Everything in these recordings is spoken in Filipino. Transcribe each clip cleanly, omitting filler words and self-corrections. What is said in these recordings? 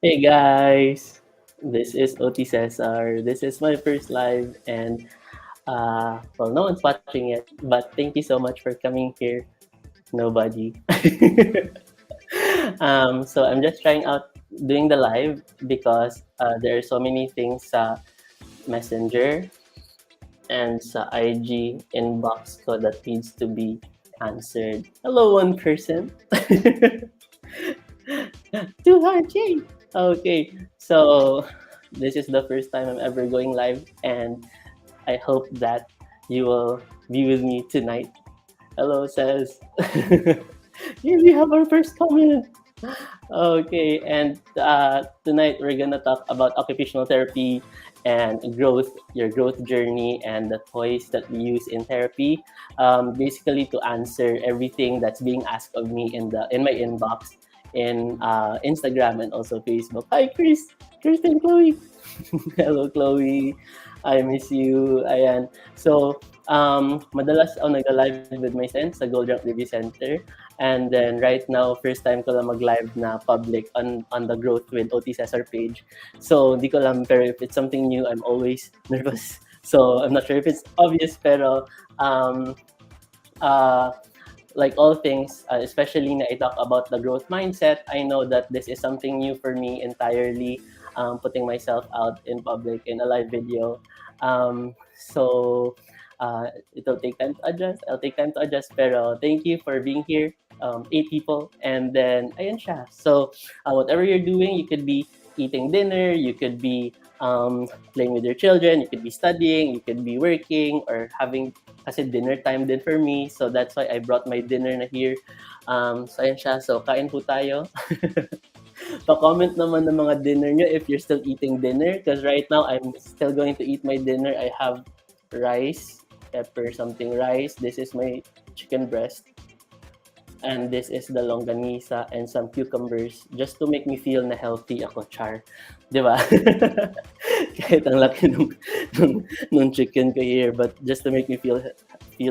Hey guys, this is OT Cesar. This is my first live, and well, no one's watching it, but thank you so much for coming here. Nobody. So I'm just trying out doing the live because there are so many things sa Messenger and sa IG inbox ko that needs to be answered. Hello, one person. Too hard, Jay. Okay, so this is the first time I'm ever going live, and I hope that you will be with me tonight. Hello, says. Here we have our first comment. Okay, and tonight we're gonna talk about occupational therapy and growth, your growth journey, and the toys that we use in therapy. Basically, to answer everything that's being asked of me in my inbox in Instagram and also Facebook. Hi, Kristen, Chloe. Hello, Chloe. I miss you. Ayan. So, madalas ako nag-live with my friends sa Gold Rank Review Center. And then right now, first time ko lang mag-live na public on the Growth with OT Cesar page. So, di ko lang, pero if it's something new, I'm always nervous. So, I'm not sure if it's obvious, pero uh, like all things, especially na I talk about the growth mindset, I know that this is something new for me entirely, putting myself out in public in a live video. So it'll take time to adjust. I'll take time to adjust. Pero thank you for being here. 8 people. And then, ayan siya. So whatever you're doing, you could be eating dinner, you could be playing with your children, you could be studying, you could be working, or having kasi dinner time din for me. So that's why I brought my dinner na here. So ayan siya. So kain po tayo. Pa-comment naman ng mga dinner nyo if you're still eating dinner. Because right now, I'm still going to eat my dinner. I have rice, pepper, something rice. This is my chicken breast. And this is the longganisa and some cucumbers just to make me feel na healthy ako, char. Di ba? Kahit ang laki nung chicken ko here, but just to make me feel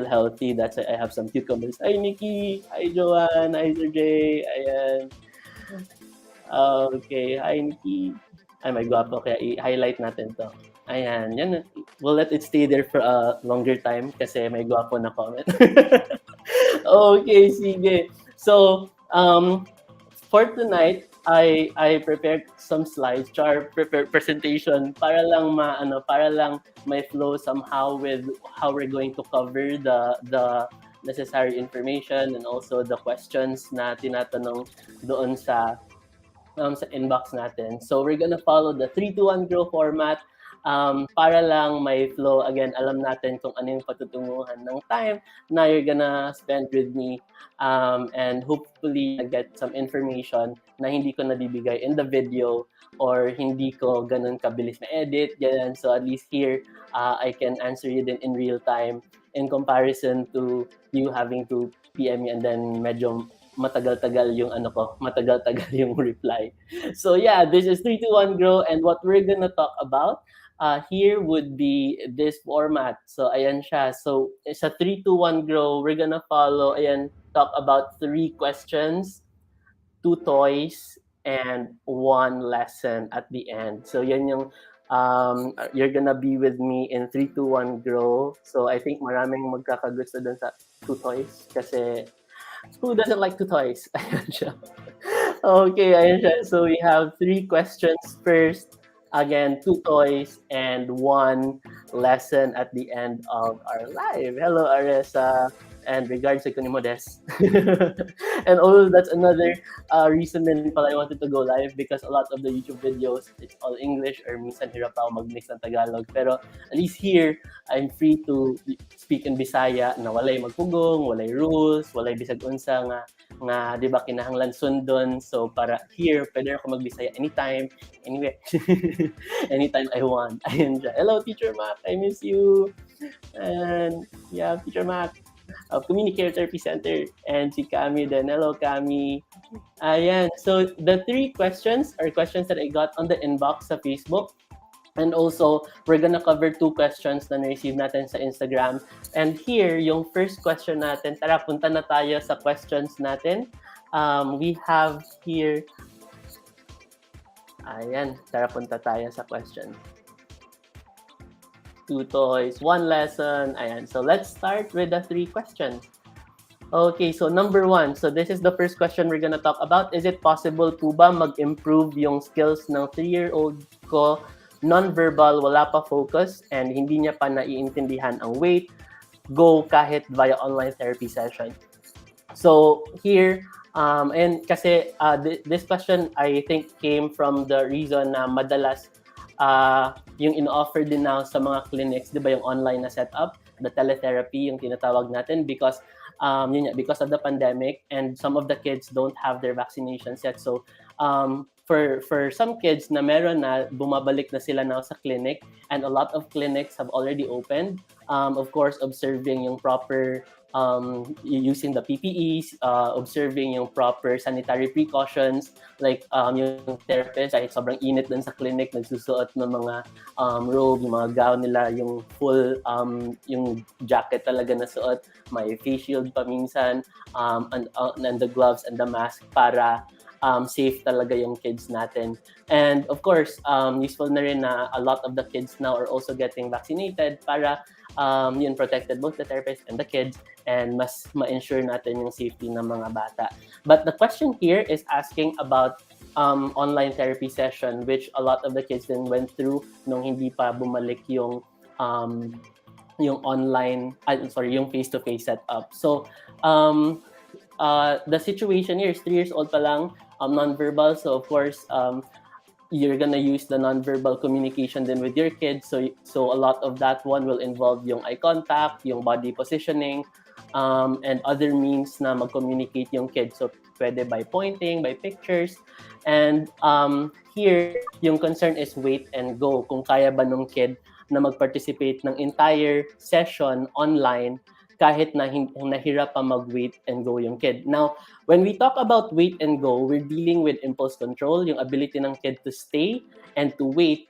healthy, that's why I have some cucumbers. Hi, Nikki! Hi, Joanne! Hi, Sir Jay! Ayan. Okay, hi, Nikki. Ay, may gwapo, kaya i-highlight natin to. Ayan, yan. We'll let it stay there for a longer time kasi may gwapo na comment. Okay, sige. So, for tonight, I prepared some slides, prepared presentation para lang may flow somehow with how we're going to cover the necessary information and also the questions na tinatanong doon sa inbox natin. So we're gonna follow the 3-2-1 grow format para lang may flow. Again, alam natin kung ano yung patutunguhan ng time na you're gonna spend with me, and hopefully get some information na hindi ko nabibigay in the video or hindi ko ganun kabilis na edit, ganyan. So at least here, I can answer you din in real time in comparison to you having to PM me and then medyo matagal-tagal yung reply. So yeah, this is 3-2-1 grow, and what we're gonna talk about here would be this format. So ayan siya. So sa 3-2-1 grow, we're gonna follow, talk about 3 questions, 2 toys, and 1 lesson at the end. So yan yung you're gonna be with me in 3-2-1 grow. So I think maraming magkakagusto dun sa 2 toys kasi who doesn't like 2 toys? Ayan siya. Okay, ayan siya. So we have 3 questions first. Again, 2 toys and 1 lesson at the end of our live. Hello, Aresa. And regards to Kunimodes. And also, that's another reason din pala I wanted to go live because a lot of the YouTube videos, it's all English or minsan hirap ako mag-mix ng Tagalog. Pero at least here, I'm free to speak in Bisaya na walay magpugong, walay rules, walay bisag unsa nga di ba kinahanglan sundon. So para here, pwede ako magbisaya anytime, anywhere. Anytime I want. Ayun siya. Hello, Teacher Mac. I miss you. And yeah, Teacher Mac of Communicator Therapy Center. And si Cami din. Hello, Cami. Ayan. So, the 3 questions are questions that I got on the inbox sa Facebook. And also, we're gonna cover 2 questions na na-receive natin sa Instagram. And here, yung first question natin, tara, punta na tayo sa questions natin. We have here Ayan, tara punta tayo sa question. 2 toys, 1 lesson. Ayan, so let's start with the 3 questions. Okay, so number 1. So this is the first question we're gonna talk about. Is it possible po ba mag-improve yung skills ng 3-year-old ko, non-verbal, wala pa focus, and hindi niya pa naiintindihan ang weight, go kahit via online therapy session? So here, and kasi this question I think came from the reason na madalas yung in-offer din now sa mga clinics, di ba yung online na setup, the teletherapy yung tinatawag natin because yun nga, because of the pandemic and some of the kids don't have their vaccinations yet. So for some kids na meron na, bumabalik na sila now sa clinic and a lot of clinics have already opened. Of course, observing yung proper using the PPEs, observing yung proper sanitary precautions, like yung therapist, kahit sobrang init dun sa clinic, nagsusuot ng mga robe, yung mga gown nila, yung full, yung jacket talaga na suot, may face shield pa minsan, and the gloves and the mask para safe talaga yung kids natin. And of course, useful na rin na a lot of the kids now are also getting vaccinated para yun, protected both the therapist and the kids, and mas ma-ensure natin yung safety ng mga bata. But the question here is asking about online therapy session, which a lot of the kids then went through nung hindi pa bumalik yung online, yung face-to-face setup. So the situation here is 3 years old pa lang, non-verbal. So of course, you're gonna use the non-verbal communication then with your kids. So a lot of that one will involve yung eye contact, yung body positioning, and other means na mag-communicate yung kids. So pwede by pointing, by pictures. And here, yung concern is wait and go. Kung kaya ba nung kid na mag-participate ng entire session online kahit na nahirap pa mag-wait and go yung kid. Now, when we talk about wait and go, we're dealing with impulse control, yung ability ng kid to stay and to wait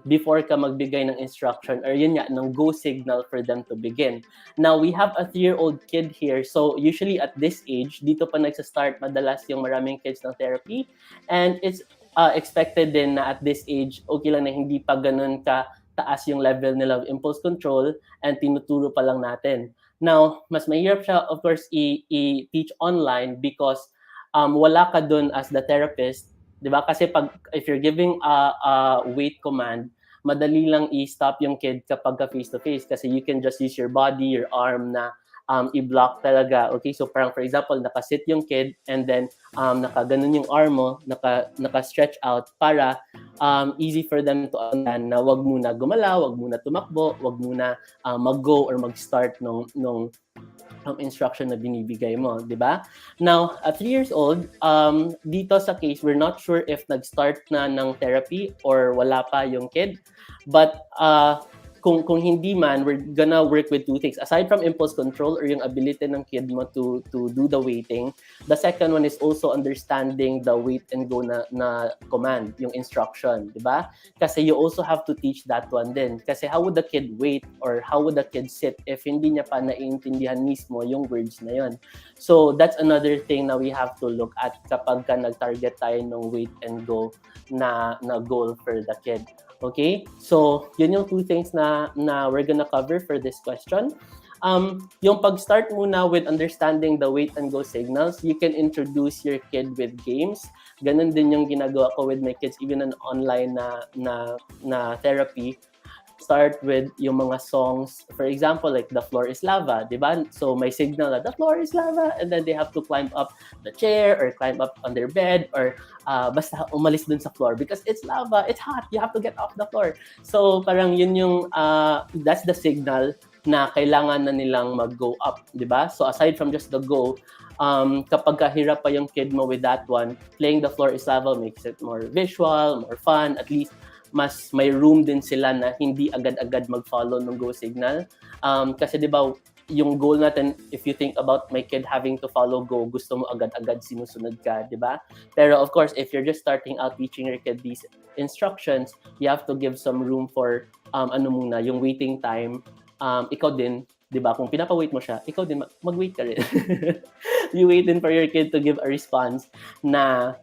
before ka magbigay ng instruction, or yun nga, ng go signal for them to begin. Now, we have a 3-year-old kid here. So, usually at this age, dito pa nagsa-start madalas yung maraming kids ng therapy. And it's expected din na at this age, okay lang na hindi pa ganun ka taas yung level nila of impulse control and tinuturo pa lang natin. Now, mas mahirap siya, of course, i-teach online because wala ka dun as the therapist, di ba? Kasi if you're giving a wait command, madali lang i-stop yung kid kapag ka face-to-face kasi you can just use your body, your arm na i-block talaga. Okay, so parang for example, nakasit yung kid and then nakaganon yung arm mo, naka-stretch out para easy for them to understand na wag muna gumalaw, wag muna tumakbo, wag muna mag-go or mag-start nung instruction na binibigay mo, di ba? Now, at 3 years old, dito sa case, we're not sure if nag-start na ng therapy or wala pa yung kid. But kung hindi man, we're gonna work with 2 things. Aside from impulse control or yung ability ng kid mo to do the waiting, the second one is also understanding the wait and go na command, yung instruction, di ba? Kasi you also have to teach that one din. Kasi how would the kid wait or how would the kid sit if hindi niya pa naiintindihan mismo yung words na yon? So that's another thing na we have to look at kapag ka nag-target tayo ng wait and go na goal for the kid. Okay? So, yun yung 2 things na we're gonna cover for this question. Yung pag-start muna with understanding the wait and go signals, you can introduce your kid with games. Ganun din yung ginagawa ko with my kids, even on online na therapy. Start with yung mga songs, for example, like The Floor is Lava, di ba? So may signal na The Floor is Lava, and then they have to climb up the chair or climb up on their bed or basta umalis dun sa floor because it's lava, it's hot, you have to get off the floor. So parang yun yung, that's the signal na kailangan na nilang mag-go up, di ba? So aside from just the go, kapag kahirap pa yung kid mo with that one, playing The Floor is Lava makes it more visual, more fun, at least mas may room din sila na hindi agad-agad mag-follow ng go signal. Kasi di ba, yung goal natin, if you think about my kid having to follow go, gusto mo agad-agad sinusunod ka, di ba? Pero of course, if you're just starting out teaching your kid these instructions, you have to give some room for yung waiting time. Ikaw din, di ba, kung pinapa-wait mo siya, ikaw din mag-wait ka rin. You wait din for your kid to give a response na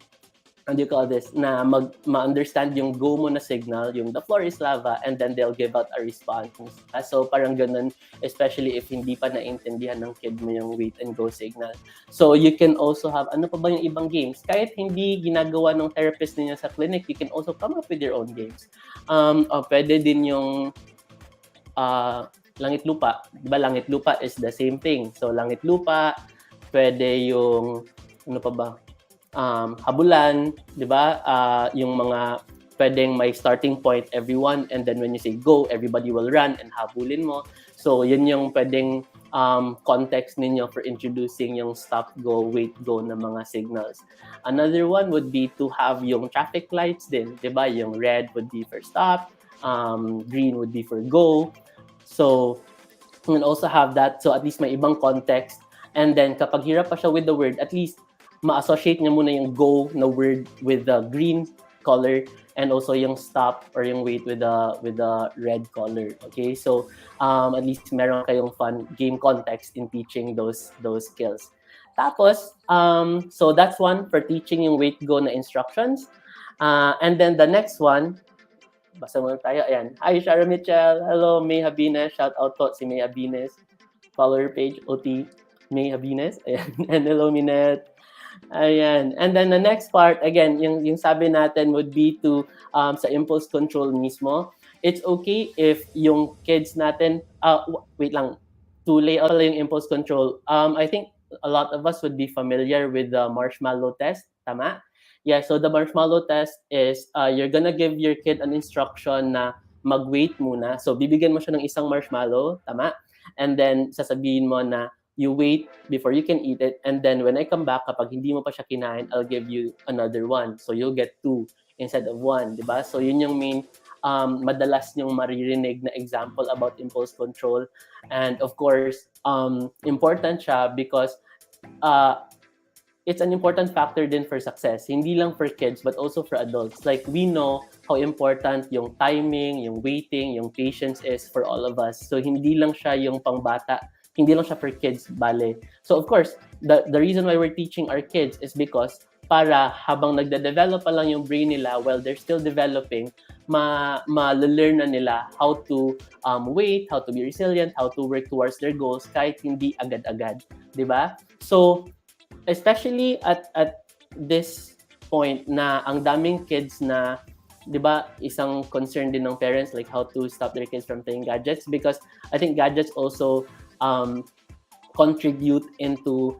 how do you call this, na ma-understand yung go mo na signal, yung the floor is lava, and then they'll give out a response. So parang ganun, especially if hindi pa naintindihan ng kid mo yung wait and go signal. So you can also have, ano pa ba yung ibang games? Kahit hindi ginagawa ng therapist ninyo sa clinic, you can also come up with your own games. Pwede din yung langit lupa. Diba langit lupa is the same thing. So langit lupa, pwede yung, ano pa ba? Habulan, di ba? Yung mga pwedeng may starting point everyone, and then when you say go, everybody will run and habulin mo. So yun yung pwedeng context ninyo for introducing yung stop, go, wait, go na mga signals. Another one would be to have yung traffic lights din, di ba? Yung red would be for stop, green would be for go. So you can also have that, so at least may ibang context. And then kapag hirap pa siya with the word, at least ma-associate niya muna yung go na word with the green color, and also yung stop or yung wait with the red color. Okay, so at least meron kayong fun game context in teaching those skills. Tapos so that's one for teaching yung wait go na instructions. And then the next one, basa muna tayo. Ayan. Hi, Shara Mitchell. Hello, May Habines. Shout out to si May Habines. Follow her page, OT May Habines. Ayan. And hello, Minette. Ayan. And then the next part, again, yung sabi natin would be to, sa impulse control mismo, it's okay if yung kids natin, wait lang, to lay out yung impulse control. I think a lot of us would be familiar with the marshmallow test. Tama? Yeah, so the marshmallow test is you're gonna give your kid an instruction na mag-wait muna. So bibigyan mo siya ng isang marshmallow, tama? And then sasabihin mo na you wait before you can eat it, and then when I come back, kapag hindi mo pa siya kinain, I'll give you another one. So you'll get 2 instead of 1, di ba? So yun yung main madalas nyong maririnig na example about impulse control. And of course, important siya because it's an important factor din for success. Hindi lang for kids, but also for adults. Like, we know how important yung timing, yung waiting, yung patience is for all of us. So, hindi lang siya yung pangbata. Hindi lang siya for kids, bale. So, of course, the reason why we're teaching our kids is because para habang nagde-develop pa lang yung brain nila while they're still developing, ma-learn na nila how to wait, how to be resilient, how to work towards their goals kahit hindi agad-agad. Diba? So, especially at this point na ang daming kids na, di ba, isang concern din ng parents, like how to stop their kids from playing gadgets, because I think gadgets also contribute into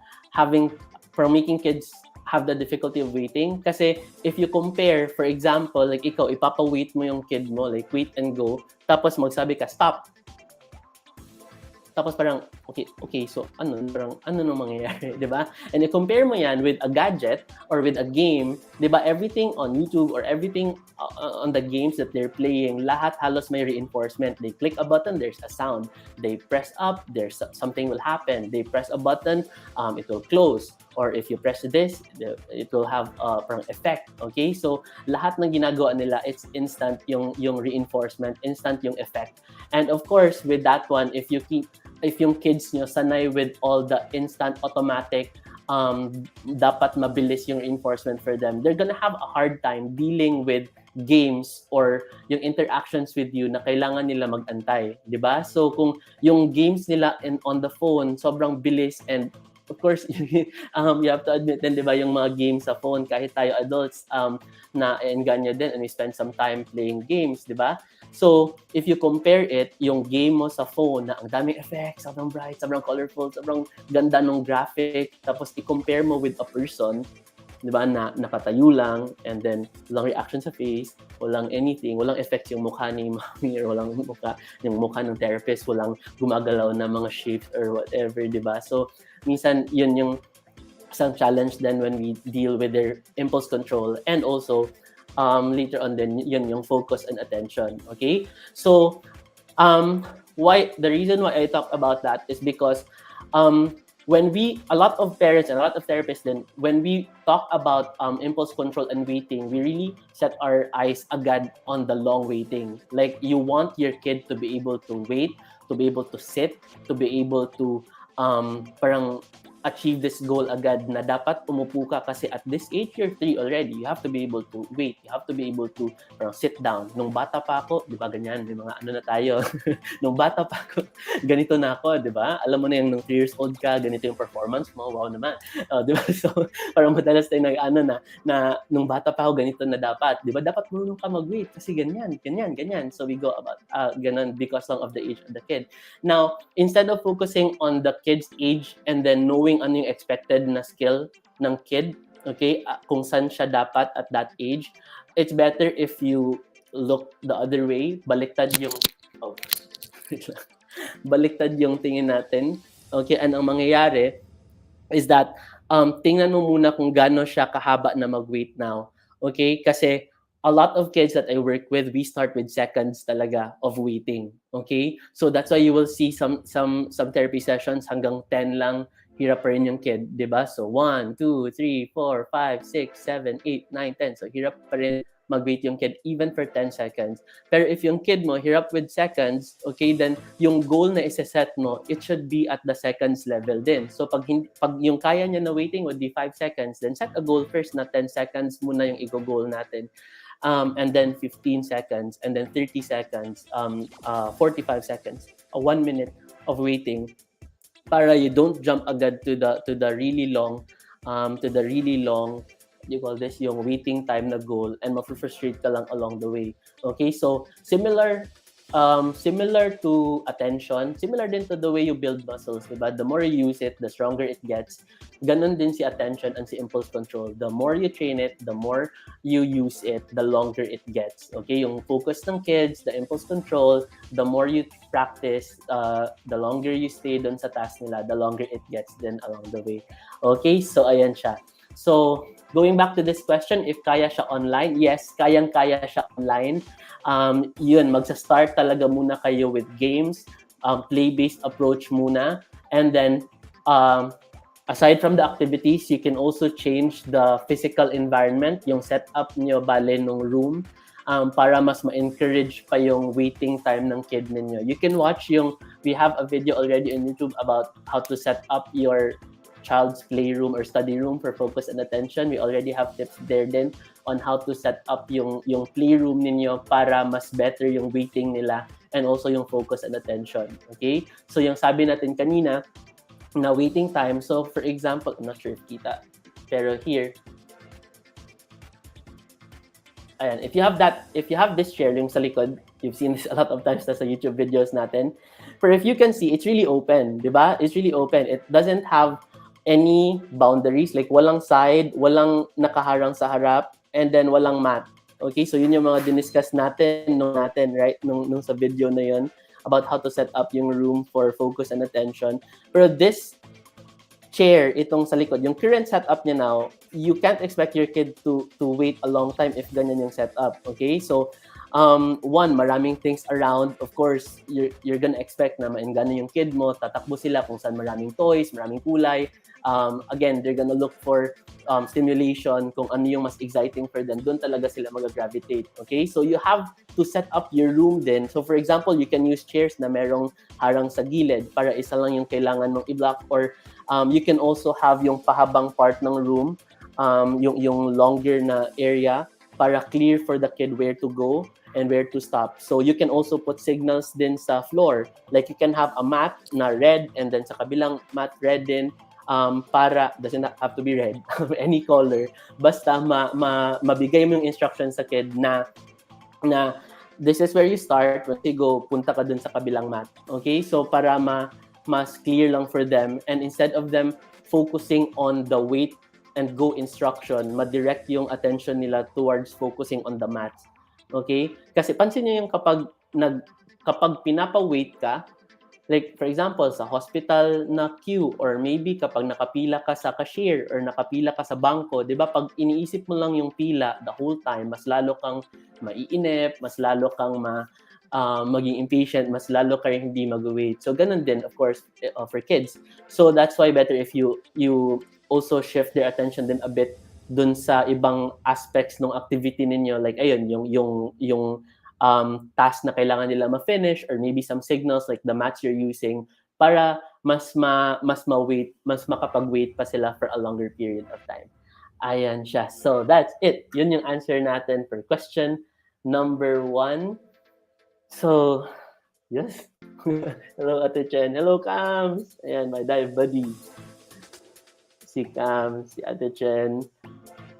making kids have the difficulty of waiting. Kasi if you compare, for example, like ikaw, ipapa-wait mo yung kid mo, like wait and go, tapos magsabi ka, stop. Tapos parang, okay, so ano nang mangyayari, di ba? And i-compare mo yan with a gadget or with a game, di ba? Everything on YouTube or everything on the games that they're playing, lahat halos may reinforcement. They click a button, there's a sound. They press up, there's something will happen. They press a button, it will close. Or if you press this, it will have parang effect. Okay? So lahat ng ginagawa nila, it's instant yung reinforcement, instant yung effect. And of course, with that one, if yung kids nyo sanay with all the instant automatic, dapat mabilis yung reinforcement for them, they're gonna have a hard time dealing with games or yung interactions with you na kailangan nila mag-antay, di ba? So kung yung games nila on the phone sobrang bilis, and of course you have to admit din, di ba, yung mga games sa phone, kahit tayo adults na engganyo din and we spend some time playing games, di ba? So, if you compare it, yung game mo sa phone na ang daming effects, sobrang bright, sobrang colorful, sobrang ganda ng graphic, tapos i-compare mo with a person, di ba, na nakatayo lang, and then walang reaction sa face, walang anything, walang effects yung mukha ni mommy, or walang yung mukha ng therapist, walang gumagalaw na mga shapes or whatever, di ba? So, minsan, yun yung isang challenge then when we deal with their impulse control, and also later on then yun yung focus and attention. Okay, so the reason why I talk about that is because when a lot of parents and a lot of therapists then, when we talk about impulse control and waiting, we really set our eyes agad on the long waiting. Like, you want your kid to be able to wait, to be able to sit, to be able to parang achieve this goal agad na dapat umupo ka kasi at this age, you're 3 already. You have to be able to wait. You have to be able to sit down. Nung bata pa ako, di ba ganyan, may mga ano na tayo. Nung bata pa ako, ganito na ako, di ba? Alam mo na yung nung 3 years old ka, ganito yung performance mo, wow naman. Di ba? So, parang madalas tayo na nung bata pa ako, ganito na dapat. Di ba? Dapat marunong ka mag-wait kasi ganyan. So, we go about ganun because lang of the age of the kid. Now, instead of focusing on the kid's age and then knowing ano yung expected na skill ng kid, okay, kung saan siya dapat at that age, it's better if you look the other way, baliktad yung baliktad yung tingin natin. Okay, and ang mangyayari is that tingnan mo muna kung gaano siya kahaba na mag-wait now. Okay? Kasi a lot of kids that I work with, we start with seconds talaga of waiting. Okay? So that's why you will see some therapy sessions hanggang 10 lang, hirap pa rin yung kid, di ba? So 1, 2, 3, 4, 5, 6, 7, 8, 9, 10. So hirap pa rin mag-wait yung kid even for 10 seconds. Pero if yung kid mo hirap with seconds, okay, then yung goal na isa-set mo, it should be at the seconds level din. So pag yung kaya niya na waiting would be 5 seconds, then set a goal first na 10 seconds muna yung i-goal natin. And then 15 seconds, and then 30 seconds, 45 seconds, 1 minute of waiting para you don't jump agad to the really long you call this yung waiting time na goal and ma-frustrate ka lang along the way. Okay, so similar to attention, similar din to the way you build muscles, diba? The more you use it, the stronger it gets. Ganon din si attention and si impulse control. The more you train it, the more you use it, the longer it gets. Okay, yung focus ng kids, the impulse control, the more you practice, the longer you stay dun sa task nila, the longer it gets then along the way. Okay, so ayan siya. So, going back to this question, if kaya siya online, yes, kayang-kaya siya online. Yun, magsa-start talaga muna kayo with games, play-based approach muna. And then, aside from the activities, you can also change the physical environment, yung setup nyo, bale, nung room, para mas ma-encourage pa yung waiting time ng kid ninyo. You can watch we have a video already on YouTube about how to set up your child's playroom or study room for focus and attention. We already have tips there din on how to set up yung playroom ninyo para mas better yung waiting nila and also yung focus and attention. Okay? So yung sabi natin kanina na waiting time. So for example, I'm not sure if kita, pero here, ayan, if you have this chair yung sa likod, you've seen this a lot of times sa YouTube videos natin. But if you can see, it's really open, diba? It's really open. It doesn't have any boundaries, like walang side, walang nakaharang sa harap, and then walang mat. Okay, so yun yung mga diniscuss natin, right, nung sa video na yun, about how to set up yung room for focus and attention. Pero this chair, itong sa likod, yung current setup niya now, you can't expect your kid to wait a long time if ganyan yung setup. Okay, so one, maraming things around. Of course, you're gonna expect na mainggan yung kid mo, tatakbo sila kung saan maraming toys, maraming kulay. Again, they're gonna look for stimulation, kung ano yung mas exciting for them. Doon talaga sila mag-gravitate. Okay? So you have to set up your room din. So for example, you can use chairs na merong harang sa gilid para isa lang yung kailangan mong i-block, or you can also have yung pahabang part ng room, yung longer na area para clear for the kid where to go and where to stop. So you can also put signals din sa floor. Like you can have a mat na red and then sa kabilang mat red din, para, doesn't have to be red, any color. Basta mabigay mo yung instruction sa kid na this is where you start, when you go, punta ka dun sa kabilang mat. Okay? So para mas clear lang for them, and instead of them focusing on the wait and go instruction, madirect yung attention nila towards focusing on the mats. Okay? Kasi pansin niyo yung kapag pinapa-wait ka, like for example, sa hospital na queue, or maybe kapag nakapila ka sa cashier or nakapila ka sa bangko, 'di ba? Pag iniisip mo lang yung pila the whole time, mas lalo kang maiinip, mas lalo kang maging impatient, mas lalo kang hindi mag-wait. So ganun din of course for kids. So that's why better if you also shift their attention din a bit dun sa ibang aspects ng activity ninyo, like ayun yung task na kailangan nila ma-finish, or maybe some signals like the mats you're using, para mas makapag-wait pa sila for a longer period of time. Ayan siya. So that's it. Yun yung answer natin for question number 1. So, yes. Hello, Ate Chen. Hello, Cams. Ayan, my dive buddy. Si Cams, si Ate Chen.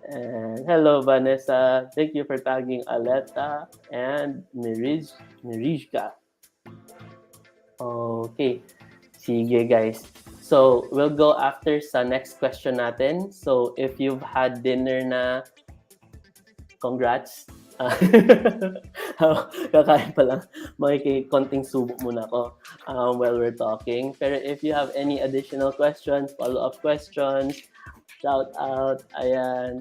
And hello, Vanessa. Thank you for tagging Aleta and Mirijka. Okay. Sige, guys. So, we'll go after sa next question natin. So, if you've had dinner na, congrats. Kakain pa lang. Konting subo muna ako while we're talking. Pero if you have any additional questions, follow-up questions, shout out, ayan.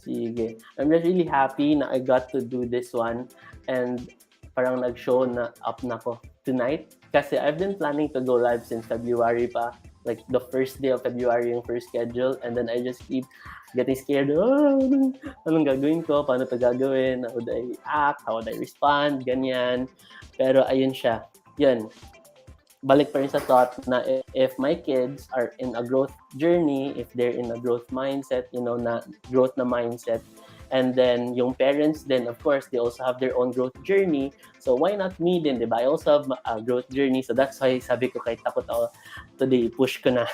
Sige. I'm just really happy na I got to do this one and parang nag-show na up na ko tonight. Kasi I've been planning to go live since February pa. Like the first day of February yung first schedule, and then I just keep getting scared. Anong gagawin ko? Paano to gagawin? How would I act? How would I respond? Ganyan. Pero ayun siya. Yun. Balik pa rin sa thought na if my kids are in a growth journey, if they're in a growth mindset, na growth na mindset, and then yung parents then, of course, they also have their own growth journey. So why not me din, di ba? I also have a growth journey. So that's why sabi ko kahit takot ako today, push ko na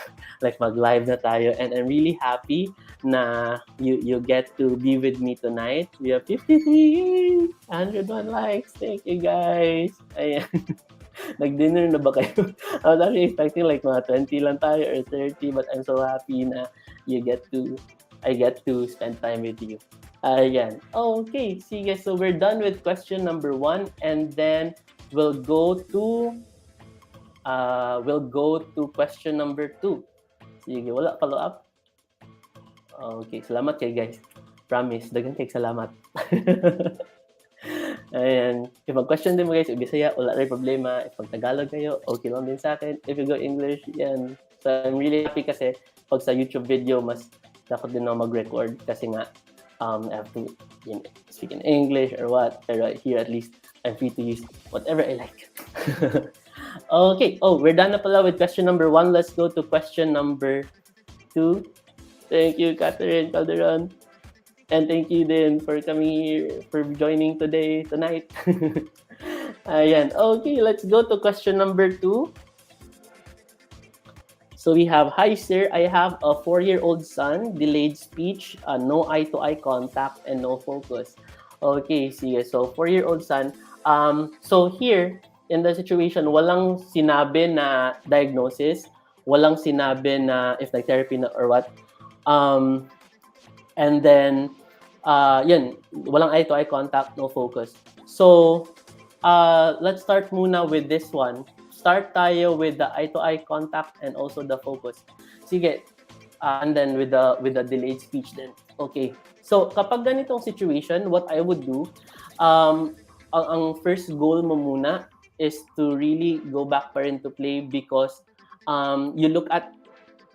like mag-live na tayo. And I'm really happy na you get to be with me tonight. We have 53, 101 likes. Thank you, guys. Ayan. Nag-dinner na ba kayo? I was actually expecting like mga 20 lang tayo or 30, but I'm so happy na I get to spend time with you. Ayan. Okay, sige. So we're done with question number 1, and then we'll go to question number 2. Sige, wala follow-up? Okay, salamat kayo, guys. Promise, dagan kayo salamat. Ayan. If mag-question din mo, guys, Bisaya, wala rin problema. If mag-Tagalog kayo, okay lang din sa akin. If you go English, yan. So I'm really happy kasi pag sa YouTube video, mas dapat din ako mag-record kasi nga I have to speak in English or what. Pero here at least, I'm free to use whatever I like. Okay. Oh, we're done na pala with question number 1. Let's go to question number 2. Thank you, Catherine Calderon. And thank you din for coming here, for joining tonight. Ayan. Okay, let's go to question number 2. So we have, hi sir, I have a 4-year-old son, delayed speech, no eye-to-eye contact, and no focus. Okay, sige. So 4-year-old son. So here, in the situation, walang sinabi na diagnosis, walang sinabi na if nag-therapy na or what. And then, yan, walang eye-to-eye contact, no focus. So, let's start muna with this one. Start tayo with the eye-to-eye contact and also the focus. Sige. And then with the delayed speech then. Okay. So, kapag ganitong situation, what I would do, ang first goal mo muna is to really go back pa rin to play because you look at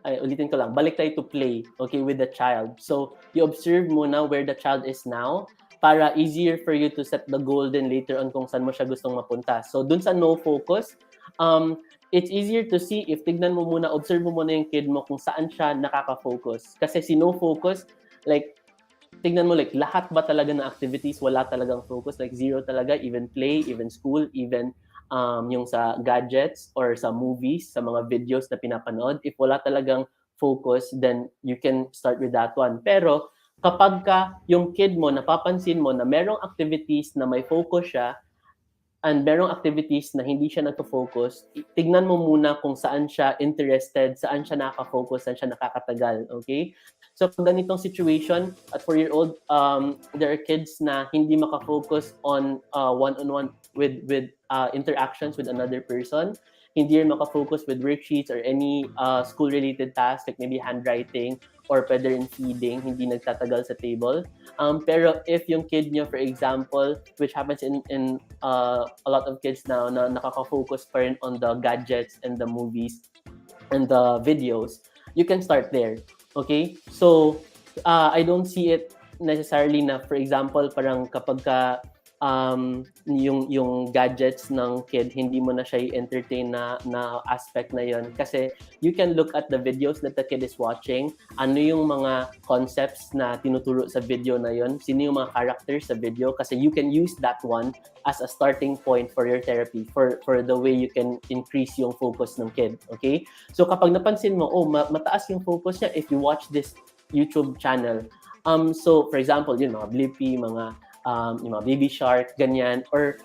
ulitin ko lang, balik tayo to play, okay, with the child. So, you observe muna where the child is now para easier for you to set the goal then later on kung saan mo siya gustong mapunta. So, dun sa no focus, it's easier to see if tignan mo muna, observe mo muna yung kid mo kung saan siya nakaka-focus. Kasi si no focus, like, tignan mo, like, lahat ba talaga ng activities, wala talagang focus, like, zero talaga, even play, even school, even yung sa gadgets or sa movies, sa mga videos na pinapanood. If wala talagang focus, then you can start with that one. Pero kapag yung kid mo, napapansin mo na merong activities na may focus siya and merong activities na hindi siya nagpo-focus, tignan mo muna kung saan siya interested, saan siya nakaka-focus, saan siya nakakatagal. Okay? So, pag ganitong situation, at 4-year-old, there are kids na hindi makafocus on one-on-one with interactions with another person. Hindi rin makafocus with worksheets or any school-related tasks, like maybe handwriting or pwede rin feeding, hindi nagtatagal sa table. Pero if yung kid niyo, for example, which happens in a lot of kids now, na nakaka-focus pa rin on the gadgets and the movies and the videos, you can start there. Okay? So, I don't see it necessarily na, for example, parang kapag yung gadgets ng kid, hindi mo na siya i-entertain na aspect na yon, kasi you can look at the videos that the kid is watching, ano yung mga concepts na tinuturo sa video na yon, sino yung mga characters sa video, kasi you can use that one as a starting point for your therapy, for the way you can increase yung focus ng kid. Okay, so kapag napansin mo, mataas yung focus niya if you watch this YouTube channel, so for example, yun, mga Blippi, yung mga Baby Shark, ganyan, or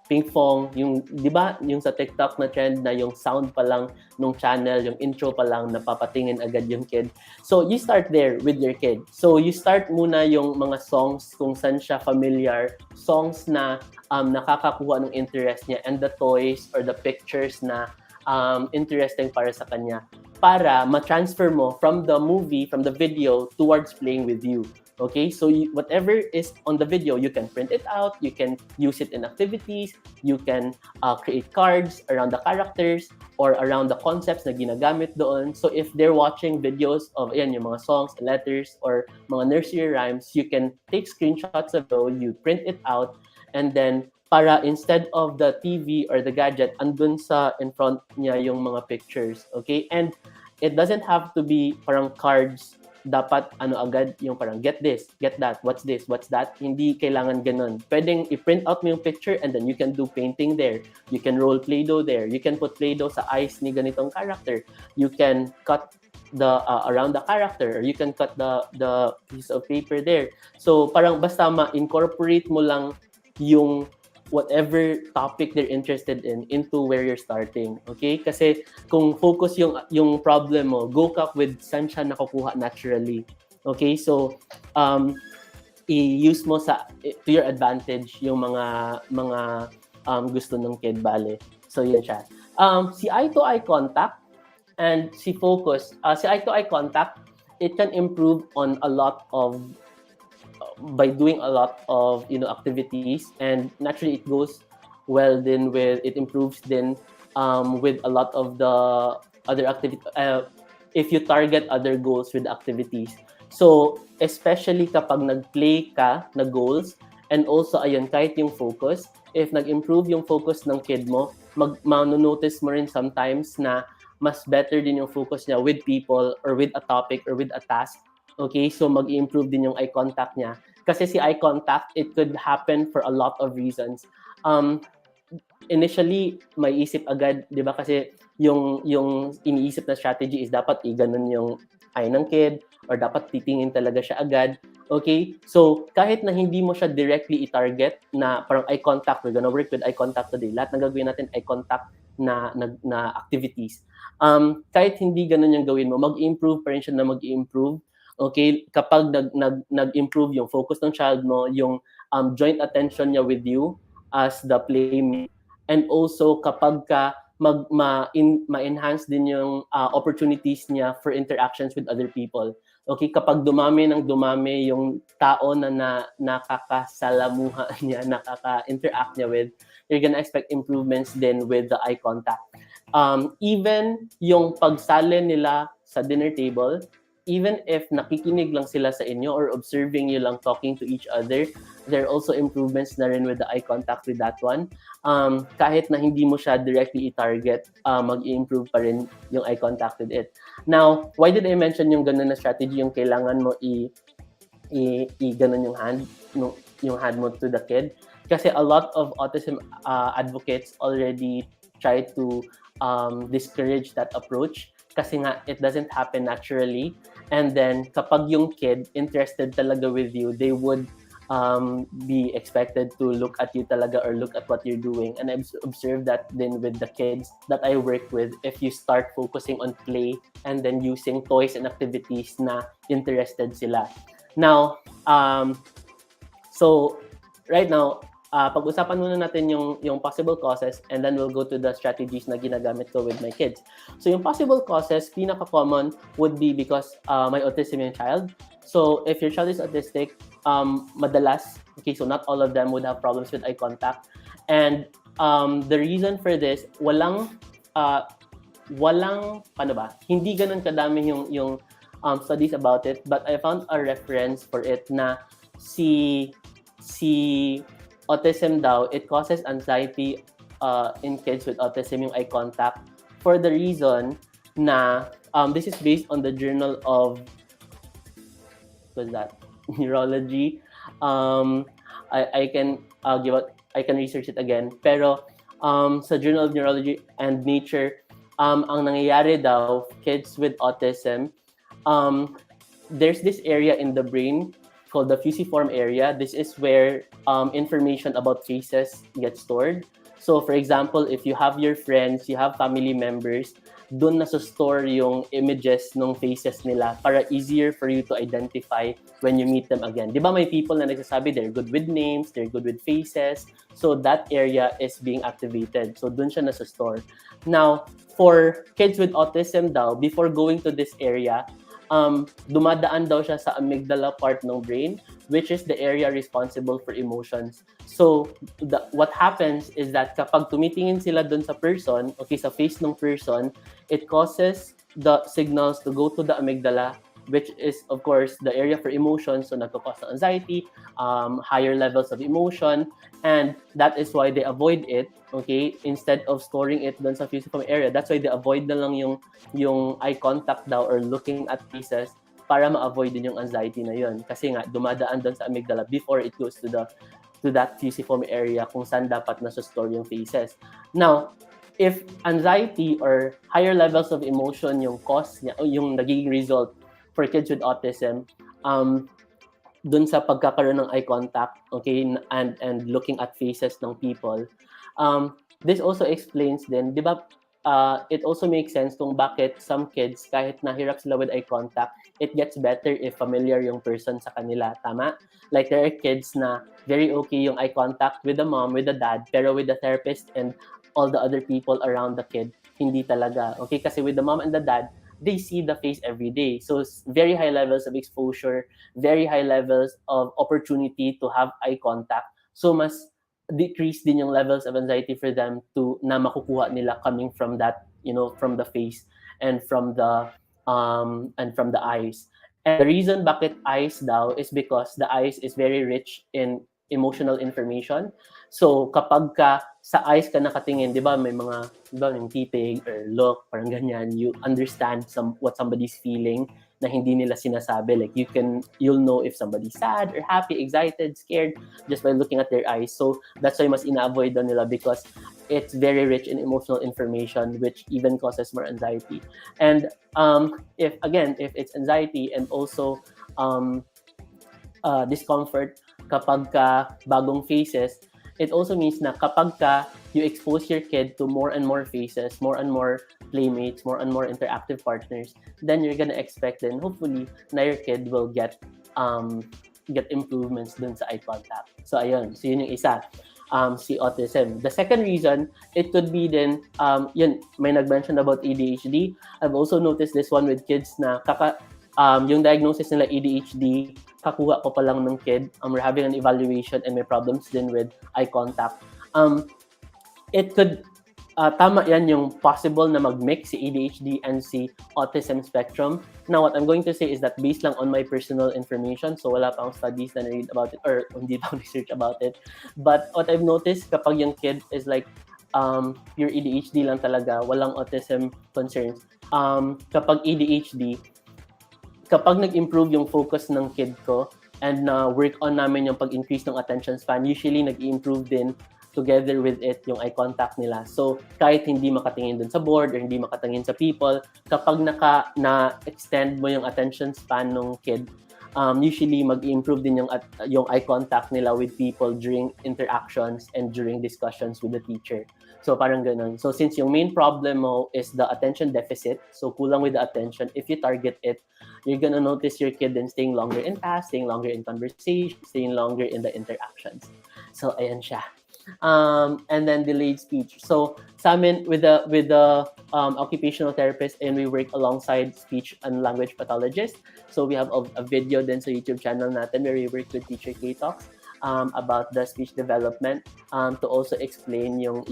Ping Pong, yung, di ba, yung sa TikTok na trend na yung sound pa lang nung channel, yung intro pa lang, napapatingin agad yung kid. So, you start there with your kid. So, you start muna yung mga songs kung saan siya familiar, songs na nakakakuha ng interest niya, and the toys or the pictures na interesting para sa kanya, para ma-transfer mo from the movie, from the video, towards playing with you. Okay, so whatever is on the video, you can print it out, you can use it in activities, you can create cards around the characters or around the concepts na ginagamit doon. So if they're watching videos of yung mga songs, letters, or mga nursery rhymes, you can take screenshots of those, you print it out, and then para instead of the TV or the gadget, andun sa in front niya yung mga pictures. Okay, and it doesn't have to be parang cards, dapat agad yung parang get this, get that, what's this, what's that. Hindi kailangan ganun. Pwedeng i-print out mo yung picture and then you can do painting there. You can roll Play-Doh there. You can put Play-Doh sa eyes ni ganitong character. You can cut the around the character, or you can cut the piece of paper there. So parang basta ma-incorporate mo lang yung whatever topic they're interested in into where you're starting. Okay? Kasi kung focus yung problem mo, go ka with saan siya nakukuha naturally. Okay? So, i-use mo to your advantage yung mga gusto ng kid, bale. So, yun siya. Si eye-to-eye contact and si focus. Si eye-to-eye contact, it can improve on a lot of by doing a lot of activities, and naturally it goes well then with it improves then with a lot of the other activity if you target other goals with activities. So especially kapag nag-play ka na goals, and also ayun, kahit yung focus, if nag-improve yung focus ng kid mo, manonotice mo rin sometimes na mas better din yung focus niya with people or with a topic or with a task. Okay, so mag-improve din yung eye contact niya. Kasi si eye contact, it could happen for a lot of reasons. Initially, may isip agad, di ba? Kasi yung iniisip na strategy is dapat i-ganon yung eye ng kid, or dapat titingin talaga siya agad. Okay, so kahit na hindi mo siya directly i-target na parang eye contact, we're gonna work with eye contact today. Lahat ng gagawin natin eye contact na activities. Kahit hindi ganon yung gawin mo, mag-improve pa rin siya na mag-improve. Okay, kapag nag-improve yung focus ng child mo, yung joint attention niya with you as the playmate, and also kapag ma-enhance din yung opportunities niya for interactions with other people. Okay, kapag dumami yung tao na nakakasalamuha niya, nakaka-interact niya with, you're gonna expect improvements din with the eye contact. Even yung pagsalin nila sa dinner table, even if nakikinig lang sila sa inyo or observing you lang talking to each other, there are also improvements na rin with the eye contact with that one. Kahit na hindi mo siya directly i-target, mag-i-improve pa rin yung eye contact with it. Now, why did I mention yung ganun na strategy, yung kailangan mo i-ganun yung hand mo to the kid? Kasi a lot of autism advocates already try to discourage that approach. Kasi nga, it doesn't happen naturally. And then, kapag yung kid interested talaga with you, they would be expected to look at you talaga or look at what you're doing. And I've observed that then with the kids that I work with, if you start focusing on play and then using toys and activities na interested sila. Now, so right now, pag-usapan muna natin yung possible causes, and then we'll go to the strategies na ginagamit ko with my kids. So yung possible causes, pinaka-common would be because may autism yung child. So if your child is autistic, madalas, okay, so not all of them would have problems with eye contact. And the reason for this, hindi ganun kadami yung studies about it, but I found a reference for it na si si autism daw, it causes anxiety in kids with autism, yung eye contact, for the reason na this is based on the Journal of was that neurology. I can give out, I can research it again. Pero sa Journal of Neurology and Nature, ang nangyayari daw, kids with autism, there's this area in the brain called the fusiform area. This is where information about faces gets stored. So for example, if you have your friends, you have family members, doon nasa-store yung images ng faces nila para easier for you to identify when you meet them again. Di ba may people na nagsasabi they're good with names, they're good with faces, so that area is being activated. So doon siya nasa-store. Now, for kids with autism daw, before going to this area, dumadaan daw siya sa amygdala part ng brain, which is the area responsible for emotions. So, what happens is that kapag tumitingin sila dun sa person, okay, sa face ng person, it causes the signals to go to the amygdala, which is, of course, the area for emotions. So, nagkakause ng anxiety, higher levels of emotion, and that is why they avoid it, okay, instead of storing it dun sa fusiform area. That's why they avoid na lang yung eye contact daw or looking at faces para ma-avoid din yung anxiety na yun. Kasi nga, dumadaan dun sa amygdala before it goes to that fusiform area kung saan dapat nasa-store yung faces. Now, if anxiety or higher levels of emotion yung cause niya, yung nagiging result for kids with autism, dun sa pagkakaroon ng eye contact, okay, and looking at faces ng people, this also explains din, di ba, it also makes sense kung bakit some kids, kahit nahirap sila with eye contact, it gets better if familiar yung person sa kanila. Tama? Like there are kids na very okay yung eye contact with the mom, with the dad, pero with the therapist and all the other people around the kid, hindi talaga. Okay? Kasi with the mom and the dad, they see the face every day. So very high levels of exposure, very high levels of opportunity to have eye contact. So mas decrease din yung levels of anxiety for them to na makukuha nila coming from that, from the face and from the eyes. And the reason bakit eyes daw is because the eyes is very rich in emotional information. So kapag sa eyes ka nakatingin, di ba may mga, di ba, yung titig or look, parang ganyan, you understand what somebody's feeling na hindi nila sinasabi. Like you'll know if somebody's sad or happy, excited, scared, just by looking at their eyes. So that's why mas ina-avoid daw nila because it's very rich in emotional information, which even causes more anxiety. And if it's anxiety and also discomfort kapag bagong faces, it also means na kapag you expose your kid to more and more faces, more and more playmates, more and more interactive partners, then you're gonna expect then hopefully na your kid will get improvements dun sa eye contact. So ayun, so yun yung isa, si autism. The second reason, it could be then, yun, may nag-mention about ADHD. I've also noticed this one with kids na yung diagnosis nila ADHD, kakuha ko pa lang ng kid, we're having an evaluation and may problems din with eye contact. It could, tama yan yung possible na mag-mix si ADHD and si autism spectrum. Now, what I'm going to say is that based lang on my personal information, so wala pang studies na na-read about it or hindi pa research about it. But what I've noticed kapag yung kid is like, your ADHD lang talaga, walang autism concerns. Kapag ADHD, kapag nag-improve yung focus ng kid ko and work on namin yung pag-increase ng attention span, usually nag-improve din together with it yung eye contact nila. So kahit hindi makatingin dun sa board or hindi makatingin sa people, kapag na-extend mo yung attention span ng kid, usually mag-improve din yung eye contact nila with people during interactions and during discussions with the teacher. So parang ganun. So since yung main problem mo is the attention deficit, so kulang with the attention, if you target it, you're gonna notice your kid then staying longer in class, staying longer in conversation, staying longer in the interactions. So ayan siya. And then delayed speech. So sa amin with the occupational therapist, and we work alongside speech and language pathologists. So we have a video then sa YouTube channel natin where we work with Teacher K Talks about the speech development to also explain yung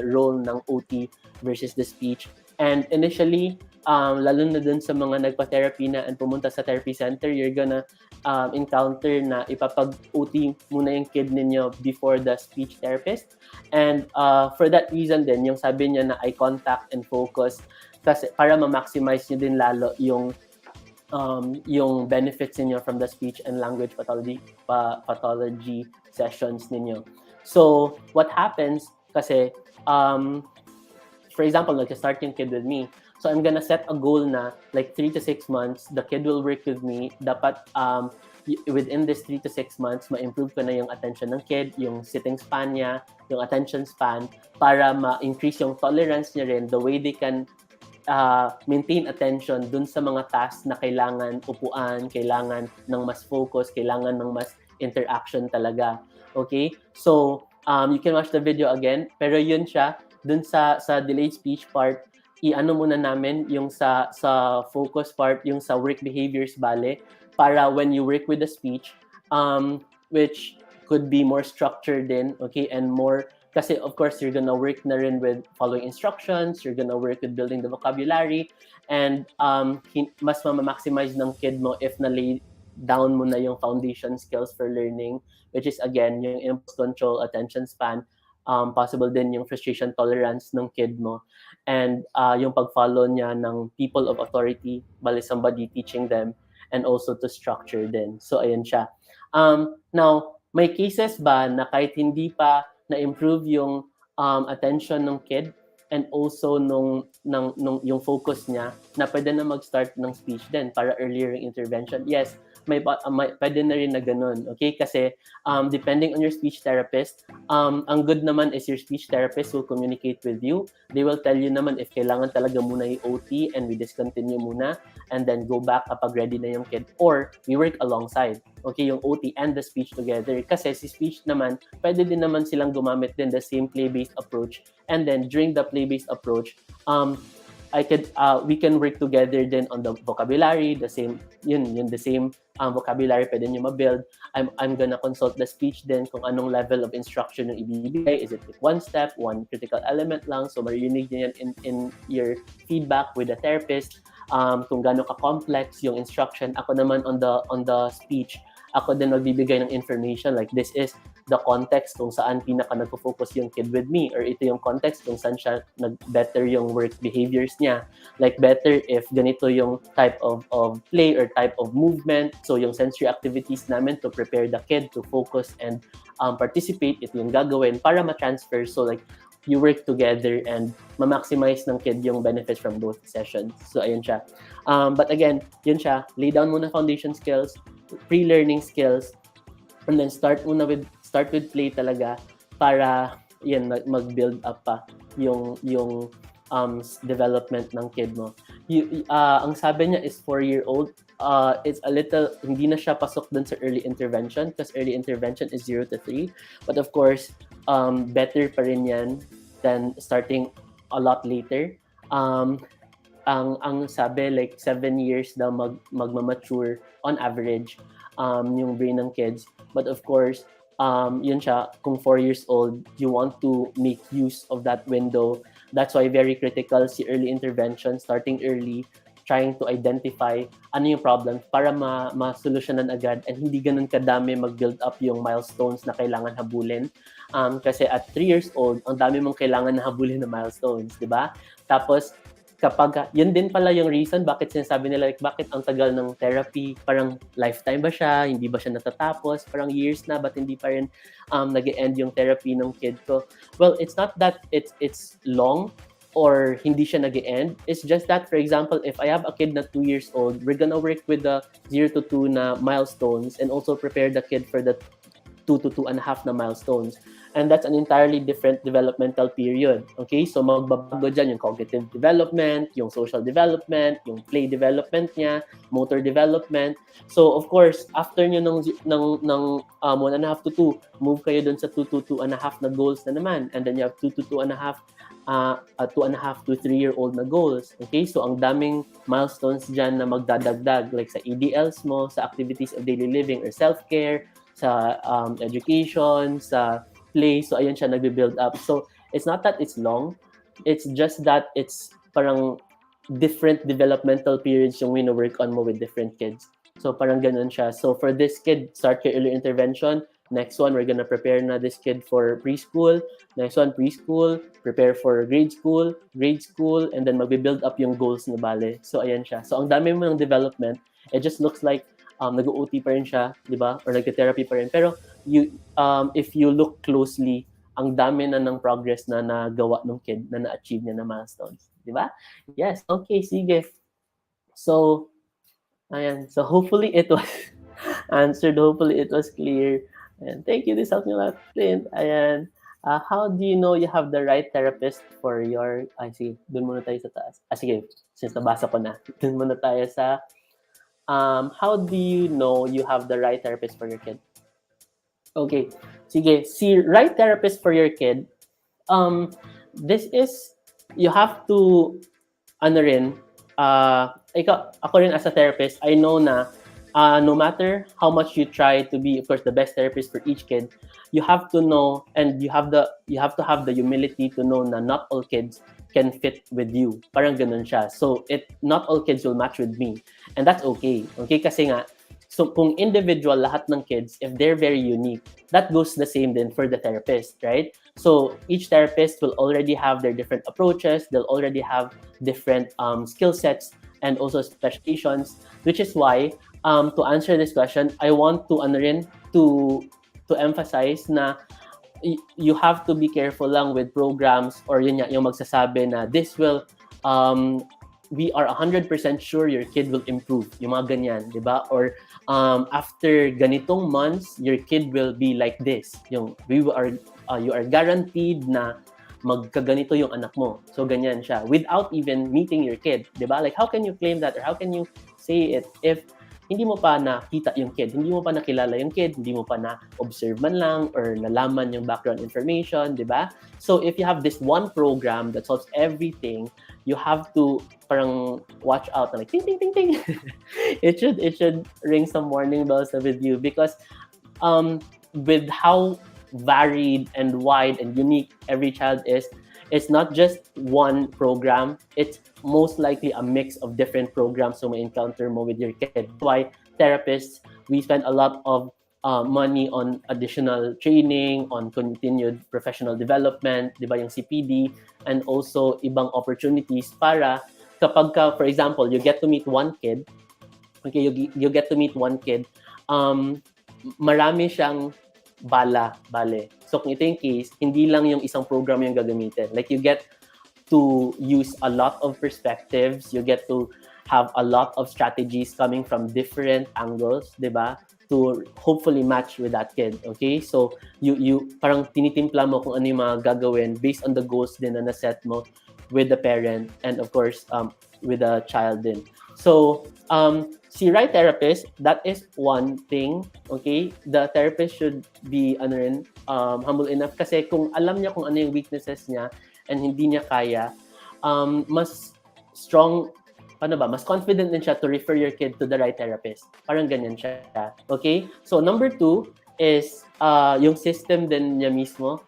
role ng OT versus the speech. And initially, lalo na dun sa mga nagpa-therapy na and pumunta sa therapy center, you're gonna encounter na ipapag-OT muna yung kid ninyo before the speech therapist. And for that reason din, yung sabi niya na eye contact and focus, kasi para ma-maximize nyo din lalo yung benefits ninyo from the speech and language pathology sessions ninyo. So, what happens, kasi, for example, nag-start yung kid with me. So, I'm gonna set a goal na, like, 3 to 6 months, the kid will work with me. Dapat, within this 3 to 6 months, ma-improve ko na yung attention ng kid, yung sitting span niya, yung attention span, para ma-increase yung tolerance niya rin, the way they can maintain attention dun sa mga tasks na kailangan upuan, kailangan ng mas focus, kailangan ng mas interaction talaga. Okay? So, you can watch the video again, pero yun siya, dun sa delayed speech part, i-ano muna namin yung sa focus part, yung sa work behaviors bale, para when you work with the speech, which could be more structured din, okay, and more, kasi of course you're gonna work na rin with following instructions, you're gonna work with building the vocabulary, and mas ma-maximize ng kid mo if na-lay down mo na yung foundation skills for learning, which is again yung impulse control, attention span, possible din yung frustration tolerance ng kid mo, and yung pag-follow niya ng people of authority, bali somebody teaching them, and also to structure din. So ayun siya. Now, may cases ba na kahit hindi pa na-improve yung attention ng kid and also nung yung focus niya, na pwede na mag-start ng speech din para earlier intervention? Yes, may pwede na rin na ganun. Okay? Kasi depending on your speech therapist, ang good naman is your speech therapist will communicate with you. They will tell you naman if kailangan talaga muna yung OT and we discontinue muna and then go back kapag ready na yung kid, or we work alongside. Okay, yung OT and the speech together. Kasi si speech naman, pwede din naman silang gumamit din the same play-based approach. And then during the play-based approach, we can work together then on the vocabulary, the same vocabulary pwede nyo ma-build. I'm gonna consult the speech then kung anong level of instruction yung ibibigay. Is it like one step, one critical element lang? So marinig nyo yan in your feedback with the therapist. Kung gaano ka-complex yung instruction. Ako naman on the speech, ako din magbibigay ng information like this is the context kung saan pinaka nagpo-focus yung kid with me, or ito yung context kung saan siya better yung work behaviors niya. Like better if ganito yung type of play or type of movement. So yung sensory activities namin to prepare the kid to focus and participate, ito yung gagawin para ma-transfer. So like you work together and ma-maximize ng kid yung benefits from both sessions. So ayun siya. But again, yun siya. Lay down muna foundation skills, pre-learning skills, and then start with play talaga para yan mag-build up pa yung development ng kid mo. Ang sabi niya is 4-year-old. It's a little, hindi na siya pasok dun sa early intervention because early intervention is 0 to 3. But of course, better pa rin yan than starting a lot later. Ang sabi, like 7 years daw magmamature on average yung brain ng kids. But of course, yun siya, kung 4 years old, you want to make use of that window. That's why very critical si early intervention, starting early, trying to identify ano yung problem para ma-solusyonan agad and hindi ganun kadami mag-build up yung milestones na kailangan habulin. Kasi at 3 years old, ang dami mong kailangan na habulin na milestones, di ba? Tapos, kapag, yun din pala yung reason bakit sinasabi nila, like, bakit ang tagal ng therapy, parang lifetime ba siya, hindi ba siya natatapos, parang years na, but hindi pa rin nag-e-end yung therapy ng kid ko. Well, it's not that it's long or hindi siya nag-e-end. It's just that, for example, if I have a kid na 2 years old, we're gonna work with the 0 to 2 na milestones and also prepare the kid for the 2 to 2.5 na milestones. And that's an entirely different developmental period. Okay? So magbabago dyan yung cognitive development, yung social development, yung play development niya, motor development. So of course, after nyo ng 1.5 to 2, move kayo dun sa 2 to 2.5 na goals na naman. And then you have 2 to 2.5 2.5 to 3-year-old na goals. Okay? So ang daming milestones dyan na magdadagdag, like sa EDLs mo, sa activities of daily living or self-care, sa education, sa play. So ayun siya nagbe-build up. So it's not that it's long, it's just that it's parang different developmental periods yung wino-work on mo with different kids. So parang ganun siya. So for this kid, start your early intervention. Next one, we're gonna prepare na this kid for preschool. Next one, preschool. Prepare for grade school, and then magbe-build up yung goals na bale. So ayan siya. So ang dami mo ng development. It just looks like nag-OT pa rin siya, di ba? Or nag-therapy pa rin. Pero if you look closely, ang dami na ng progress na nagawa ng kid na na-achieve niya na milestones. Di ba? Yes, okay, sige. So, ayan. So, hopefully it was answered. Hopefully it was clear. Ayan. Thank you. This helped me a lot, Clint. Ayan. How do you know you have the right therapist for your... sige. Doon muna tayo sa taas. Sige. Since nabasa ko na. Doon muna tayo sa... how do you know you have the right therapist for your kid? Okay. Sige. Si right therapist for your kid, this is... You have to... ako rin as a therapist, I know na no matter how much you try to be, of course, the best therapist for each kid, you have to know, and you have to have the humility to know na not all kids can fit with you. Parang ganun siya. So not all kids will match with me, and that's okay. Okay, kasi nga, so kung individual lahat ng kids, if they're very unique, that goes the same then for the therapist, right? So each therapist will already have their different approaches. They'll already have different skill sets and also specializations, which is why to answer this question, I want to to emphasize na you have to be careful lang with programs or yun yung magsasabi na this will we are 100% sure your kid will improve. Yung mga ganyan, di ba? Or after ganitong months, your kid will be like this. You are guaranteed na magkaganito yung anak mo. So ganyan siya without even meeting your kid, 'di ba? Like how can you claim that or how can you say it if hindi mo pa nakita yung kid, hindi mo pa nakilala yung kid, hindi mo pa na-observe man lang or nalaman yung background information, 'di ba? So if you have this one program that solves everything, you have to parang watch out like ting ting ting ting. it should ring some warning bells with you because with how varied and wide and unique every child is, it's not just one program, it's most likely a mix of different programs so may encounter mo with your kid. That's why therapists, we spend a lot of money on additional training, on continued professional development, di ba yung CPD, and also ibang opportunities para kapag ka, for example, you get to meet one kid, okay, you get to meet one kid, marami siyang bale. So kung ito yung case, hindi lang yung isang program yung gagamitin. Like you get to use a lot of perspectives, you get to have a lot of strategies coming from different angles, di ba? To hopefully match with that kid, okay? So you parang tinitimpla mo kung ano yung mga gagawin based on the goals din na naset mo with the parent and of course with the child din. So si right therapist, that is one thing, okay? The therapist should be humble enough kasi kung alam niya kung ano yung weaknesses niya and hindi niya kaya, mas strong, mas confident din siya to refer your kid to the right therapist. Parang ganyan siya, okay? So number 2 is yung system din niya mismo,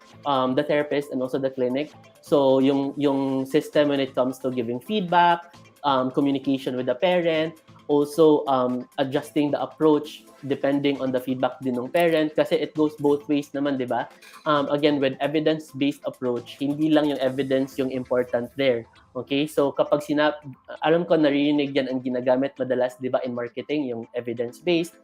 the therapist and also the clinic. So yung system when it comes to giving feedback, communication with the parent, also adjusting the approach depending on the feedback din ng parent kasi it goes both ways naman, di ba? Again, with evidence-based approach, hindi lang yung evidence yung important there. Okay? So kapag alam ko narinig yan ang ginagamit madalas, di ba, in marketing, yung evidence-based,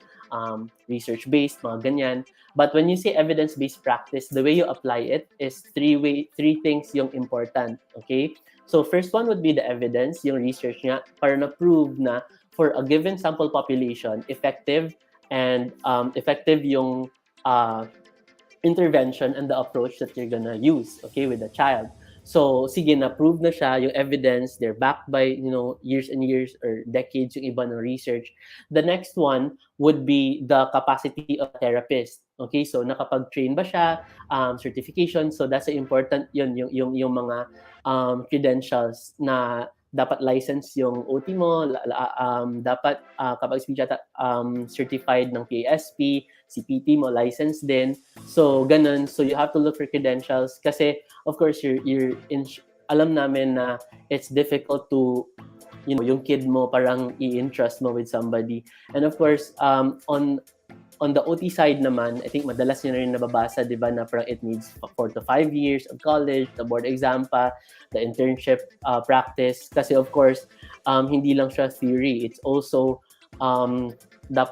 research-based, mga ganyan. But when you say evidence-based practice, the way you apply it is three things yung important. Okay? So first one would be the evidence, yung research niya, para na-prove na for a given sample population, effective yung intervention and the approach that you're gonna use, okay, with the child. So, sige, na-prove na siya, yung evidence, they're backed by, years and years or decades yung iba ng research. The next one would be the capacity of therapist. Okay, so nakapag-train ba siya, certification, so that's important yun, yung mga credentials na dapat license yung OT mo, dapat kapag speech certified ng PASP, CPT mo, license din. So, ganun. So, you have to look for credentials kasi, of course, alam namin na it's difficult to yung kid mo parang i-entrust mo with somebody. And of course, on the OT side naman, I think madalas nyo na rin nababasa, di ba, na parang it needs 4 to 5 years of college, the board exam pa, the internship practice. Kasi of course, hindi lang siya theory. It's also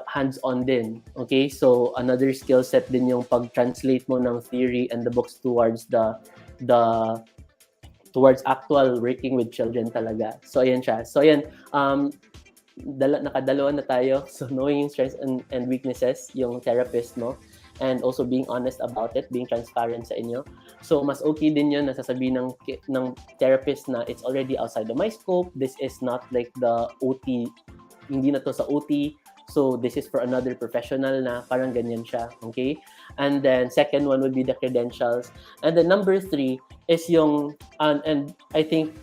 hands-on din. Okay? So, another skill set din yung pag-translate mo ng theory and the books towards towards actual working with children talaga. So, ayan siya. So, ayan, nakadalawa na tayo. So, knowing strengths and weaknesses, yung therapist mo, and also being honest about it, being transparent sa inyo. So, mas okay din yun na sasabihin ng therapist na it's already outside of my scope. This is not like the OT. Hindi na to sa OT. So, this is for another professional na parang ganyan siya. Okay? And then, second one would be the credentials. And then, number 3 is yung, and I think,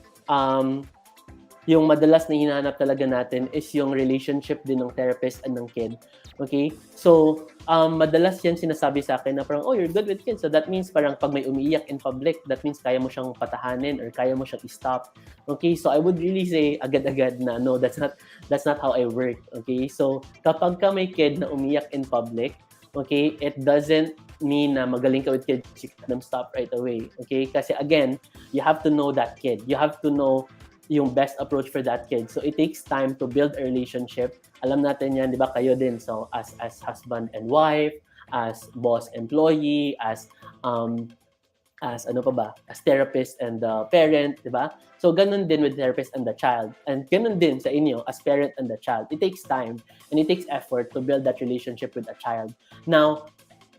yung madalas na hinahanap talaga natin is yung relationship din ng therapist and ng kid. Okay? So, madalas yan sinasabi sa akin na parang, oh, you're good with kids. So, that means parang pag may umiiyak in public, that means kaya mo siyang patahanin or kaya mo siyang i-stop. Okay? So, I would really say agad-agad na, no, that's not how I work. Okay? So, kapag ka may kid na umiyak in public, okay, it doesn't mean na magaling ka with kids, you can them stop right away. Okay? Kasi again, you have to know that kid. You have to know yung best approach for that kid. So it takes time to build a relationship. Alam natin yan, di ba, kayo din. So as husband and wife, as boss employee, as ano pa ba, as therapist and parent, di ba? So ganun din with therapist and the child. And ganun din sa inyo as parent and the child. It takes time and it takes effort to build that relationship with a child. Now,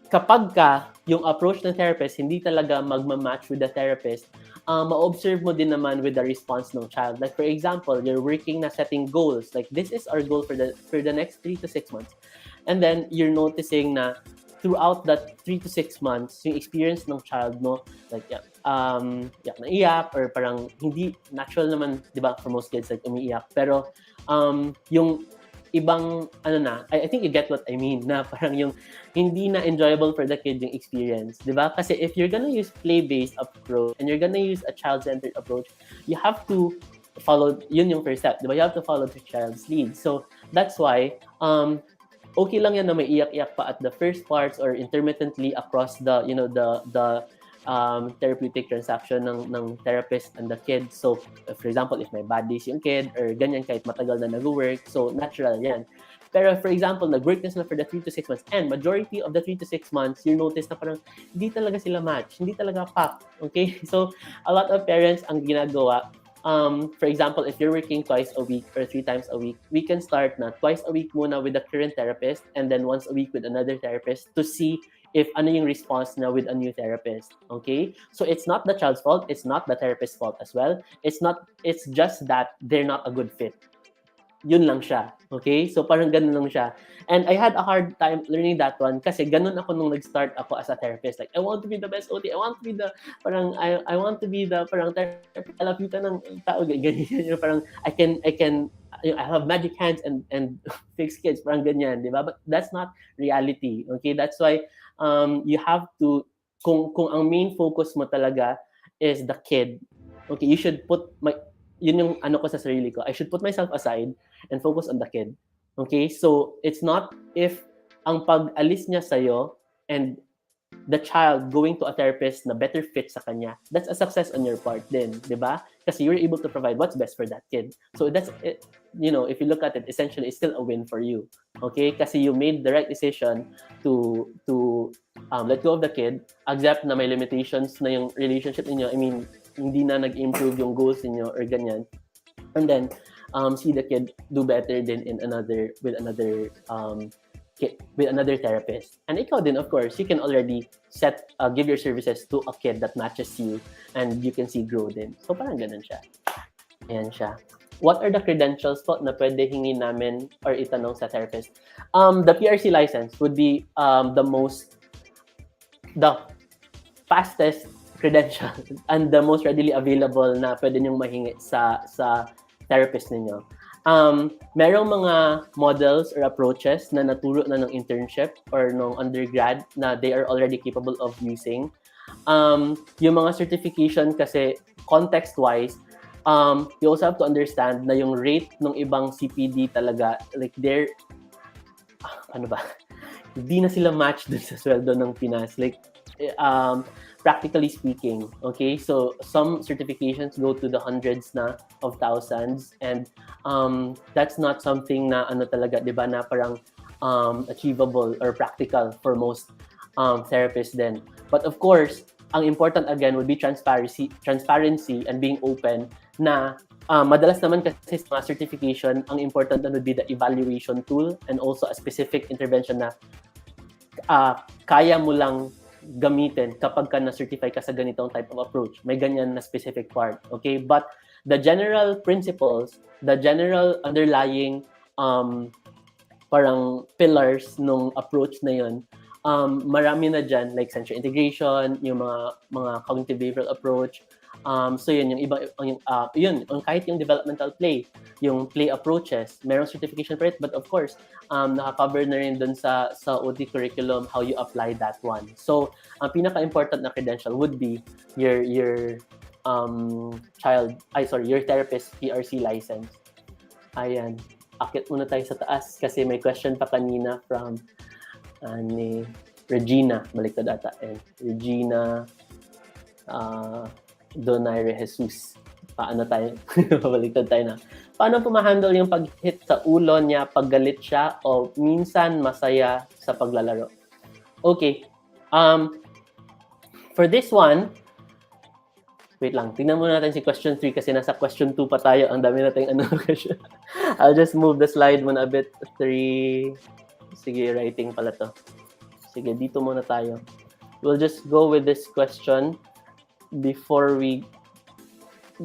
kapag yung approach ng therapist hindi talaga magma-match with the therapist, ma-observe mo din naman with the response ng child. Like for example, you're working na setting goals. Like this is our goal for the next 3 to 6 months. And then you're noticing na throughout that 3 to 6 months, yung experience ng child mo, like naiyak or parang hindi natural naman, 'di ba, for most kids like umiiyak. Pero yung ibang I think you get what I mean, na parang yung hindi na enjoyable for the kid yung experience, di ba? Kasi if you're gonna use play-based approach and you're gonna use a child-centered approach, you have to follow, yun yung first step, di ba? You have to follow the child's lead. So that's why okay lang yan na may iyak-iyak pa at the first parts or intermittently across the therapeutic transaction ng therapist and the kid. So, for example, if may bad days yung kid or ganyan kahit matagal na nag-work, so natural yan. Pero for example, nag-work na sila for the 3 to 6 months and majority of the 3 to 6 months, you notice na parang hindi talaga sila match, hindi talaga pack. Okay? So, a lot of parents ang ginagawa, for example, if you're working twice a week or 3 times a week, we can start na twice a week muna with the current therapist and then once a week with another therapist to see if ano yung response na with a new therapist. Okay? So it's not the child's fault, it's not the therapist's fault as well. It's just that they're not a good fit. Yun lang siya. Okay? So parang ganun lang siya. And I had a hard time learning that one kasi ganun ako nung nag-start ako as a therapist. Like, I want to be the best OT. I want to be the, parang, I want to be the, parang, therapist. Alapitan ng tao. Ganyan. Parang, I have magic hands and fix kids. Parang ganyan. Di ba? But that's not reality. Okay? That's why you have to, kung ang main focus mo talaga is the kid, okay, you should put yun yung ko sa sarili ko, I should put myself aside and focus on the kid. Okay? So, it's not if ang pag-alis niya sa'yo and the child going to a therapist na better fit sa kanya, that's a success on your part din, di ba? Kasi you're able to provide what's best for that kid. So, that's it. If you look at it, essentially, it's still a win for you. Okay? Kasi you made the right decision to let go of the kid, accept na may limitations na yung relationship niyo. I mean, hindi na nag-improve yung goals niyo or ganyan. And then, see the kid do better din with another therapist. And ikaw din, of course, you can already give your services to a kid that matches you and you can see grow din. So, parang ganun siya. Ayan siya. What are the credentials po na pwede hingin namin or itanong sa therapist? The PRC license would be the fastest credential and the most readily available na pwede niyong mahingi sa therapist ninyo. Merong mga models or approaches na naturo na ng internship or ng undergrad na they are already capable of using. Yung mga certification kasi context-wise, you also have to understand na yung rate ng ibang CPD talaga, like they're, ano ba, hindi na sila match dun sa sweldo ng Pinas. Like, practically speaking, okay? So, some certifications go to the hundreds na of thousands, and that's not something na ano talaga, di ba, na parang achievable or practical for most therapists then. But of course, ang important again would be transparency and being open na madalas naman kasi sa mga certification, ang important na would be the evaluation tool and also a specific intervention na kaya mo lang gamitin kapag ka na-certify ka sa ganitong type of approach. May ganyan na specific part. Okay? But the general principles, the general underlying parang pillars nung approach na yun, marami na dyan, like sensory integration, yung mga cognitive behavioral approach. So yun, yung iba, yun, kahit yung developmental play, yung play approaches, merong certification for it, but of course, naka-cover na rin dun sa OT curriculum how you apply that one. So, ang pinaka-important na credential would be your your therapist PRC license. Ayan. Akit muna tayo sa taas kasi may question pa kanina from ni Regina, baliktad ata. Regina Donaire Jesus. Paano tayo? Baliktad tayo na. Paano po ma-handle yung pag-hit sa ulo niya pag galit siya o minsan masaya sa paglalaro? Okay. For this one, wait lang. Tingnan muna natin si question 3 kasi nasa question 2 pa tayo. Ang dami natin question. I'll just move the slide muna a bit. 3. Sige, writing pala to. Sige, dito muna tayo. We'll just go with this question before we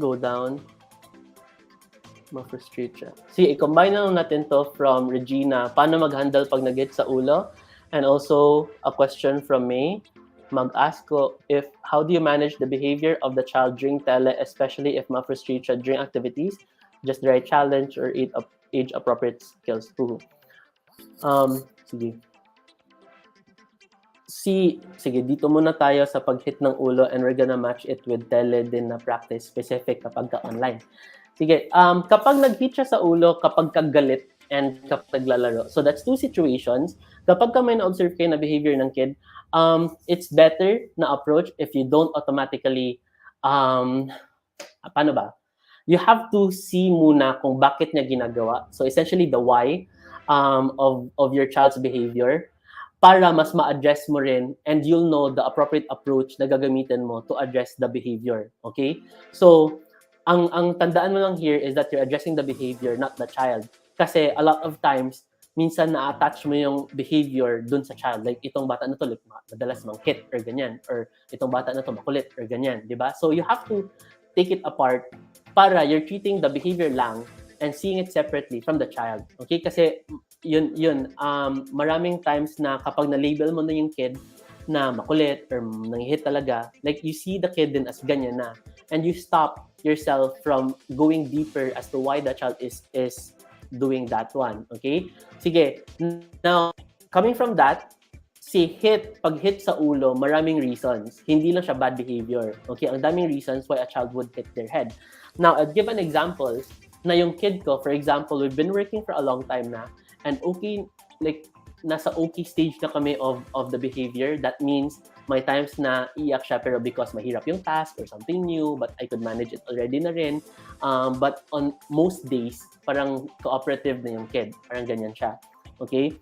go down. Ma-frustrate siya. Sige, i-combine na natin to from Regina. Paano mag-handle pag nag-hit sa ulo? And also, a question from May. Mag-ask ko if how do you manage the behavior of the child during tele, especially if ma-frustrate siya during activities, just the right challenge or age-appropriate skills too. Sige, dito muna tayo sa pag-hit ng ulo and we're gonna match it with tele din na practice specific kapag ka-online. Sige, kapag nag-hit siya sa ulo, kapag kagalit and kapag naglalaro. So that's two situations. Kapag ka may na-observe kayo na behavior ng kid, it's better na approach if you don't automatically, paano ba? You have to see muna kung bakit niya ginagawa. So essentially the why of your child's behavior para mas ma-address mo rin and you'll know the appropriate approach na gagamitin mo to address the behavior. Okay? So, ang tandaan mo lang here is that you're addressing the behavior, not the child. Kasi a lot of times, minsan na-attach mo yung behavior dun sa child. Like, itong bata na to, madalas mang-hit or ganyan. Or itong bata na to, makulit or ganyan. Diba? So, you have to take it apart para you're treating the behavior lang and seeing it separately from the child. Okay? Kasi, yun, maraming times na kapag na-label mo na yung kid na makulit or nang-hit talaga, like you see the kid din as ganyan na. And you stop yourself from going deeper as to why the child is doing that one. Okay? Sige. Now, coming from that, pag-hit sa ulo, maraming reasons. Hindi lang siya bad behavior. Okay? Ang daming reasons why a child would hit their head. Now, I'll give an example na yung kid ko, for example, we've been working for a long time na, and okay, like, nasa okay stage na kami of the behavior. That means, may times na iyak siya pero because mahirap yung task or something new, but I could manage it already na rin. But on most days, parang cooperative na yung kid. Parang ganyan siya. Okay?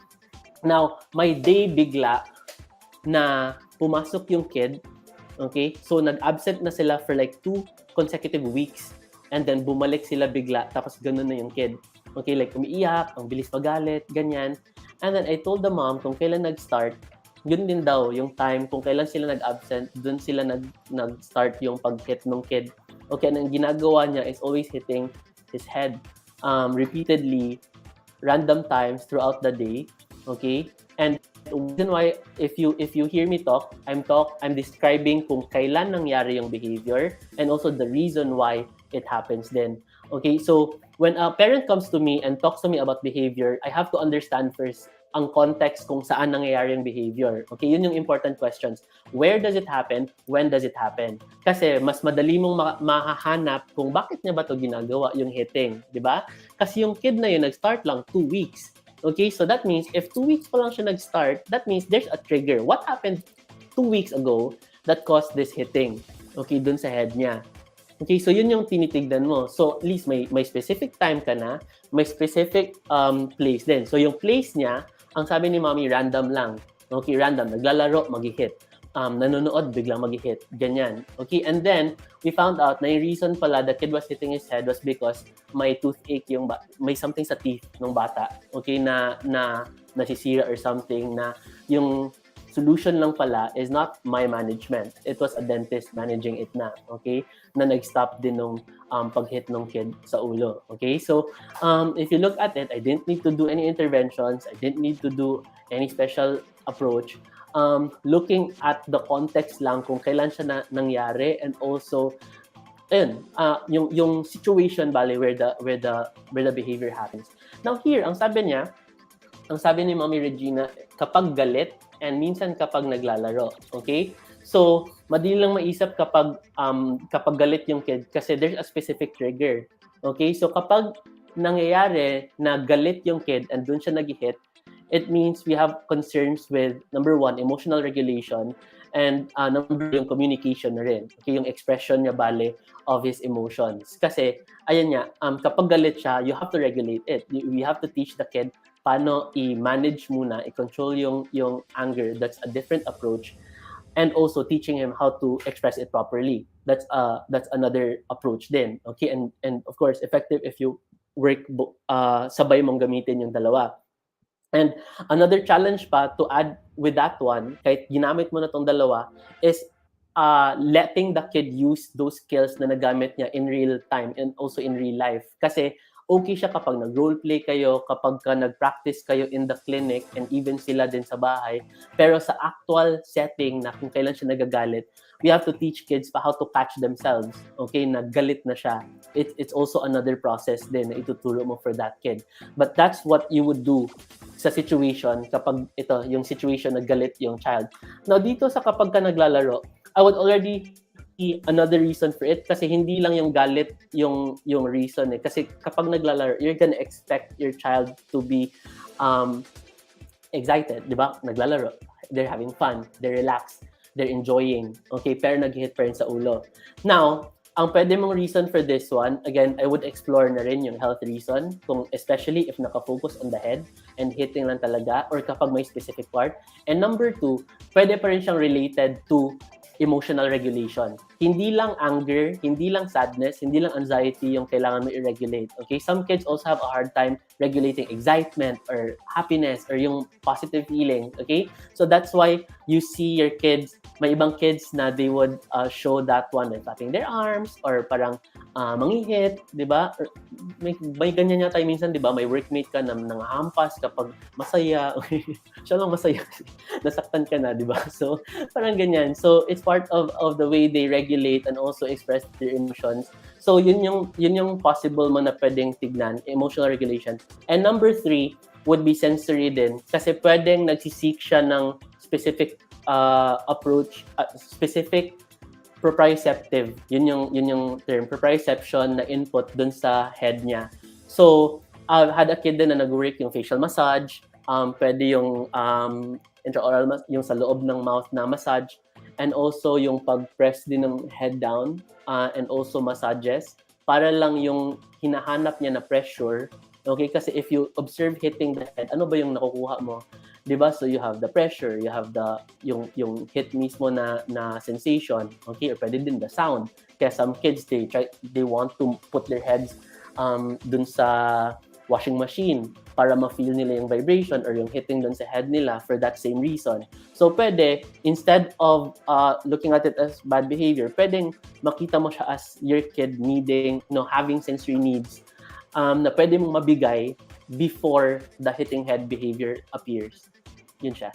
Now, may day bigla na pumasok yung kid. Okay? So, nag-absent na sila for like 2 consecutive weeks. And then, bumalik sila bigla. Tapos, ganun na yung kid. Okay, like umiiyak, ang bilis magalit, ganyan. And then I told the mom kung kailan nag-start, yun din daw yung time kung kailan sila nag-absent, dun sila nag-start yung pag-hit ng kid. Okay, and ang ginagawa niya is always hitting his head repeatedly, random times throughout the day. Okay? And the reason why if you hear me talk, I'm describing kung kailan nangyari yung behavior and also the reason why it happens then. Okay, so when a parent comes to me and talks to me about behavior, I have to understand first ang context kung saan nangyayari yung behavior. Okay, yun yung important questions. Where does it happen? When does it happen? Kasi mas madali mong mahahanap kung bakit niya ba to ginagawa yung hitting, di ba? Kasi yung kid na yun nag-start lang 2 weeks. Okay, so that means if 2 weeks pa lang siya nag-start, that means there's a trigger. What happened 2 weeks ago that caused this hitting? Okay, dun sa head niya. Okay, so yun yung tinitignan mo. So at least may specific time ka na, may specific place din. So yung place niya, ang sabi ni mommy, random lang. Okay, random. Naglalaro, mag-hit. Nanonood, biglang mag-hit. Ganyan. Okay, and then, we found out na yung reason pala the kid was hitting his head was because may toothache may something sa teeth ng bata. Okay, na nasisira or something na yung solution lang pala is not my management. It was a dentist managing it na, okay? Na nag-stop din nung pag-hit ng kid sa ulo, okay? So, if you look at it, I didn't need to do any interventions. I didn't need to do any special approach. Looking at the context lang kung kailan siya nangyari and also ayun, yung situation bali where the behavior happens. Now here, ang sabi ni Mommy Regina, kapag galit and minsan kapag naglalaro, okay? So, madali lang maisip kapag galit yung kid kasi there's a specific trigger. Okay? So, kapag nangyayari na galit yung kid and dun siya nag-hit, it means we have concerns with, number 1, emotional regulation, and number 2, yung communication na rin. Okay? Yung expression niya bale of his emotions. Kasi, ayan nga, kapag galit siya, you have to regulate it. We have to teach the kid paano i-manage muna, i-control yung anger. That's a different approach. And also teaching him how to express it properly. That's another approach din. Okay, and of course, effective if you work sabay mong gamitin yung dalawa. And another challenge pa to add with that one, kahit ginamit mo na tong dalawa, is letting the kid use those skills na nagamit niya in real time and also in real life. Kasi okay siya kapag nag-roleplay kayo, kapag nag-practice kayo in the clinic, and even sila din sa bahay. Pero sa actual setting na kung kailan siya nagagalit, we have to teach kids pa how to catch themselves. Okay, naggalit na siya. It's also another process din na ituturo mo for that kid. But that's what you would do sa situation kapag ito, yung situation naggalit yung child. Now, dito sa kapag ka naglalaro, I would already another reason for it kasi hindi lang yung galit yung reason eh. Kasi kapag naglalaro, you're gonna expect your child to be excited, di ba? Naglalaro, they're having fun, they're relaxed, they're enjoying. Okay, pero nag-hit pa rin sa ulo. Now, ang pwede mong reason for this one, again, I would explore na rin yung health reason, kung especially if nakafocus on the head and hitting lang talaga or kapag may specific part. And number 2, pwede pa rin siyang related to emotional regulation. Hindi lang anger, hindi lang sadness, hindi lang anxiety yung kailangan mo i-regulate. Okay? Some kids also have a hard time regulating excitement or happiness or yung positive feeling. Okay? So that's why you see your kids, may ibang kids na they would show that one by clapping their arms or parang mangihit, di ba? May ganyan yata minsan, di ba? May workmate ka na nangahampas kapag masaya. Siya lang masaya. Nasaktan ka na, di ba? So, parang ganyan. So, it's part of the way they regulate and also express their emotions. So, yun yung possible mo na pwedeng tignan, emotional regulation. And number 3 would be sensory din. Kasi pwedeng nagsisik siya ng specific approach, specific proprioceptive. Yun yung term, proprioception na input dun sa head niya. So, I had a kid din na nag-work yung facial massage, pwede yung intraoral, yung sa loob ng mouth na massage, and also yung pag-press din ng head down, and also massages, para lang yung hinahanap niya na pressure. Okay, kasi if you observe hitting the head, ano ba yung nakukuha mo? 'Di ba? So you have the pressure, you have the yung hit mismo na sensation, okay, or pwede din the sound. Kaya some kids they want to put their heads dun sa washing machine para ma-feel nila yung vibration or yung hitting dun sa head nila for that same reason. So pwede, instead of looking at it as bad behavior, pwedeng makita mo siya as your kid needing, having sensory needs na pwede mong mabigay before the hitting head behavior appears. Yun siya.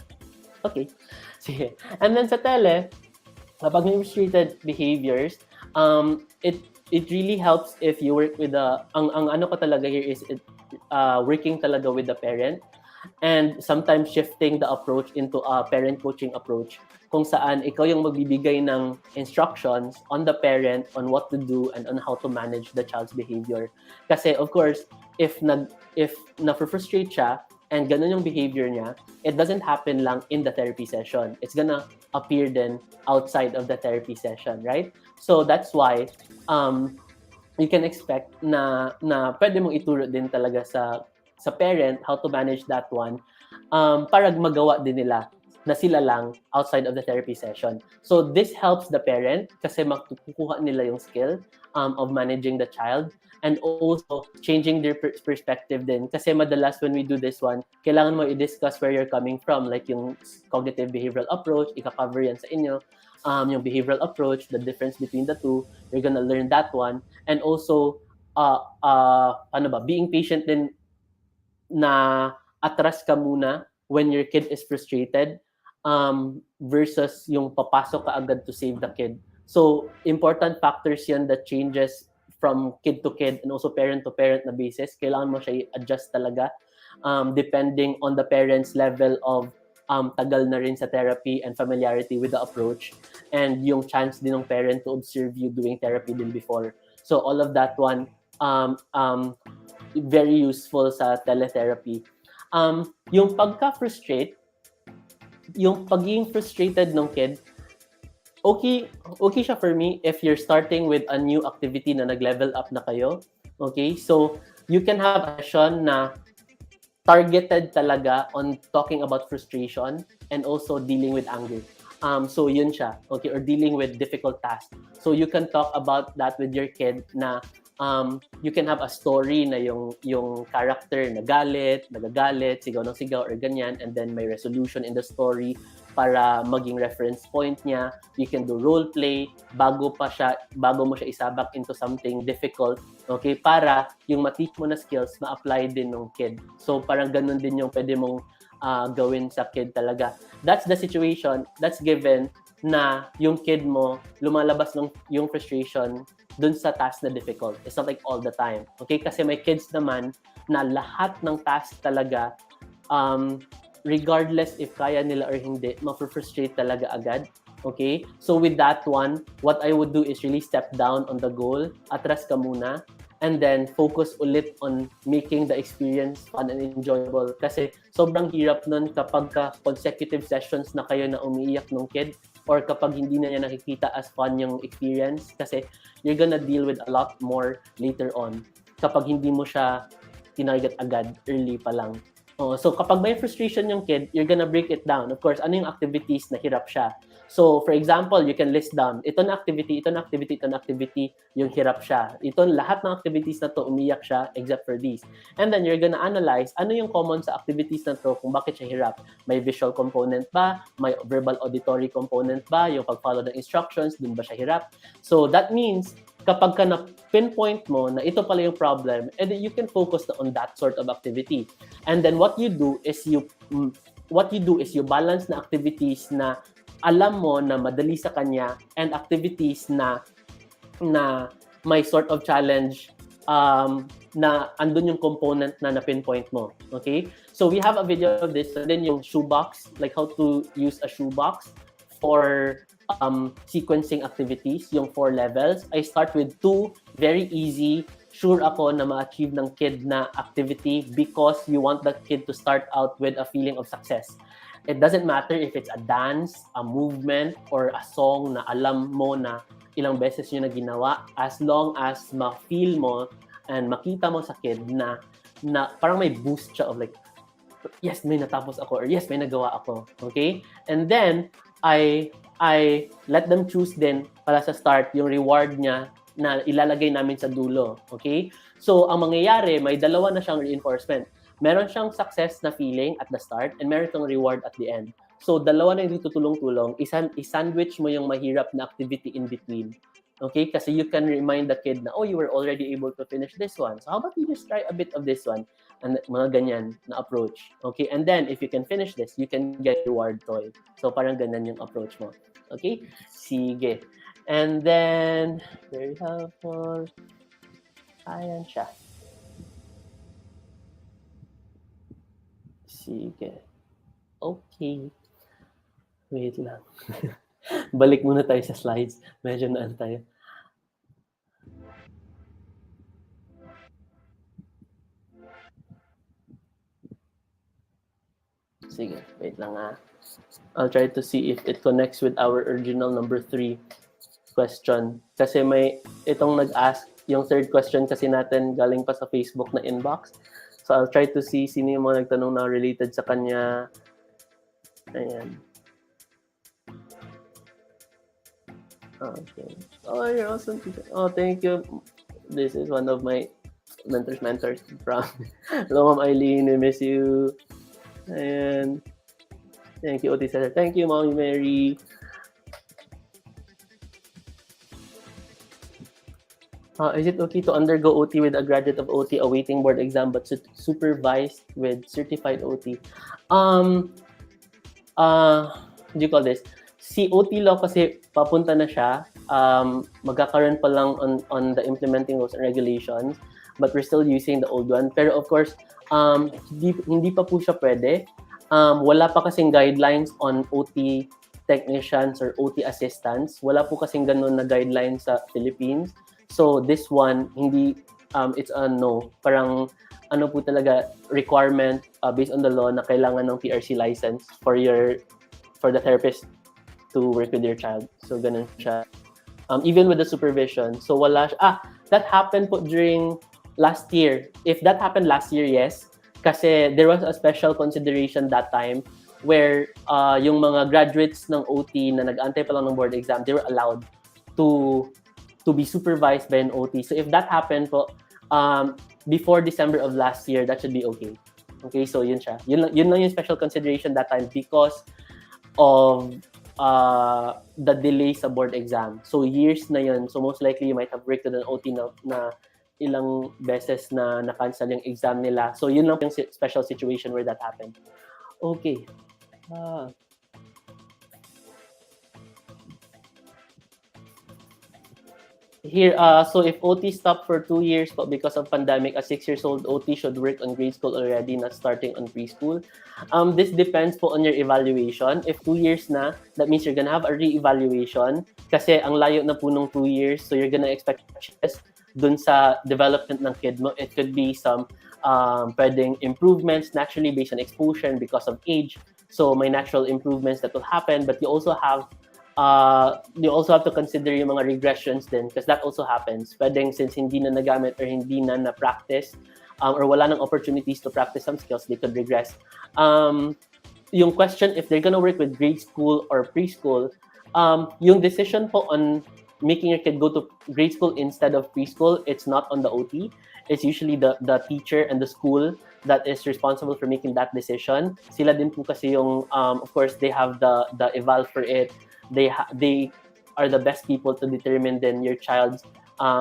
Okay. Sige. And then sa tele, kapag may restricted behaviors, it really helps if you work with ang ano ko talaga here is working talaga with the parent, and sometimes shifting the approach into a parent coaching approach, kung saan ikaw yung magbibigay ng instructions on the parent on what to do and on how to manage the child's behavior. Kasi of course, if na-frustrate siya and ganun yung behavior niya, it doesn't happen lang in the therapy session. It's gonna appear then outside of the therapy session, right? So that's why you can expect na pwede mong ituro din talaga sa parent how to manage that one, para magawa din nila na sila lang outside of the therapy session. So this helps the parent kasi makukuha nila yung skill of managing the child, and also changing their perspective din. Kasi madalas when we do this one, kailangan mo i-discuss where you're coming from, like yung cognitive behavioral approach, ika-cover yan sa inyo, yung behavioral approach, the difference between the two, you're gonna learn that one. And also, being patient din, na atras ka muna when your kid is frustrated, versus yung papasok ka agad to save the kid. So, important factors yan that changes from kid to kid and also parent to parent na basis. Kailangan mo siya i-adjust talaga, depending on the parent's level of tagal na rin sa therapy and familiarity with the approach, and yung chance din ng parent to observe you doing therapy din before. So all of that one, very useful sa teletherapy. Yung pagka-frustrate, yung pagiging frustrated ng kid, okay siya for me if you're starting with a new activity na nag-level up na kayo. Okay? So, you can have a session na targeted talaga on talking about frustration and also dealing with anger. So, yun siya. Okay? Or dealing with difficult tasks. So, you can talk about that with your kid na you can have a story na yung character nagagalit, sigaw ng sigaw or ganyan, and then may resolution in the story para maging reference point niya. You can do role play bago mo siya isabak into something difficult, okay, para yung ma-teach mo na skills ma-apply din ng kid. So parang ganun din yung pwede mong gawin sa kid talaga. That's the situation, that's given na yung kid mo lumalabas ng yung frustration dun sa task na difficult. It's not like all the time. Okay? Kasi may kids naman na lahat ng task talaga, regardless if kaya nila or hindi, ma-frustrate talaga agad. Okay? So with that one, what I would do is really step down on the goal, atras ka muna, and then focus ulit on making the experience fun and enjoyable. Kasi sobrang hirap nun kapag consecutive sessions na kayo na umiiyak ng kid, or kapag hindi na niya nakikita as fun yung experience, kasi you're gonna deal with a lot more later on kapag hindi mo siya tinarget agad early pa lang. So kapag may frustration yung kid, you're gonna break it down. Of course, ano yung activities na hirap siya? So for example, you can list down, ito na activity, yung hirap siya. Ito, lahat ng activities na to, umiyak siya except for these. And then you're gonna analyze, ano yung common sa activities na to, kung bakit siya hirap. May visual component ba? May verbal auditory component ba? Yung pag-follow ng instructions, dun ba siya hirap? So that means, kapag ka na-pinpoint mo na ito pala yung problem, and then you can focus on that sort of activity. And then what you do is you balance na activities na alam mo na madali sa kanya, and activities na may sort of challenge, na andun yung component na na-pinpoint mo. Okay? So we have a video of this, and then yung shoebox, like how to use a shoebox for sequencing activities, yung 4 levels. I start with 2 very easy, sure ako na ma-achieve ng kid na activity, because you want the kid to start out with a feeling of success. It doesn't matter if it's a dance, a movement, or a song na alam mo na ilang beses nyo na ginawa, as long as ma-feel mo and makita mo sa kid na parang may boost siya of like, yes, may natapos ako, or yes, may nagawa ako. Okay? And then, I let them choose din para sa start yung reward niya na ilalagay namin sa dulo. Okay? So, ang mangyayari, may dalawa na siyang reinforcement. Meron siyang success na feeling at the start, and meron siyang reward at the end. So, dalawa na yung tutulong-tulong. I-sandwich mo yung mahirap na activity in between. Okay? Kasi you can remind the kid na, oh, you were already able to finish this one. So, how about you just try a bit of this one? And mga ganyan na approach. Okay? And then, if you can finish this, you can get reward toy. So, parang ganyan yung approach mo. Okay? Sige. And then, very helpful. Ayan siya. Sige. Okay. Wait lang. Balik muna tayo sa slides. Medyo naan tayo. Sige, wait lang ah. I'll try to see if it connects with our original number 3 question. Kasi may itong nag-ask, yung third question kasi natin galing pa sa Facebook na inbox. So I'll try to see sino yung mga nagtanong na related sa kanya. Ayan. Okay. Oh, you're awesome. Oh, thank you. This is one of my mentors from Hello, Ma'am Eileen. We miss you. And thank you, OT Cesar. Thank you, Mommy Mary. Is it okay to undergo OT with a graduate of OT awaiting board exam but supervised with certified OT? What do you call this? Si OT law kasi papunta na siya. Magkakaroon pa lang on the implementing rules and regulations, but we're still using the old one. Pero of course, hindi pa po siya pwede. Wala pa kasing guidelines on OT technicians or OT assistants. Wala po kasing ganun na guidelines sa Philippines. So this one, hindi, it's a no. Parang ano po talaga, requirement based on the law na kailangan ng PRC license for the therapist to work with your child. So ganun siya. Even with the supervision. So wala siya. That happened po during last year. If that happened last year, yes. Kasi there was a special consideration that time where yung mga graduates ng OT na nag-antay pa lang ng board exam, they were allowed to be supervised by an OT. So if that happened po, before December of last year, that should be okay. Okay, so yun siya. Yun lang yung special consideration that time because of the delay sa board exam. So years na yun. So most likely you might have worked with an OT na ilang beses na na-cancel yung exam nila. So yun lang yung special situation where that happened. Okay. Here, so if OT stopped for 2 years but because of pandemic, a 6-year-old OT should work on grade school already, not starting on preschool. This depends po on your evaluation. If 2 years na, that means you're gonna have a re-evaluation kasi ang layo na po nung 2 years, so you're gonna expect changes dun sa development ng kid mo. It could be some pwedeng improvements naturally based on exposure and because of age. So may natural improvements that will happen, but you also have to consider yung mga regressions din because that also happens. Pwedeng since hindi na nagamit or hindi na na-practice or wala nang opportunities to practice some skills, they could regress. Yung question, if they're gonna work with grade school or preschool, yung decision po on making your kid go to grade school instead of preschool, it's not on the OT. It's usually the teacher and the school that is responsible for making that decision. Sila din po kasi yung, of course, they have the eval for it. They are the best people to determine then your child's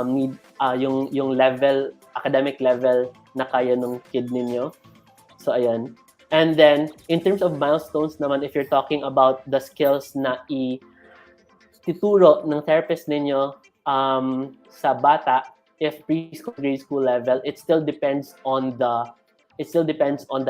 need, yung level, academic level na kaya ng kid ninyo. So ayan. And then in terms of milestones naman, if you're talking about the skills na ituturo ng therapist ninyo sa bata, if preschool, grade school level, it still depends on the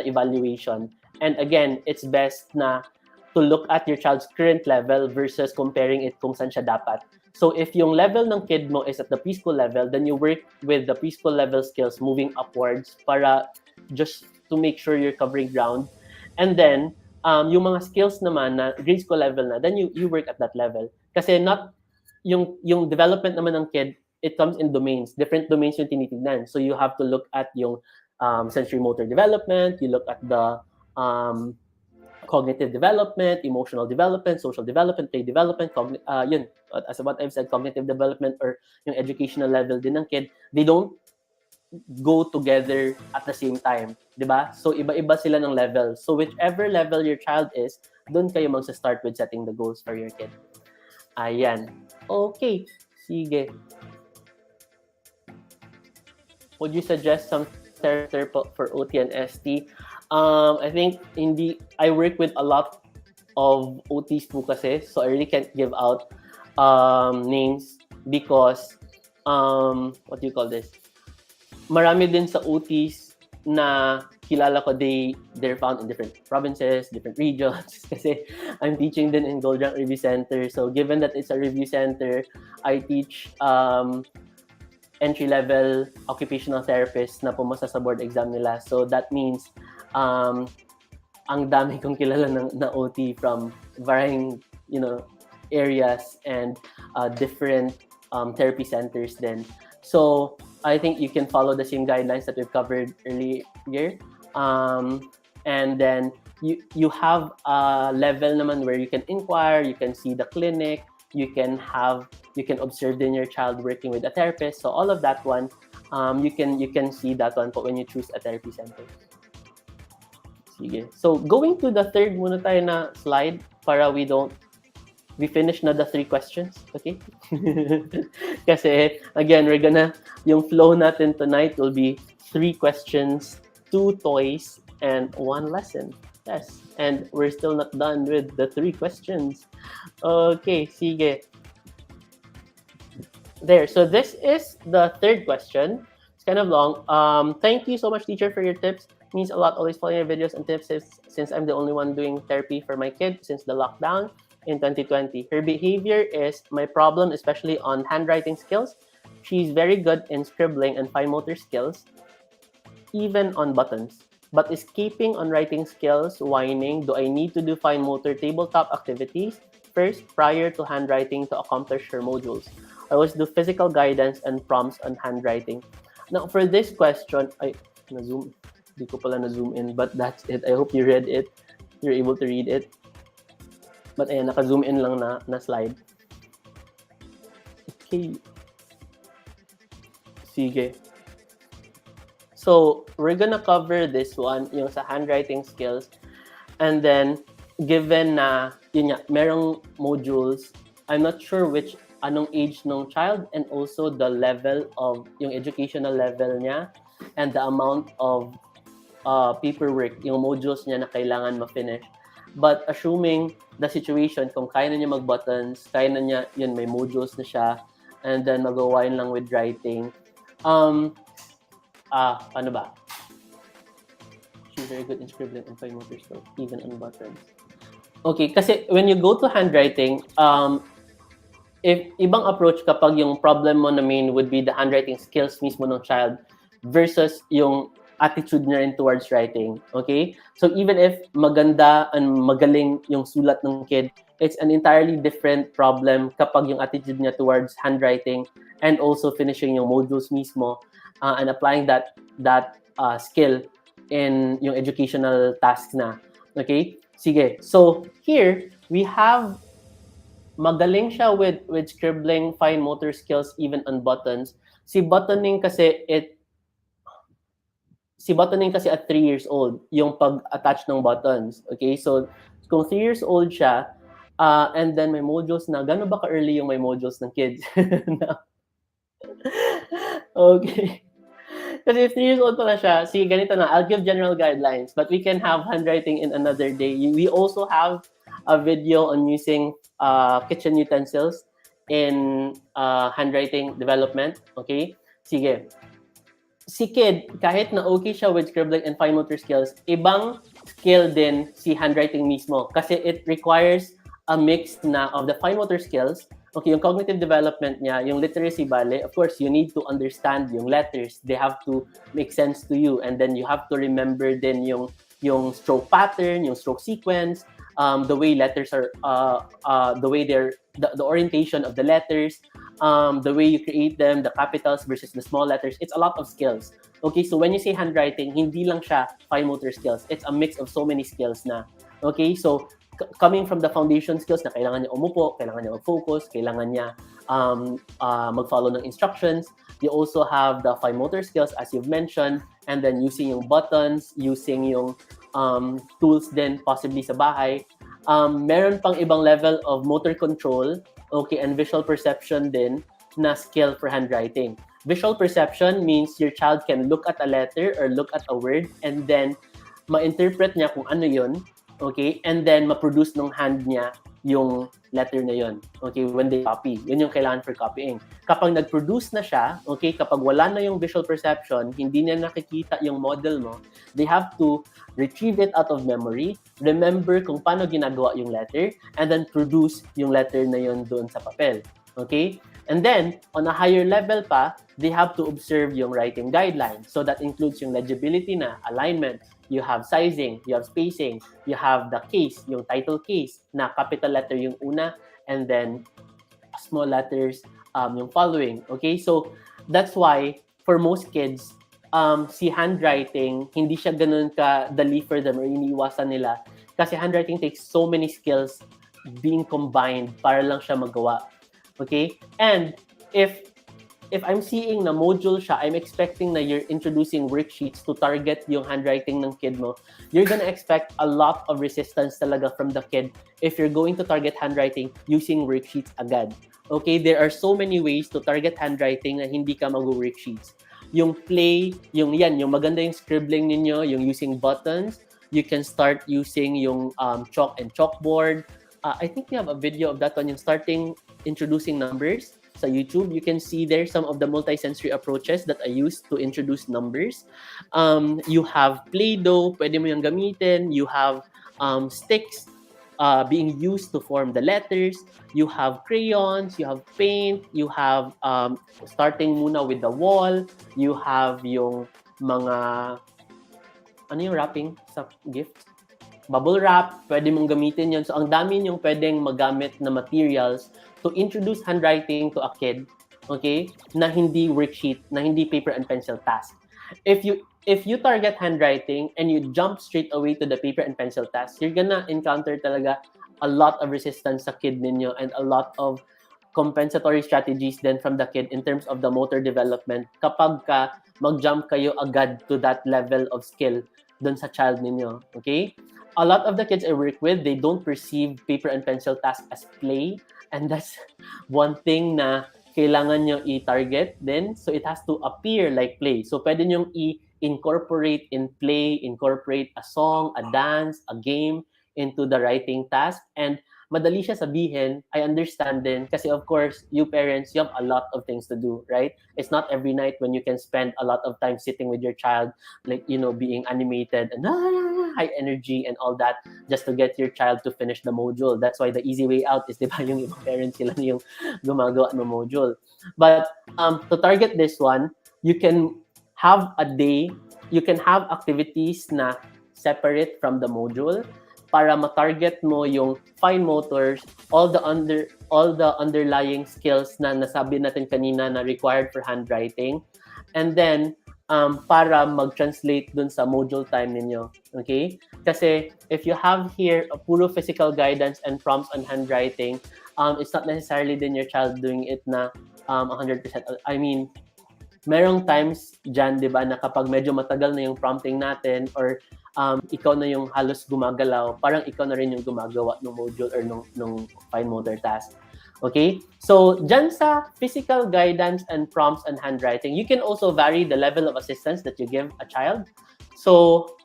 evaluation. And again, it's best na to look at your child's current level versus comparing it kung saan siya dapat. So if yung level ng kid mo is at the preschool level, then you work with the preschool level skills moving upwards para just to make sure you're covering ground. And then, yung mga skills naman na grade school level na, then you work at that level. Kasi not, yung development naman ng kid, it comes in domains. Different domains yung tinitignan. So you have to look at yung sensory motor development, you look at the cognitive development, emotional development, social development, play development, yun, as what I've said, cognitive development or yung educational level din ng kid, they don't go together at the same time, di ba? So iba-iba sila ng level. So whichever level your child is, doon kayo magsa-start with setting the goals for your kid. Ayan. Okay. Sige. Would you suggest some therapy for OT and ST? I think I work with a lot of OTs po kasi, so I really can't give out names because what do you call this? Marami din sa OTs na kilala ko, they're found in different provinces, different regions. Kasi I'm teaching din in Gold Rank Review Center. So given that it's a review center, I teach entry-level occupational therapists na pumasa sa board exam nila. So that means ang dami kong kilala na OT from varying, areas and different therapy centers then. So I think you can follow the same guidelines that we've covered earlier. And then you have a level naman where you can inquire, you can see the clinic, you can observe then your child working with a therapist. So all of that one, you can see that one when you choose a therapy center. Sige. So going to the third muna tayo na slide para we finish na the 3 questions, okay? Kasi again, yung flow natin tonight will be 3 questions, 2 toys, and 1 lesson. Yes, and we're still not done with the 3 questions. Okay, sige. There, so this is the 3rd question. It's kind of long. Thank you so much, teacher, for your tips. It means a lot always following your videos and tips since I'm the only one doing therapy for my kid since the lockdown in 2020. Her behavior is my problem, especially on handwriting skills. She's very good in scribbling and fine motor skills, even on buttons. But escaping on writing skills, whining, do I need to do fine motor tabletop activities first prior to handwriting to accomplish her modules? I always do physical guidance and prompts on handwriting. Now, for this question, di ko pala na-zoom in, but that's it. I hope you read it. You're able to read it. But ayan, naka-zoom in lang na slide. Okay. Sige. So, we're gonna cover this one, yung sa handwriting skills. And then, given na, yun nga, merong modules, I'm not sure anong age ng child and also the level of, yung educational level niya and the amount of paperwork, yung modules niya na kailangan ma-finish. But assuming the situation, kung kaya na niya mag-buttons, kaya na niya, yun, may modules na siya, and then mag-wine lang with writing. Ano ba? She's very good in scribbling and fine motor skills, even on buttons. Okay, kasi when you go to handwriting, if ibang approach kapag yung problem mo na main would be the handwriting skills mismo ng child versus yung attitude niya rin towards writing, okay? So even if maganda and magaling yung sulat ng kid, it's an entirely different problem kapag yung attitude niya towards handwriting and also finishing yung modules mismo and applying that skill in yung educational tasks na. Okay? Sige. So here, we have magaling siya with scribbling, fine motor skills, even on buttons. Si buttoning kasi at 3 years old, yung pag-attach ng buttons. Okay? So, kung 3 years old siya, and then may modules na, gano'n ba ka-early yung may modules ng kids? Okay. Kasi if 3 years old pala siya, sige, ganito na, I'll give general guidelines, but we can have handwriting in another day. We also have a video on using kitchen utensils in handwriting development. Okay? Sige. Si kid, kahit na okay siya with scribbling and fine motor skills, ibang skill din si handwriting mismo kasi it requires a mix na of the fine motor skills, okay, yung cognitive development niya, yung literacy bale, of course, you need to understand yung letters. They have to make sense to you, and then you have to remember din yung stroke pattern, yung stroke sequence, the way letters are, the way the orientation of the letters, the way you create them, the capitals versus the small letters. It's a lot of skills. Okay, so when you say handwriting, hindi lang siya fine motor skills. It's a mix of so many skills na. Okay, so coming from the foundation skills na kailangan niya umupo, kailangan niya mag-focus, kailangan niya mag-follow ng instructions. You also have the fine motor skills as you've mentioned, and then using yung buttons, using yung tools din possibly sa bahay. Meron pang ibang level of motor control, okay, and visual perception din na skill for handwriting. Visual perception means your child can look at a letter or look at a word and then ma-interpret niya kung ano yun, okay, and then ma-produce ng hand niya yung letter na yon. Okay, when they copy. Yun yung kailangan for copying. Kapag nag-produce na siya, okay, kapag wala na yung visual perception, hindi niya nakikita yung model mo, they have to retrieve it out of memory, remember kung paano ginagawa yung letter, and then produce yung letter na yon doon sa papel. Okay? And then, on a higher level pa, they have to observe yung writing guidelines. So that includes yung legibility na, alignment, you have sizing, you have spacing, you have the case, yung title case, na capital letter yung una, and then small letters yung following. Okay? So, that's why, for most kids, si handwriting, hindi siya ganun ka-dali for them or iniiwasan nila. Kasi handwriting takes so many skills being combined para lang siya magawa. Okay? And if I'm seeing na module siya, I'm expecting na you're introducing worksheets to target yung handwriting ng kid mo, you're gonna expect a lot of resistance talaga from the kid if you're going to target handwriting using worksheets agad. Okay? There are so many ways to target handwriting na hindi ka mag-worksheets. Yung play, yung maganda yung scribbling ninyo, yung using buttons, you can start using yung chalk and chalkboard. I think we have a video of that one, yung starting introducing numbers sa YouTube. You can see there some of the multisensory approaches that I use to introduce numbers. You have Play-Doh, pwede mo yung gamitin. You have sticks being used to form the letters. You have crayons, you have paint, you have starting muna with the wall. You have yung mga, ano yung wrapping sa gift? Bubble wrap, pwede mong gamitin yun. So, ang dami yung pwedeng magamit na materials to introduce handwriting to a kid, okay, na hindi worksheet, na hindi paper and pencil task. If you target handwriting and you jump straight away to the paper and pencil task, you're gonna encounter talaga a lot of resistance sa kid ninyo and a lot of compensatory strategies then from the kid in terms of the motor development kapag ka mag-jump kayo agad to that level of skill dun sa child ninyo, okay? A lot of the kids I work with, they don't perceive paper and pencil task as play, and that's one thing na kailangan nyo i-target din. So it has to appear like play. So pwede nyo i-incorporate in play, incorporate a song, a dance, a game into the writing task. And madali siya sabihin, I understand din. Kasi of course, you parents, you have a lot of things to do, right? It's not every night when you can spend a lot of time sitting with your child, like, being animated and high energy and all that just to get your child to finish the module. That's why the easy way out is, di ba, yung ibang parents sila yung gumagawa ng module. But to target this one, you can have a day, you can have activities na separate from the module para ma-target mo yung fine motors, all the underlying skills na nasabi natin kanina na required for handwriting, and then para mag-translate dun sa module time ninyo. Okay? Kasi if you have here a puro physical guidance and prompts on handwriting, it's not necessarily then your child doing it na 100%. I mean, merong times dyan, di ba, na kapag medyo matagal na yung prompting natin or ikaw na yung halos gumagalaw, parang ikaw na rin yung gumagawa ng module or nung fine motor task. Okay? So, dyan sa physical guidance and prompts and handwriting, you can also vary the level of assistance that you give a child. So,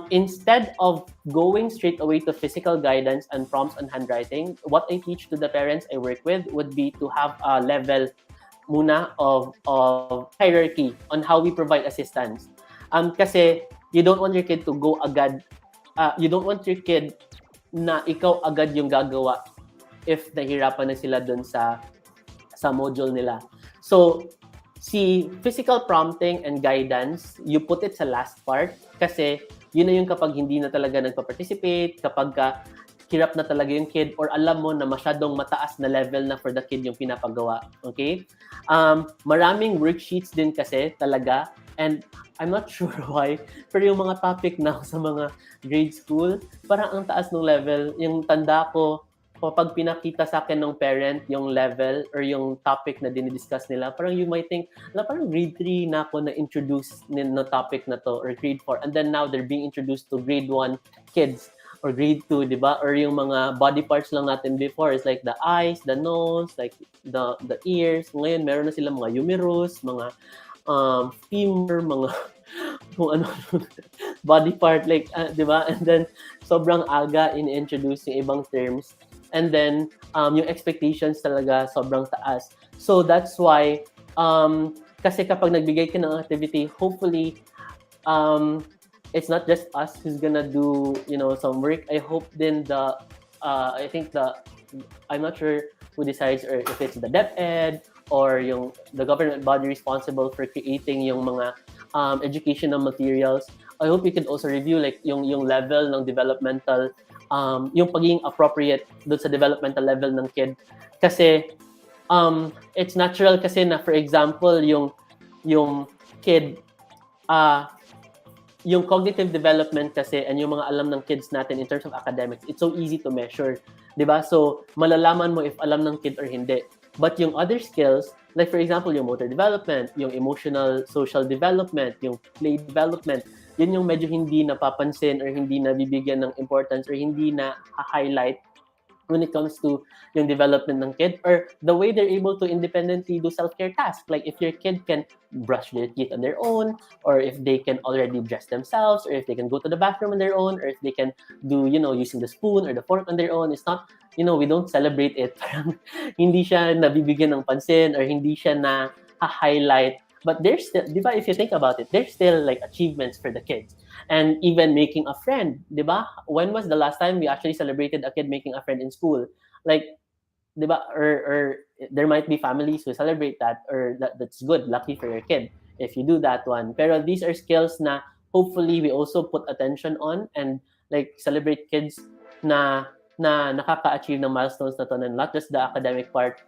instead of going straight away to physical guidance and prompts and handwriting, what I teach to the parents I work with would be to have a level muna of hierarchy on how we provide assistance. Kasi you don't want your kid to go agad, you don't want your kid na ikaw agad yung gagawa if nahirapan na sila dun sa module nila. So, si physical prompting and guidance, you put it sa last part kasi yun na yung kapag hindi na talaga nagpa-participate, kapag hirap na talaga yung kid or alam mo na masyadong mataas na level na for the kid yung pinapagawa. Okay? Maraming worksheets din kasi talaga, and I'm not sure why, pero yung mga topic na sa mga grade school, parang ang taas ng level. Yung tanda ko, kapag pinakita sa akin ng parent yung level or yung topic na dinidiscuss nila, parang you might think, parang grade 3 na ako na-introduce na topic na to or grade 4. And then now they're being introduced to grade 1 kids or grade 2, di ba? Or yung mga body parts lang natin before is like the eyes, the nose, like the ears. Ngayon, meron na sila mga humerus, mga femur, mga kung ano body part, like, di ba? And then, sobrang aga in-introduce yung ibang terms. And then, yung expectations talaga sobrang taas. So that's why, kasi kapag nagbigay ka ng activity, hopefully, it's not just us who's gonna do, some work. I hope then I think I'm not sure who decides, or if it's the DepEd or the government body responsible for creating yung mga educational materials. I hope you can also review like yung level ng developmental, yung pagiging appropriate doon sa developmental level ng kid. Kasi it's natural kasi na, for example, yung kid, yung cognitive development kasi and yung mga alam ng kids natin in terms of academics, it's so easy to measure, 'di ba? So malalaman mo if alam ng kid or hindi. But yung other skills, like for example, yung motor development, yung emotional social development, yung play development, yun yung medyo hindi napapansin or hindi nabibigyan ng importance or hindi na highlight when it comes to yung development ng kid, or the way they're able to independently do self-care tasks. Like if your kid can brush their teeth on their own, or if they can already dress themselves, or if they can go to the bathroom on their own, or if they can do, using the spoon or the fork on their own. It's not, we don't celebrate it. Parang hindi siya nabibigyan ng pansin or hindi siya na highlight. But there's still, di ba, if you think about it, there's still like achievements for the kids. And even making a friend, di ba? When was the last time we actually celebrated a kid making a friend in school? Like, di ba? Or there might be families who celebrate that, or that's good, lucky for your kid if you do that one. Pero these are skills na hopefully we also put attention on, and like celebrate kids na nakaka-achieve ng milestones na to, and not just the academic part,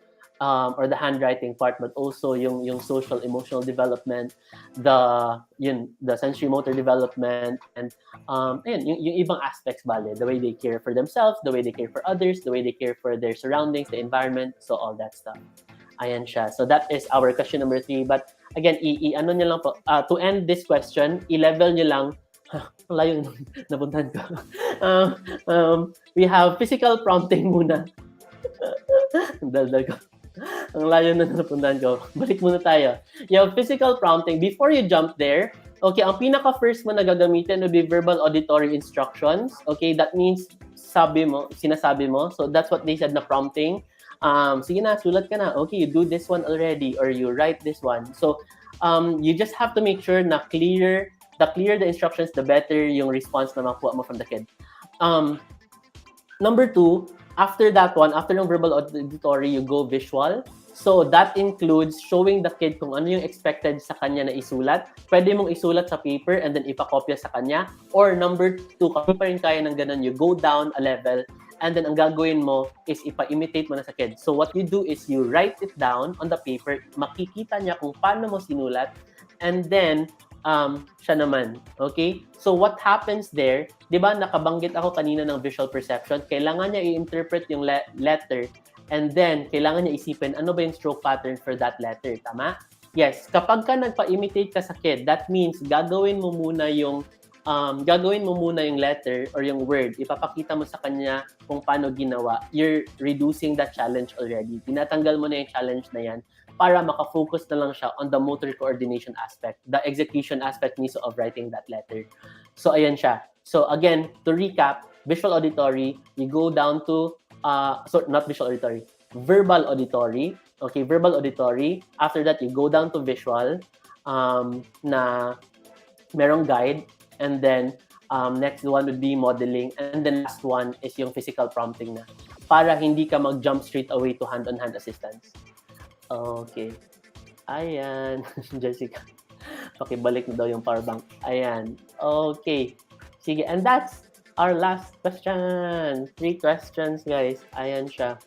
or the handwriting part, but also yung social emotional development, the sensory motor development, and ayun, yung ibang aspects, bale, the way they care for themselves, the way they care for others, the way they care for their surroundings, the environment, so all that stuff. Ayan siya. So that is our question number 3. But again, ano nyo lang po, to end this question, i-level nyo lang, layo napuntahan ko. We have physical prompting muna. Daldal ko. Ang layo na napuntahan ko. Balik muna tayo. Yung physical prompting, before you jump there, okay, ang pinaka-first mo na gagamitin would be verbal auditory instructions. Okay, that means sinasabi mo. So that's what they said na prompting. Sige na, sulat ka na. Okay, you do this one already, or you write this one. So you just have to make sure na the clearer the instructions, the better yung response na makuha mo from the kid. Number 2, after that one, after yung verbal auditory, you go visual. So that includes showing the kid kung ano yung expected sa kanya na isulat. Pwede mong isulat sa paper and then ipakopya sa kanya. Or number 2, kung pa rin kaya ng ganun, you go down a level, and then ang gagawin mo is ipa-imitate mo na sa kid. So what you do is you write it down on the paper, makikita niya kung paano mo sinulat, and then siya naman. Okay? So what happens there, di ba nakabanggit ako kanina ng visual perception, kailangan niya i-interpret yung letter, and then kailangan niya isipin ano ba yung stroke pattern for that letter. Tama? Yes. Kapag ka nagpa-imitate ka sa kid, that means gagawin mo muna yung letter or yung word, ipapakita mo sa kanya kung paano ginawa. You're reducing that challenge already. Tinatanggal mo na yung challenge na yan para makafocus na lang siya on the motor coordination aspect, the execution aspect mismo of writing that letter. So, ayan siya. So, again, to recap, visual auditory, you go down to, not visual auditory, verbal auditory. Okay, verbal auditory. After that, you go down to visual, na merong guide. And then, next one would be modeling. And then last one is yung physical prompting na. Para hindi ka mag-jump straight away to hand-on-hand assistance. Okay. Ayan. Jessica. Pakibalik na daw yung power bank. Ayan. Okay. Sige. And that's our last question. 3 questions, guys. Ayan siya.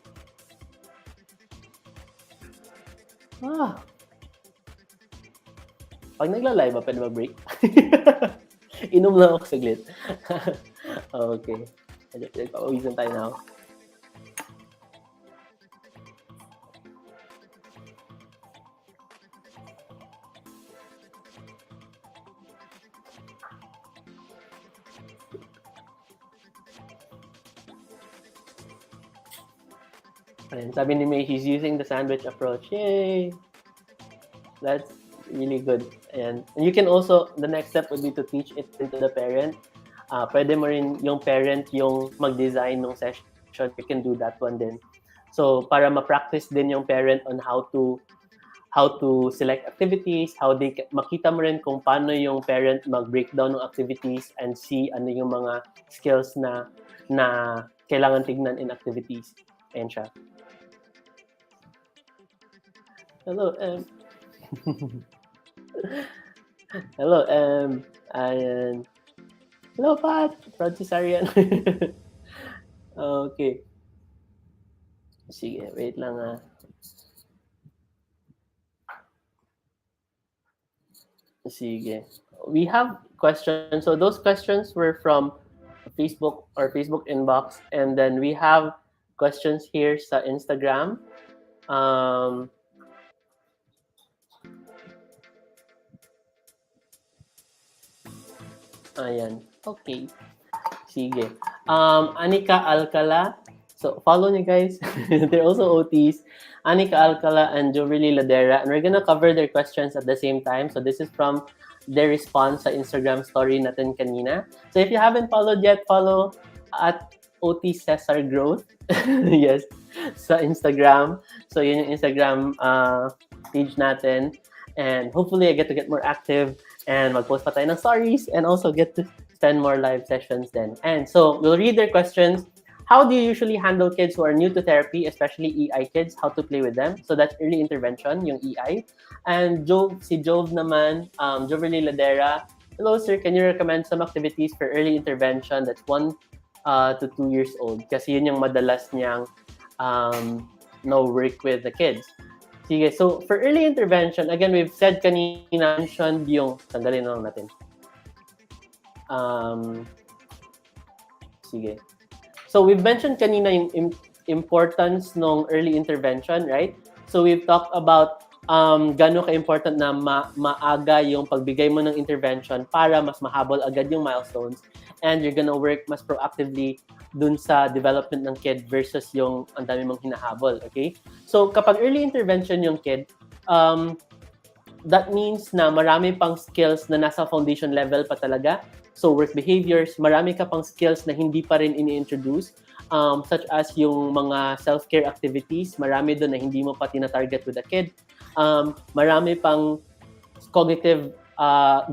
Pag nagla-live ba, pwede mag-break? Inom lang ako saglit. Okay. Pauwisan tayo now. Ayan, sabi ni May, he's using the sandwich approach. Yay! That's really good. And you can also, the next step would be to teach it into the parent. Pwede mo rin yung parent yung mag-design ng session you can do that one din. So para ma-practice din yung parent on how to select activities, makita mo rin kung paano yung parent mag-breakdown ng activities and see ano yung mga skills na kailangan tignan in activities. Ayan siya. Hello, Hello, ayan. Hello, Pat! Proud Cesarian. Okay. Sige, wait lang Sige. We have questions. So those questions were from Facebook or Facebook inbox. And then we have questions here sa Instagram. Ayan. Okay. Sige. Anika Alcala. So follow me, guys. They're also OTs. Anika Alcala and Joverly Ladera. And we're gonna cover their questions at the same time. So this is from their response sa Instagram story natin kanina. So if you haven't followed yet, follow at OT Cesar Growth. Yes. Sa Instagram. So yun yung Instagram page natin. And hopefully I get to get more active and mag-post pa tayo ng stories and also get to spend more live sessions then. And so we'll read their questions. How do you usually handle kids who are new to therapy, especially EI kids, how to play with them? So that's early intervention, yung EI. And si Jove naman, Joverly Ladera, hello sir, can you recommend some activities for early intervention that's 1 to 2 years old? Kasi yun yung madalas niyang work with the kids. Sige, so for early intervention, again, we've said kanina, mentioned yung, tanggalin na lang natin. Sige. So we've mentioned kanina yung importance ng early intervention, right? So we've talked about gano'n ka-important na maaga yung pagbigay mo ng intervention para mas mahabol agad yung milestones and you're gonna work mas proactively dun sa development ng kid versus yung ang dami mong hinahabol, okay? So kapag early intervention yung kid, that means na marami pang skills na nasa foundation level pa talaga. So work behaviors, marami ka pang skills na hindi pa rin ini-introduce, such as yung mga self-care activities, marami doon na hindi mo pa tina-target with the kid. Marami pang cognitive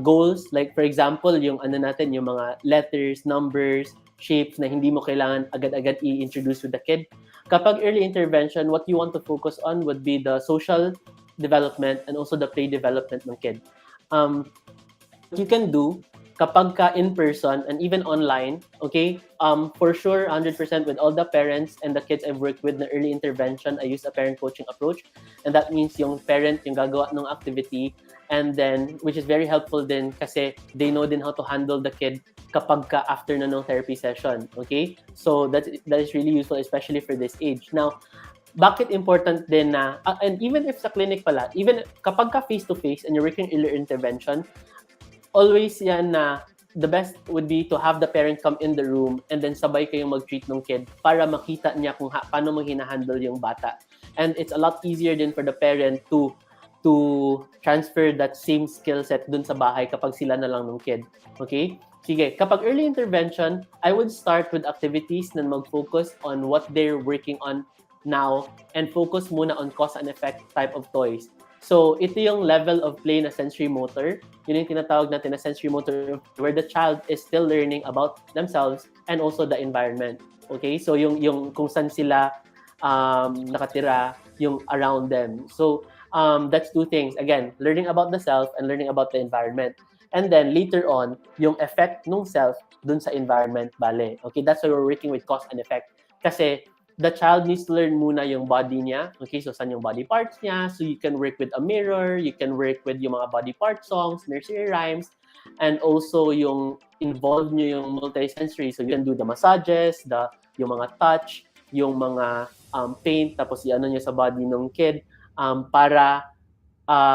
goals, like for example, yung yung mga letters, numbers, shapes na hindi mo kailangan agad-agad i-introduce with the kid. Kapag early intervention, what you want to focus on would be the social development and also the play development ng kid. What you can do kapag ka in person and even online, okay, for sure, 100% with all the parents and the kids I've worked with na early intervention, I use a parent coaching approach. And that means yung parent yung gagawa ng activity and then, which is very helpful din kasi they know din how to handle the kid kapag ka after na ng therapy session, okay? So that is really useful, especially for this age. Now, bakit important din na, and even if sa clinic pala, even kapag ka face-to-face and you're working early intervention, always yan na the best would be to have the parent come in the room and then sabay kayong mag-treat ng kid para makita niya kung paano mo hinahandle yung bata. And it's a lot easier din for the parent to transfer that same skill set dun sa bahay kapag sila na lang ng kid. Okay? Sige, kapag early intervention, I would start with activities na mag-focus on what they're working on now and focus muna on cause and effect type of toys. So, ito yung level of play na sensory motor. Yun yung tinatawag natin na sensory motor where the child is still learning about themselves and also the environment. Okay? So, yung kung saan sila nakatira, yung around them. So, that's two things. Again, learning about the self and learning about the environment. And then, later on, yung effect ng self dun sa environment, bale. Okay? That's why we're working with cause and effect. Kasi, the child needs to learn muna yung body niya. Okay, so saan yung body parts niya. So you can work with a mirror, you can work with yung mga body part songs, nursery rhymes, and also yung involve nyo yung multisensory. So you can do the massages, yung mga touch, yung mga paint, tapos i-ano nyo sa body ng kid para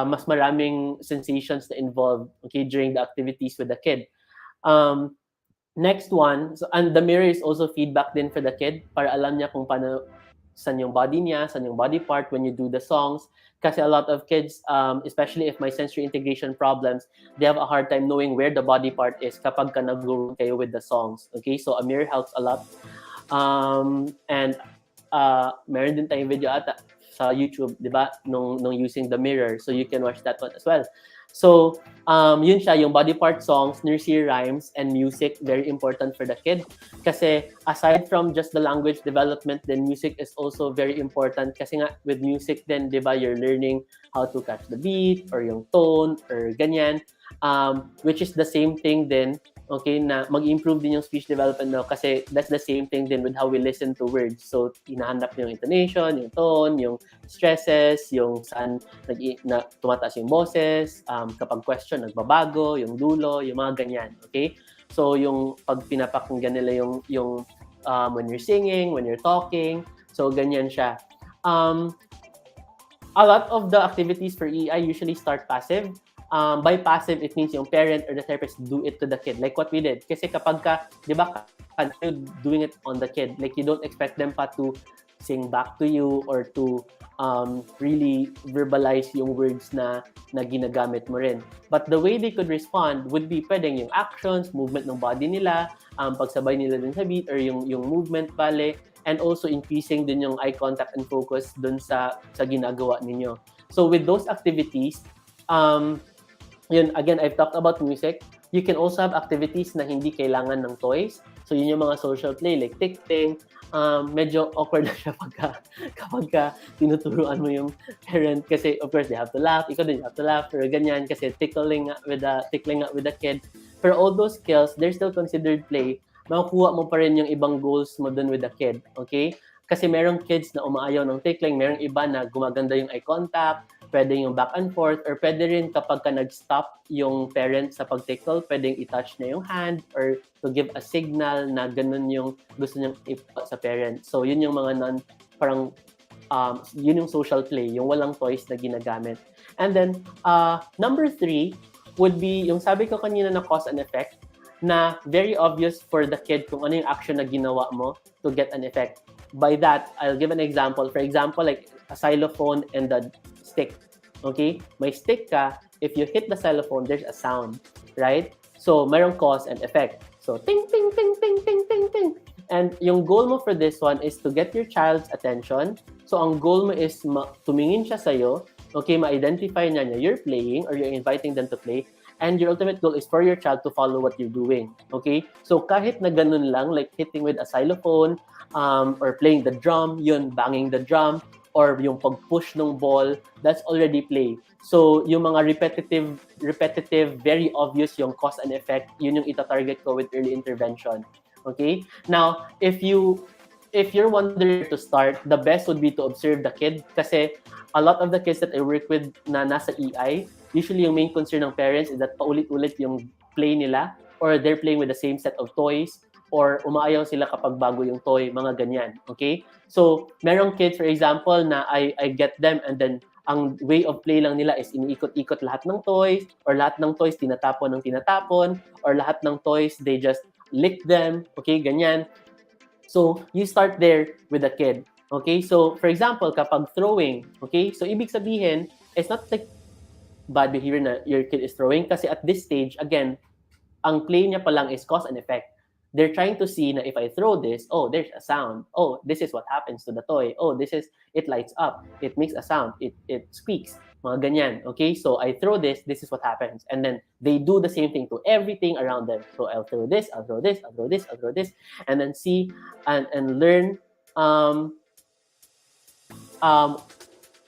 mas maraming sensations na involved, okay, during the activities with the kid. Next one, so, and the mirror is also feedback din for the kid para alam niya kung paano, saan yung body niya, saan yung body part when you do the songs. Kasi a lot of kids, especially if my sensory integration problems, they have a hard time knowing where the body part is kapag ka nag-go kayo with the songs. Okay, so a mirror helps a lot. And meron din tayong video ata sa YouTube, di ba? Nung using the mirror. So you can watch that one as well. So, yun siya, yung body part songs, nursery rhymes, and music, very important for the kid. Kasi aside from just the language development, then music is also very important. Kasi nga, with music then, di ba, you're learning how to catch the beat, or yung tone, or ganyan. Which is the same thing then, okay, na mag-improve din yung speech development no? Kasi that's the same thing din with how we listen to words. So, hinahanap yung intonation, yung tone, yung stresses, yung saan na tumataas yung boses, kapag question, nagbabago, yung dulo, yung mga ganyan, okay? So, yung pag pinapakinggan nila yung when you're singing, when you're talking, so ganyan siya. A lot of the activities for EI usually start passive. By passive, it means yung parent or the therapist do it to the kid. Like what we did. Kasi kapag ka, di ba, doing it on the kid, like you don't expect them pa to sing back to you or to really verbalize yung words na ginagamit mo rin. But the way they could respond would be pwedeng yung actions, movement ng body nila, pagsabay nila dun sa beat or yung movement pale, and also increasing din yung eye contact and focus dun sa ginagawa ninyo. So with those activities, yun, again, I've talked about music. You can also have activities na hindi kailangan ng toys. So, yun yung mga social play, like ticting. Medyo awkward na siya kapag tinuturuan mo yung parent. Kasi, of course, they have to laugh. Ikaw din, you have to laugh. Pero ganyan, kasi tickling with the kid. Pero all those skills, they're still considered play. Makukuha mo pa rin yung ibang goals mo dun with the kid. Okay? Kasi merong kids na umaayaw ng tickling. Merong iba na gumaganda yung eye contact. Pwede yung back and forth, or pwede rin kapag ka nag-stop yung parent sa pag-tickle, pwedeng i-touch na yung hand or to give a signal na ganun yung gusto niyang ipa sa parent. So, yun yung mga yun yung social play, yung walang toys na ginagamit. And then, number 3 would be, yung sabi ko kanina na cause and effect, na very obvious for the kid kung ano yung action na ginawa mo to get an effect. By that, I'll give an example. For example, like a xylophone and the stick. Okay? May stick ka, if you hit the xylophone, there's a sound, right? So, mayroong cause and effect. So, ting, ting, ting, ting, ting, ting, ting. And yung goal mo for this one is to get your child's attention. So, ang goal mo is tumingin siya sa'yo, okay, ma-identify niya you're playing or you're inviting them to play. And your ultimate goal is for your child to follow what you're doing. Okay? So, kahit na ganun lang, like hitting with a xylophone, or playing the drum, yun, banging the drum, or yung pag-push ng ball, that's already play. So, yung mga repetitive, very obvious yung cause and effect, yun yung ita-target ko with early intervention. Okay? Now, if you're wondering to start, the best would be to observe the kid kasi a lot of the kids that I work with na nasa EI, usually yung main concern ng parents is that paulit-ulit yung play nila or they're playing with the same set of toys or umaayaw sila kapag bago yung toy, mga ganyan. Okay? So, merong kids, for example, na I get them and then ang way of play lang nila is iniikot-ikot lahat ng toys or lahat ng toys tinatapon or lahat ng toys, they just lick them. Okay? Ganyan. So, you start there with the kid. Okay? So, for example, kapag throwing, okay? So, ibig sabihin, it's not like bad behavior na your kid is throwing kasi at this stage, again, ang play niya pa lang is cause and effect. They're trying to see na if I throw this, oh, there's a sound. Oh, this is what happens to the toy. Oh, it lights up. It makes a sound. It squeaks. Mga ganyan. Okay, so I throw this is what happens. And then they do the same thing to everything around them. So I'll throw this, I'll throw this, I'll throw this, I'll throw this. And then see and learn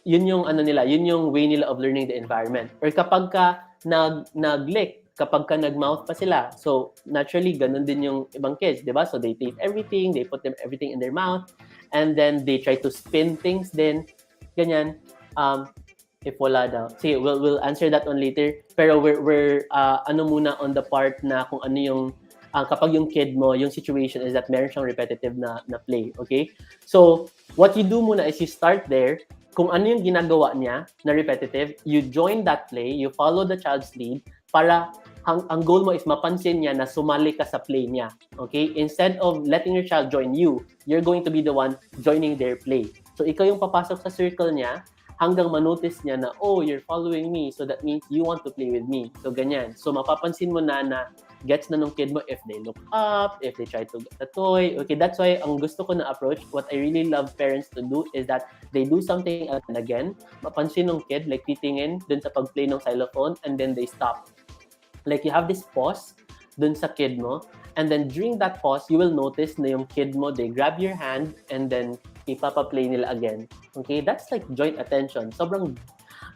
yun yung yun yung way nila of learning the environment. Or kapag ka nag-lick, kapag ka nag-mouth pa sila, so naturally, ganun din yung ibang kids, di ba? So they taste everything, they put everything in their mouth, and then they try to spin things din, ganyan. If wala daw. Sige, we'll answer that on later. Pero we're muna on the part na kung ano yung, kapag yung kid mo, yung situation is that meron siyang repetitive na play, okay? So, what you do muna is you start there, kung ano yung ginagawa niya na repetitive, you join that play, you follow the child's lead, para ang goal mo is mapansin niya na sumali ka sa play niya. Okay? Instead of letting your child join you, you're going to be the one joining their play. So, ikaw yung papasok sa circle niya hanggang manotice niya na, oh, you're following me. So, that means you want to play with me. So, ganyan. So, mapapansin mo na gets na nung kid mo if they look up, if they try to get a toy. Okay, that's why ang gusto ko na approach, what I really love parents to do is that they do something and again, mapansin ng kid, like titingin dun sa pag-play ng xylophone and then they stop. Like you have this pause dun sa kid mo, and then during that pause, you will notice na yung kid mo, they grab your hand and then ipapa-play nila again. Okay, that's like joint attention. Sobrang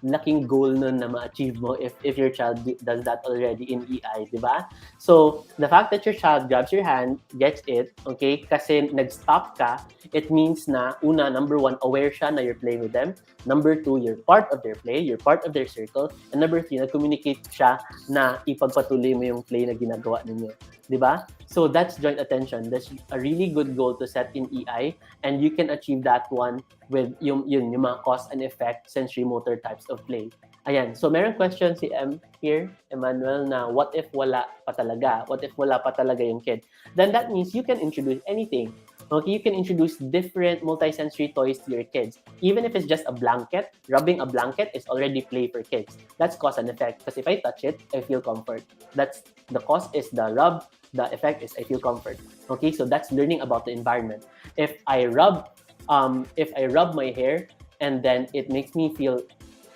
laking goal nun na ma-achieve mo if your child does that already in EI, di ba? So, the fact that your child grabs your hand, gets it, okay, kasi nag-stop ka, it means na, una, number one, aware siya na you're playing with them. Number two, you're part of their play, you're part of their circle. And number three, nag-communicate siya na ipagpatuloy mo yung play na ginagawa ninyo. Di ba? So that's joint attention. That's a really good goal to set in EI, and you can achieve that one with yung mga cause and effect sensory motor types of play. Ayan. So meron question si M here, Emmanuel, na what if wala pa talaga? What if wala pa talaga yung kid? Then that means you can introduce anything. Okay, you can introduce different multisensory toys to your kids. Even if it's just a blanket, rubbing a blanket is already play for kids. That's cause and effect. Because if I touch it, I feel comfort. That's the cause is the rub, the effect is I feel comfort. Okay, so that's learning about the environment. If I rub my hair and then it makes me feel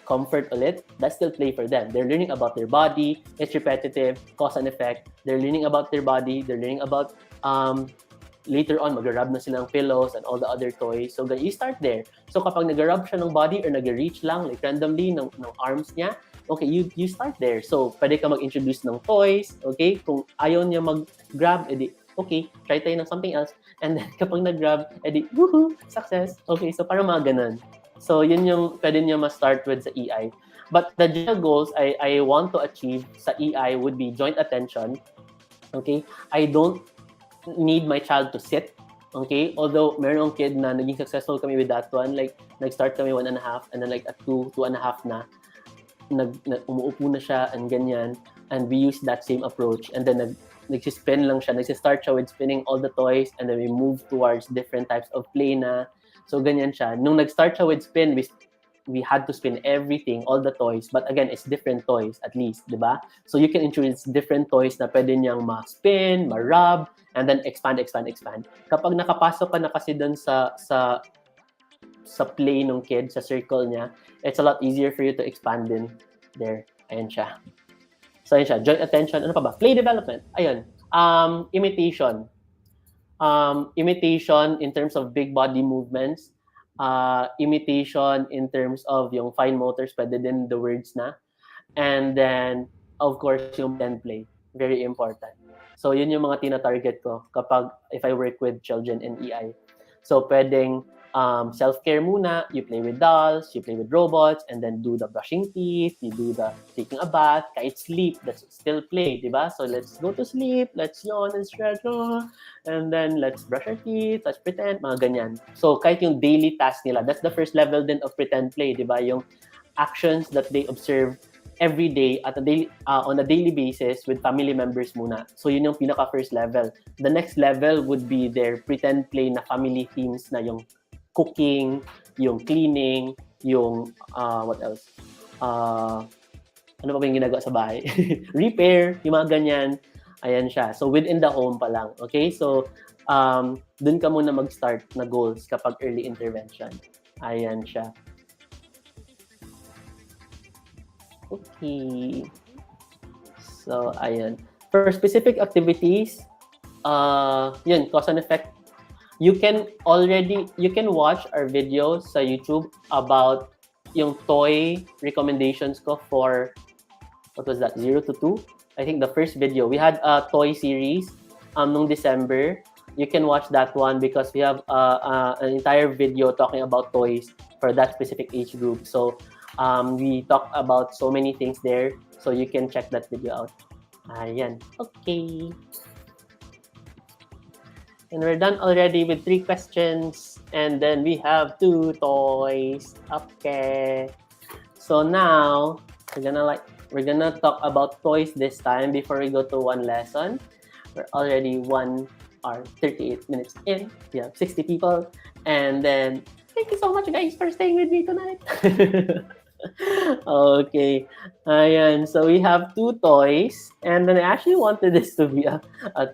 comfort ulit, that's still play for them. They're learning about their body. It's repetitive, cause and effect. They're learning about their body. They're learning about later on, mag-rub na silang pillows and all the other toys. So, you start there. So, kapag nag-rub siya ng body or nag-reach lang, like randomly, ng arms niya, okay, you start there. So, pwede ka mag-introduce ng toys, okay? Kung ayaw niya mag-grab, edi, okay, try tayo ng something else. And then, kapag nag-grab, edi, woohoo, success. Okay, so parang mga ganun. So, yun yung pwede niya ma-start with sa EI. But the general goals I want to achieve sa EI would be joint attention. Okay? I don't need my child to sit. Okay? Although, meron akong kid na naging successful kami with that one. Like, nag-start kami 1.5, and then like at 2.5 na, umuupo na siya, and ganyan. And we use that same approach. And then, nag-spin lang siya. Nag-start siya with spinning all the toys, and then we move towards different types of play na. So, ganyan siya. Nung nag-start siya with spin, we had to spin everything, all the toys. But again, it's different toys at least, di ba? So you can introduce different toys na pwede niyang ma-spin, ma-rub, and then expand. Kapag nakapasok ka na kasi dun sa play ng kid, sa circle niya, it's a lot easier for you to expand in there. Ayan siya. So ayan siya. Joint attention. Ano pa ba? Play development. Ayun. Imitation. Imitation in terms of big body movements. Imitation in terms of yung fine motors, pwede din the words na. And then, of course, yung pretend play. Very important. So, yun yung mga tina-target ko kapag if I work with children in EI. So, pwedeng self-care muna, you play with dolls, you play with robots, and then do the brushing teeth, you do the taking a bath, kahit sleep, that's still play, di ba? So, let's go to sleep, let's yawn and stretch, and then let's brush our teeth, let's pretend, mga ganyan. So, kahit yung daily task nila, that's the first level din of pretend play, di ba? Yung actions that they observe every day at on a daily basis with family members muna. So, yun yung pinaka-first level. The next level would be their pretend play na family themes na yung cooking, yung cleaning, yung what else? Ano pa ba yung ginagawa sa bahay? Repair, yung mga ganyan. Ayan siya. So within the home pa lang. Okay? So dun ka muna mag-start na goals kapag early intervention. Ayan siya. Okay. So ayan. For specific activities, yun, cause and effect. You can watch our videos sa YouTube about yung toy recommendations ko for, what was that, 0 to 2? I think the first video. We had a toy series nung December. You can watch that one because we have an entire video talking about toys for that specific age group. So we talk about so many things there. So you can check that video out. Ayan. Okay. And we're done already with 3 questions. And then we have 2 toys. Okay. So now, we're gonna talk about toys this time before we go to one lesson. We're already 1 hour, 38 minutes in. We have 60 people. And then, thank you so much, guys, for staying with me tonight. Okay. Ayan. So we have two toys. And then I actually wanted this to be a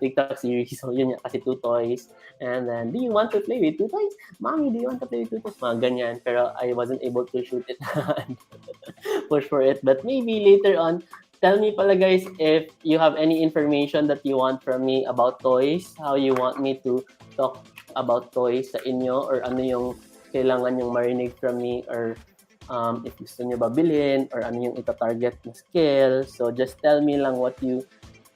TikTok series. So yun nga, kasi two toys. And then, do you want to play with two toys? Mommy, do you want to play with two toys? Mga ganyan. Pero I wasn't able to shoot it and push for it. But maybe later on, tell me pala guys if you have any information that you want from me about toys, how you want me to talk about toys sa inyo, or ano yung kailangan yung marinig from me, or if gusto nyo ba bilhin, or ano yung ita-target na skill. So just tell me lang what you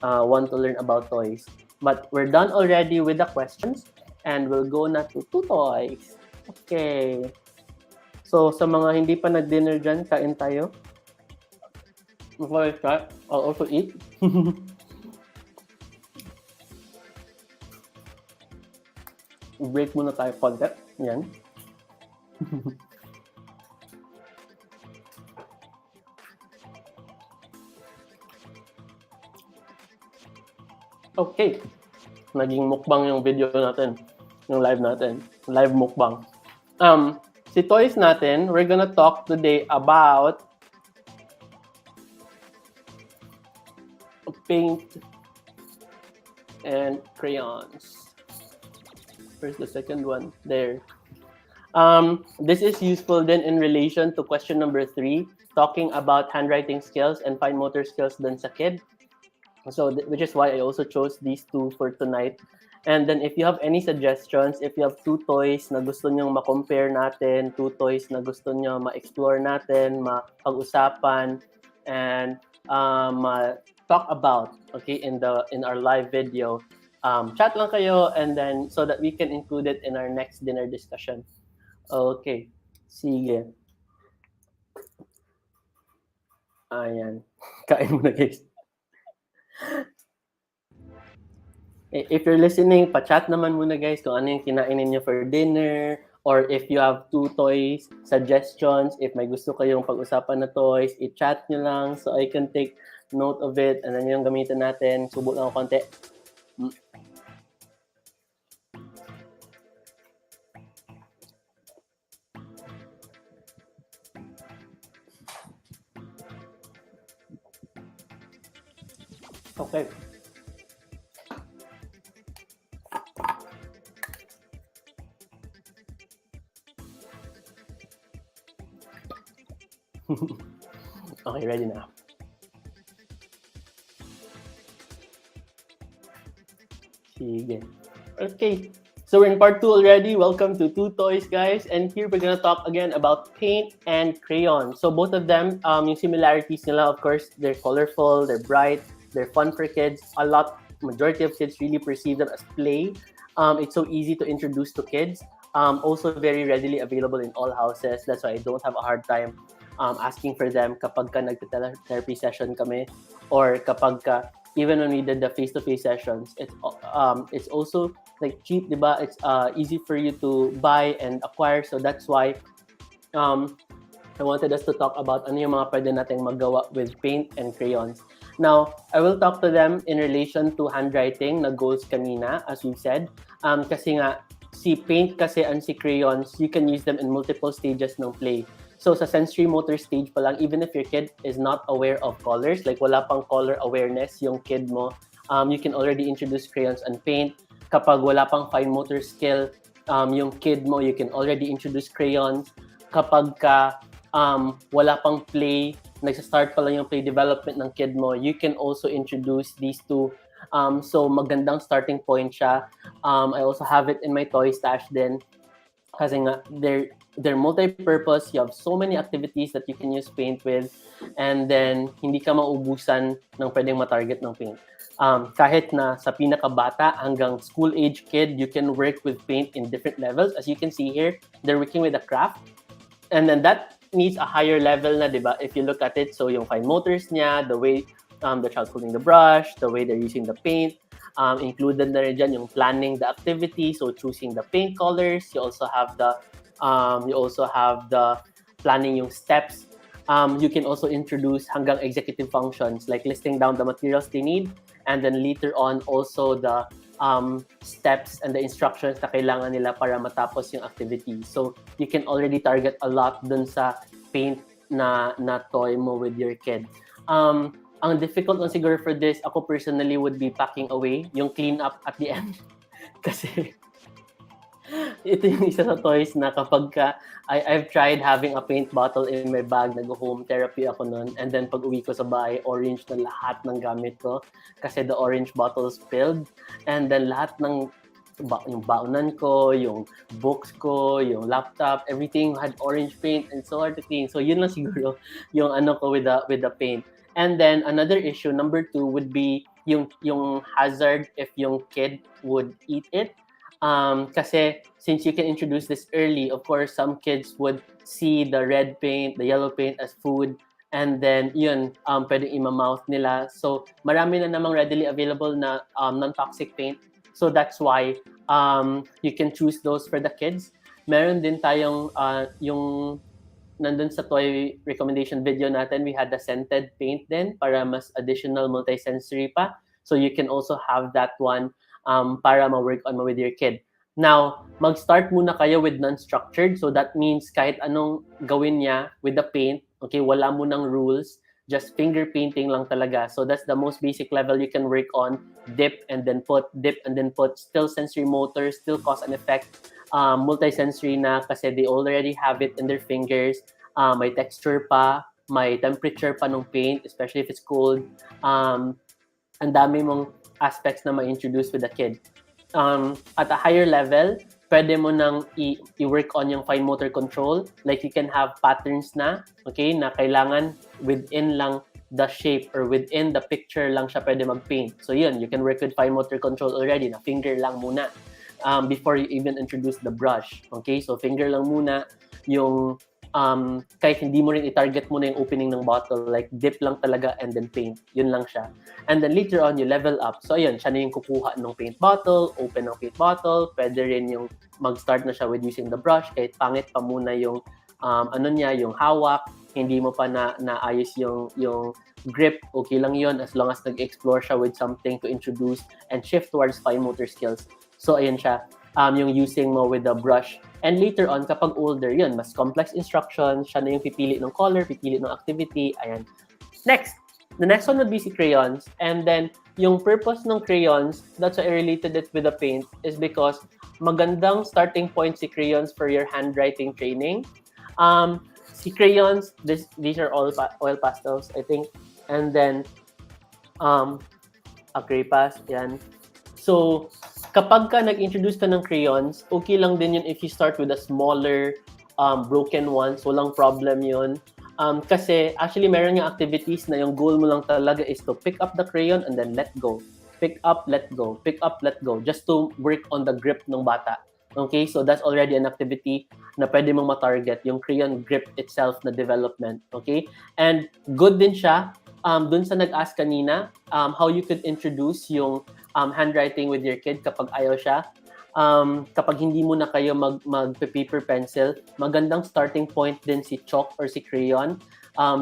want to learn about toys. But we're done already with the questions, and we'll go na to two toys. Okay. So sa mga hindi pa nag-dinner dyan, kain tayo. Before I start, I'll also eat. Break muna tayo konti. Yan. Okay. Naging mukbang yung video natin. Yung live natin. Live mukbang. Si toys natin, we're gonna talk today about paint and crayons. Where's the second one? There. This is useful then in relation to question number 3, talking about handwriting skills and fine motor skills dun sa kid. So, which is why I also chose these two for tonight. And then if you have any suggestions, if you have two toys na gusto nyong ma-compare natin, two toys na gusto nyo ma-explore natin, ma-pag-usapan, and talk about, okay, in our live video, chat lang kayo, and then so that we can include it in our next dinner discussion. Okay, sige. Ayan. Kain mo na guys. If you're listening, pa-chat naman muna guys kung ano yung kinain ninyo for dinner, or if you have two toys, suggestions, if may gusto kayong pag-usapan na toys, i-chat nyo lang so I can take note of it, and then yung gamitin natin. Subo lang ako konti. Okay. Okay, ready na. Sige. Okay. So we're in part 2 already. Welcome to Two Toys, guys. And here we're gonna talk again about paint and crayon. So both of them, yung similarities nila, of course, they're colorful, they're bright, they're fun for kids. Majority of kids really perceive them as play. It's so easy to introduce to kids. Also very readily available in all houses. That's why I don't have a hard time asking for them kapag ka nagte-therapy session kami, or kapag ka even when we did the face-to-face sessions. It's also like cheap, diba? It's easy for you to buy and acquire. So that's why I wanted us to talk about ano yung mga pwede nating magawa with paint and crayons. Now, I will talk to them in relation to handwriting na goals kanina, as we've said. Kasi nga, si paint kasi and si crayons, you can use them in multiple stages ng play. So sa sensory motor stage pa lang, even if your kid is not aware of colors, like wala pang color awareness yung kid mo, you can already introduce crayons and paint. Kapag wala pang fine motor skill yung kid mo, you can already introduce crayons. Kapag ka wala pang play, nagsa-start pa lang yung play development ng kid mo, you can also introduce these two. So magandang starting point siya. I also have it in my toy stash din. Kasi nga, they're multi-purpose. You have so many activities that you can use paint with, and then hindi ka maubusan ng pwedeng matarget ng paint. Kahit na sa pinakabata hanggang school-age kid, you can work with paint in different levels. As you can see here, they're working with a craft, and then that needs a higher level na, diba? If you look at it, so yung fine motors niya, the way the child holding the brush, the way they're using the paint, included na rin dyan yung planning the activity, so choosing the paint colors. You also have the planning yung steps. You can also introduce hanggang executive functions like listing down the materials they need, and then later on also the steps and the instructions na kailangan nila para matapos yung activity. So you can already target a lot dun sa paint na toy mo with your kid. Ang difficult lang siguro for this, ako personally would be packing away, yung clean up at the end. Kasi ito yung isa sa toys na kapag I've tried having a paint bottle in my bag, nag-home therapy ako nun, and then pag uwi ko sa bahay, orange na lahat ng gamit ko kasi the orange bottle spilled, and then lahat ng yung baonan ko, yung books ko, yung laptop, everything had orange paint and so hard to clean. So yun lang siguro yung ano ko with the paint. And then another issue, number 2, would be yung hazard if yung kid would eat it. Kasi since you can introduce this early, of course, some kids would see the red paint, the yellow paint as food, and then yun, pwedeng ima-mouth nila. So marami na namang readily available na non-toxic paint. So that's why you can choose those for the kids. Meron din tayong yung nandun sa toy recommendation video natin, we had the scented paint din para mas additional multisensory pa. So you can also have that one para ma-work on mo with your kid. Now, mag-start muna kayo with non-structured. So that means kahit anong gawin niya with the paint, okay, wala mo ng rules, just finger painting lang talaga. So that's the most basic level you can work on. Dip and then put, dip and then put. Still sensory motor, still cause and effect. Multisensory na kasi they already have it in their fingers. May texture pa, may temperature pa ng paint, especially if it's cold. Ang dami mong aspects na ma-introduce with the kid. At a higher level, pwede mo nang i-work on yung fine motor control. Like you can have patterns na, okay, na kailangan within lang the shape or within the picture lang siya pwede mag-paint. So yun, you can work with fine motor control already, na finger lang muna before you even introduce the brush. Okay, so finger lang muna yung kahit hindi mo rin i-target mo na yung opening ng bottle, like dip lang talaga and then paint. Yun lang siya. And then later on, you level up. So ayun, siya na yung kukuha ng paint bottle, open ng paint bottle, pwede rin yung mag-start na siya with using the brush, kahit pangit pa muna yung yung hawak, hindi mo pa naayos yung grip, okay lang yun as long as nag-explore siya with something to introduce and shift towards fine motor skills. So ayun siya, yung using mo with the brush. And later on, kapag older, yun, mas complex instructions, siya na yung pipili ng color, pipili ng activity, ayan. Next, the next one would be si crayons. And then, yung purpose ng crayons, that's why I related it with the paint, is because magandang starting point si crayons for your handwriting training. Si crayons, these are all oil pastels, I think. And then, acrypas, yan. So, kapag ka nag-introduce ka ng crayons, okay lang din yun if you start with a smaller, broken ones. Walang problem yun. Kasi actually meron yung activities na yung goal mo lang talaga is to pick up the crayon and then let go. Pick up, let go. Pick up, let go. Just to work on the grip ng bata. Okay, so that's already an activity na pwede mong matarget, yung crayon grip itself na development. Okay, and good din siya dun sa nag-ask kanina, how you could introduce yung handwriting with your kid kapag ayaw siya. Kapag hindi mo na kayo mag-paper pencil, magandang starting point din si chalk or si crayon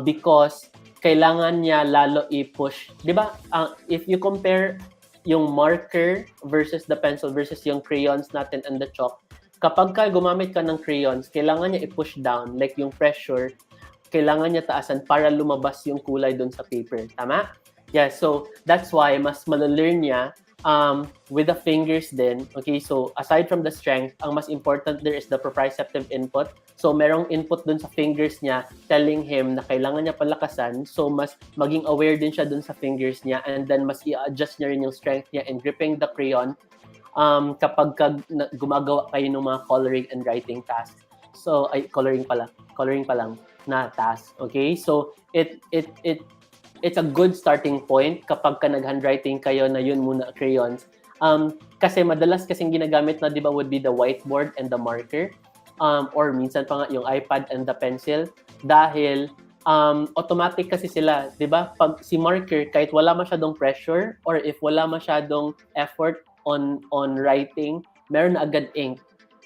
because kailangan niya lalo i-push. Di ba? If you compare yung marker versus the pencil versus yung crayons natin and the chalk, kapag ka gumamit ka ng crayons, kailangan niya i-push down, like yung pressure, kailangan niya taasan para lumabas yung kulay doon sa paper. Tama? Yeah, so that's why mas malalearn niya with the fingers din. Okay, so aside from the strength, ang mas important there is the proprioceptive input. So merong input dun sa fingers niya telling him na kailangan niya palakasan. So mas maging aware din siya dun sa fingers niya and then mas i-adjust niya rin yung strength niya in gripping the crayon kapag gumagawa kayo ng mga coloring and writing tasks. So coloring pa lang na task. Okay, so it's a good starting point kapag ka nag-handwriting kayo na yun muna crayons. Kasi madalas kasing ginagamit na, di ba, would be the whiteboard and the marker. Or minsan pa nga yung iPad and the pencil. Dahil automatic kasi sila, di ba? Pag si marker, kahit wala masyadong pressure or if wala masyadong effort on writing, meron na agad ink.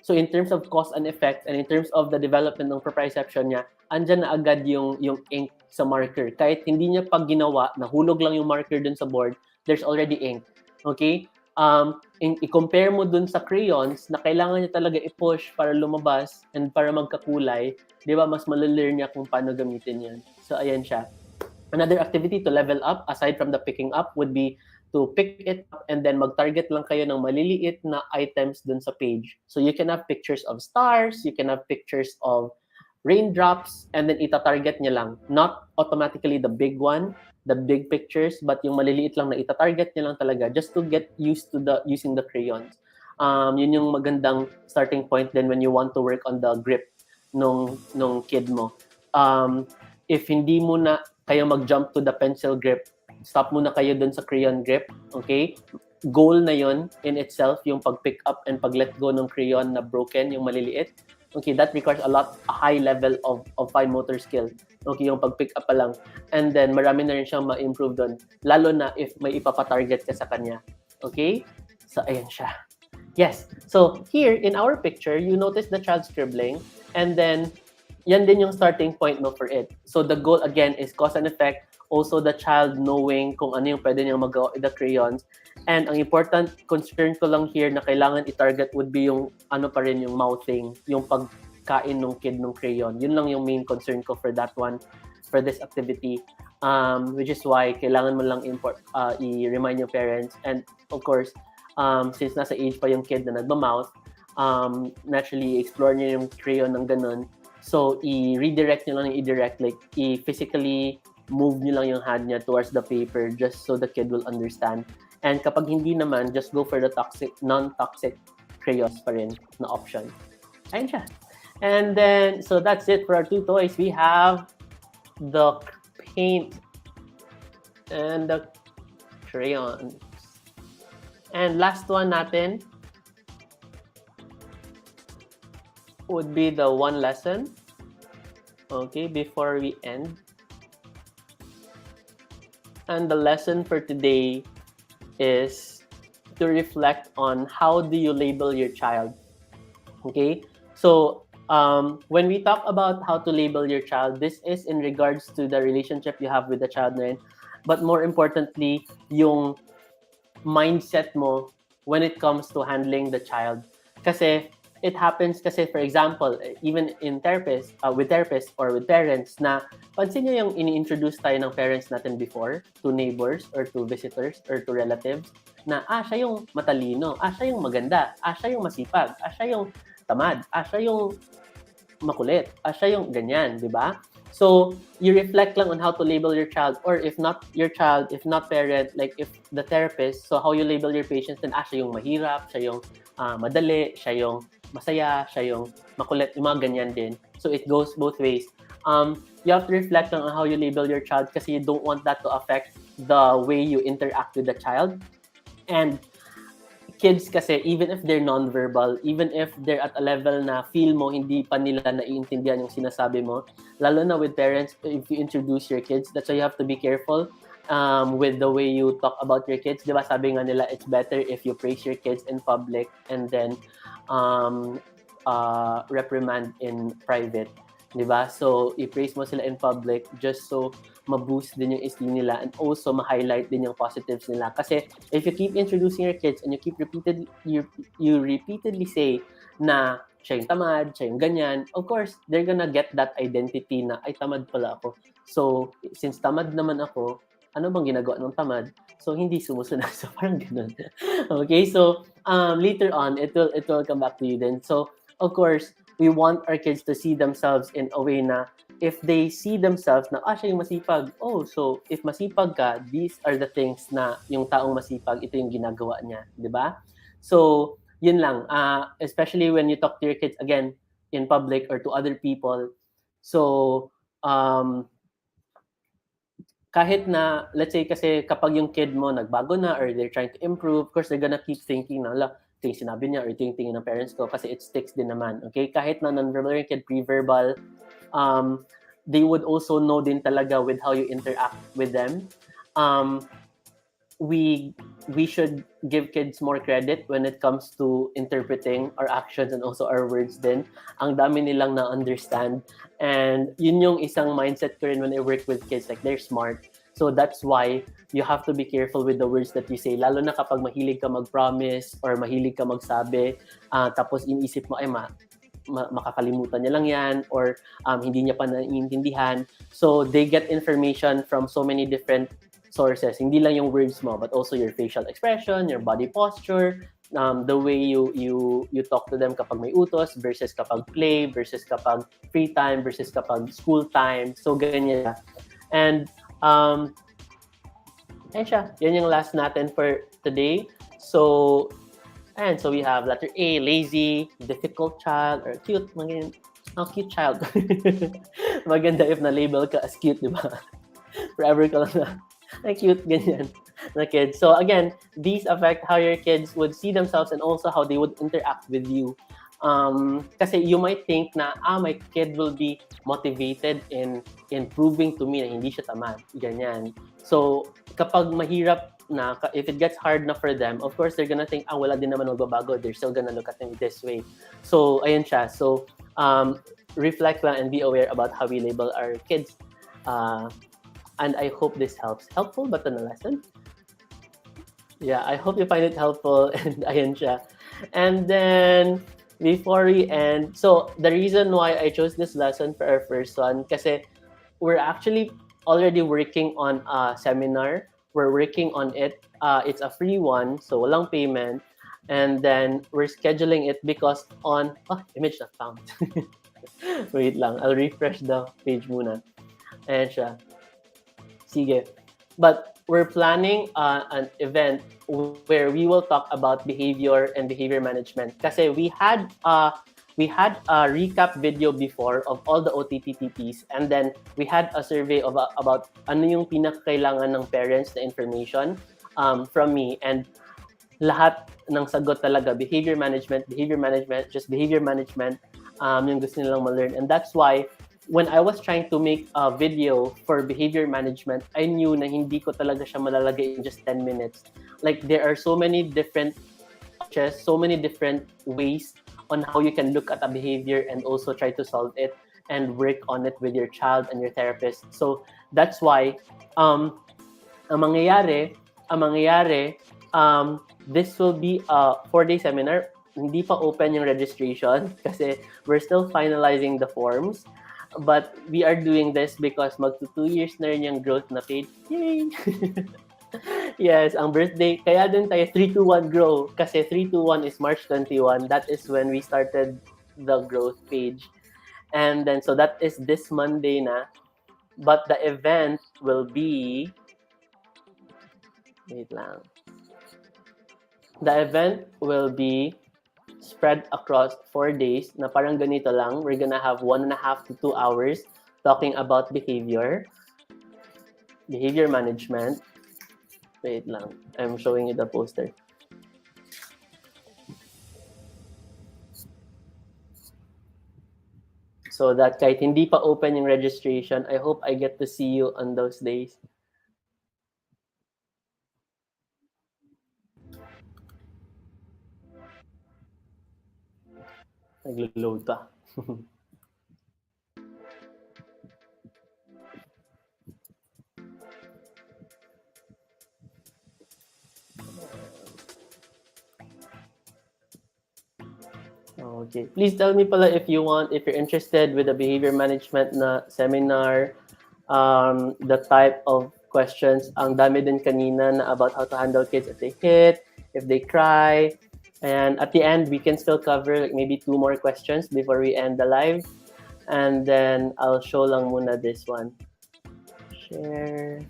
So in terms of cause and effect and in terms of the development ng proprioception niya, andyan na agad yung ink sa marker. Kahit hindi niya pag ginawa, nahulog lang yung marker dun sa board, there's already ink. Okay? I-compare mo dun sa crayons na kailangan niya talaga i-push para lumabas and para magkakulay, di ba, mas malalearn niya kung paano gamitin yan. So, ayan siya. Another activity to level up, aside from the picking up, would be to pick it up and then mag-target lang kayo ng maliliit na items dun sa page. So you can have pictures of stars, you can have pictures of raindrops, and then ita-target niya lang. Not automatically the big one, the big pictures, but yung maliliit lang na ita-target niya lang talaga just to get used to the using the crayons. Yun yung magandang starting point then when you want to work on the grip nung kid mo. If hindi mo na kayo mag-jump to the pencil grip, stop muna kayo dun sa crayon grip, okay? Goal na yon in itself, yung pag-pick up and pag-let go ng crayon na broken, yung maliliit. Okay, that requires a high level of fine motor skill. Okay, yung pag-pick up pa lang. And then, marami na rin siyang ma-improve doon. Lalo na if may ipapatarget ka sa kanya. Okay? So, ayan siya. Yes. So, here, in our picture, you notice the child scribbling. And then, yan din yung starting point no for it. So, the goal, again, is cause and effect. Also, the child knowing kung ano yung pwede niyang magawa with the crayons. And ang important concern ko lang here na kailangan i-target would be yung ano pa rin, yung mouthing, yung pagkain ng kid ng crayon. Yun lang yung main concern ko for that one, for this activity. Which is why kailangan mo lang i-remind yung parents. And of course, since nasa age pa yung kid na nagmamouth, naturally, explore niya yung crayon ng ganun. So, i-redirect niyo lang yung i-direct, like, i-physically move niyo lang yung hand niya towards the paper just so the kid will understand. And kapag hindi naman, just go for the non-toxic crayons pa rin na option. Ayun siya. And then, so that's it for our two toys. We have the paint and the crayons. And last one natin would be the one lesson. Okay, before we end. And the lesson for today is to reflect on how do you label your child. Okay, so when we talk about how to label your child, this is in regards to the relationship you have with the child na yun, but more importantly, yung mindset mo when it comes to handling the child. Kasi it happens kasi, for example, even in with therapists or with parents na pansin nyo yung ini-introduce tayo ng parents natin before to neighbors or to visitors or to relatives na siya yung matalino, siya yung maganda, siya yung masipag, siya yung tamad, siya yung makulit, siya yung ganyan, di ba? So, you reflect lang on how to label your child, or if not your child, if not parent, like if the therapist, so how you label your patients, then siya yung mahirap, siya yung madali, siya yung masaya, siya yung makulit, yung mga ganyan din. So, it goes both ways. You have to reflect on how you label your child kasi you don't want that to affect the way you interact with the child. And kids kasi, even if they're non-verbal, even if they're at a level na feel mo hindi pa nila naiintindihan yung sinasabi mo, lalo na with parents, if you introduce your kids, that's why you have to be careful with the way you talk about your kids. Diba sabi nga nila, it's better if you praise your kids in public and then reprimand in private. Diba? So, i-praise mo sila in public just so ma-boost din yung esteem nila and also ma-highlight din yung positives nila. Kasi if you keep introducing your kids and you keep you repeatedly say na siya yung tamad, siya yung ganyan, of course, they're gonna get that identity na, ay, tamad pala ako. So, since tamad naman ako, ano bang ginagawa ng tamad? So, hindi sumusunod. So, parang ganun. Okay, so, later on, it will come back to you then. So, of course, we want our kids to see themselves in a way na if they see themselves na, siya yung masipag. Oh, so if masipag ka, these are the things na yung taong masipag, ito yung ginagawa niya. Di ba? So, yun lang. Especially when you talk to your kids, again, in public or to other people. So, kahit na, let's say kasi kapag yung kid mo nagbago na or they're trying to improve, of course, they're gonna keep thinking na, ito yung sinabi niya or ito yung tingin ng parents ko kasi it sticks din naman. Okay? Kahit na non-verbal yung kid, pre-verbal, they would also know din talaga with how you interact with them. We should give kids more credit when it comes to interpreting our actions and also our words din. Ang dami nilang na-understand. And yun yung isang mindset ko rin when I work with kids. Like, they're smart. So that's why you have to be careful with the words that you say. Lalo na kapag mahilig ka mag-promise or mahilig ka magsabi, tapos iniisip mo, ay makakalimutan niya lang yan or hindi niya pa naiintindihan. So they get information from so many different sources. Hindi lang yung words mo, but also your facial expression, your body posture, the way you talk to them kapag may utos versus kapag play versus kapag free time versus kapag school time. So ganyan. And ayun siya. Yan yung last natin for today. So so we have letter A, lazy, difficult child, or cute. Cute child. Maganda if na-label ka as cute, di ba? Forever ka lang na cute, ganyan, na kids. So again, these affect how your kids would see themselves and also how they would interact with you. Kasi you might think na, my kid will be motivated in proving to me na hindi siya tamad. Ganyan. So, kapag mahirap na, if it gets hard na for them, of course, they're gonna think, wala din naman magbabago. They're still gonna look at them this way. So, ayun siya. So, reflect lang and be aware about how we label our kids. And I hope this helps. Helpful ba ito na lesson? Yeah, I hope you find it helpful. And ayun siya. And then, before we end, so the reason why I chose this lesson for our first one, kasi we're actually already working on a seminar. We're working on it. It's a free one, so walang payment. And then we're scheduling it because on image not found. Wait lang, I'll refresh the page muna. Ayan siya. Sige. But we're planning an event where we will talk about behavior and behavior management. Kasi we had a recap video before of all the OTTTPs, and then we had a survey of about ano yung pinakakailangan ng parents na information from me, and lahat ng sagot talaga behavior management, just behavior management, yung gusto nilang ma-learn. And that's why when I was trying to make a video for behavior management, I knew na hindi ko talaga siya malalagay in just 10 minutes. Like, there are so many different approaches, so many different ways on how you can look at a behavior and also try to solve it and work on it with your child and your therapist. So that's why ang mangyayari, this will be a 4-day seminar. Hindi pa open yung registration kasi we're still finalizing the forms. But we are doing this because magto 2 years na rin yung growth na page. Yay! Yes, ang birthday. Kaya din tayo 321 grow. Kasi 321 is March 21. That is when we started the growth page. And then, so that is this Monday na. But the event will be... Wait lang. The event will be spread across 4 days na parang ganito lang. We're gonna have 1.5 to 2 hours talking about behavior management. Wait lang. I'm showing you the poster. So that kahit hindi pa open yung registration, I hope I get to see you on those days. Naglo-load pa. Okay. Please tell me pala if you're interested with the behavior management na seminar, the type of questions. Ang dami din kanina na about how to handle kids if they hit, if they cry. And at the end, we can still cover like maybe 2 more questions before we end the live. And then I'll show lang muna this one. Share.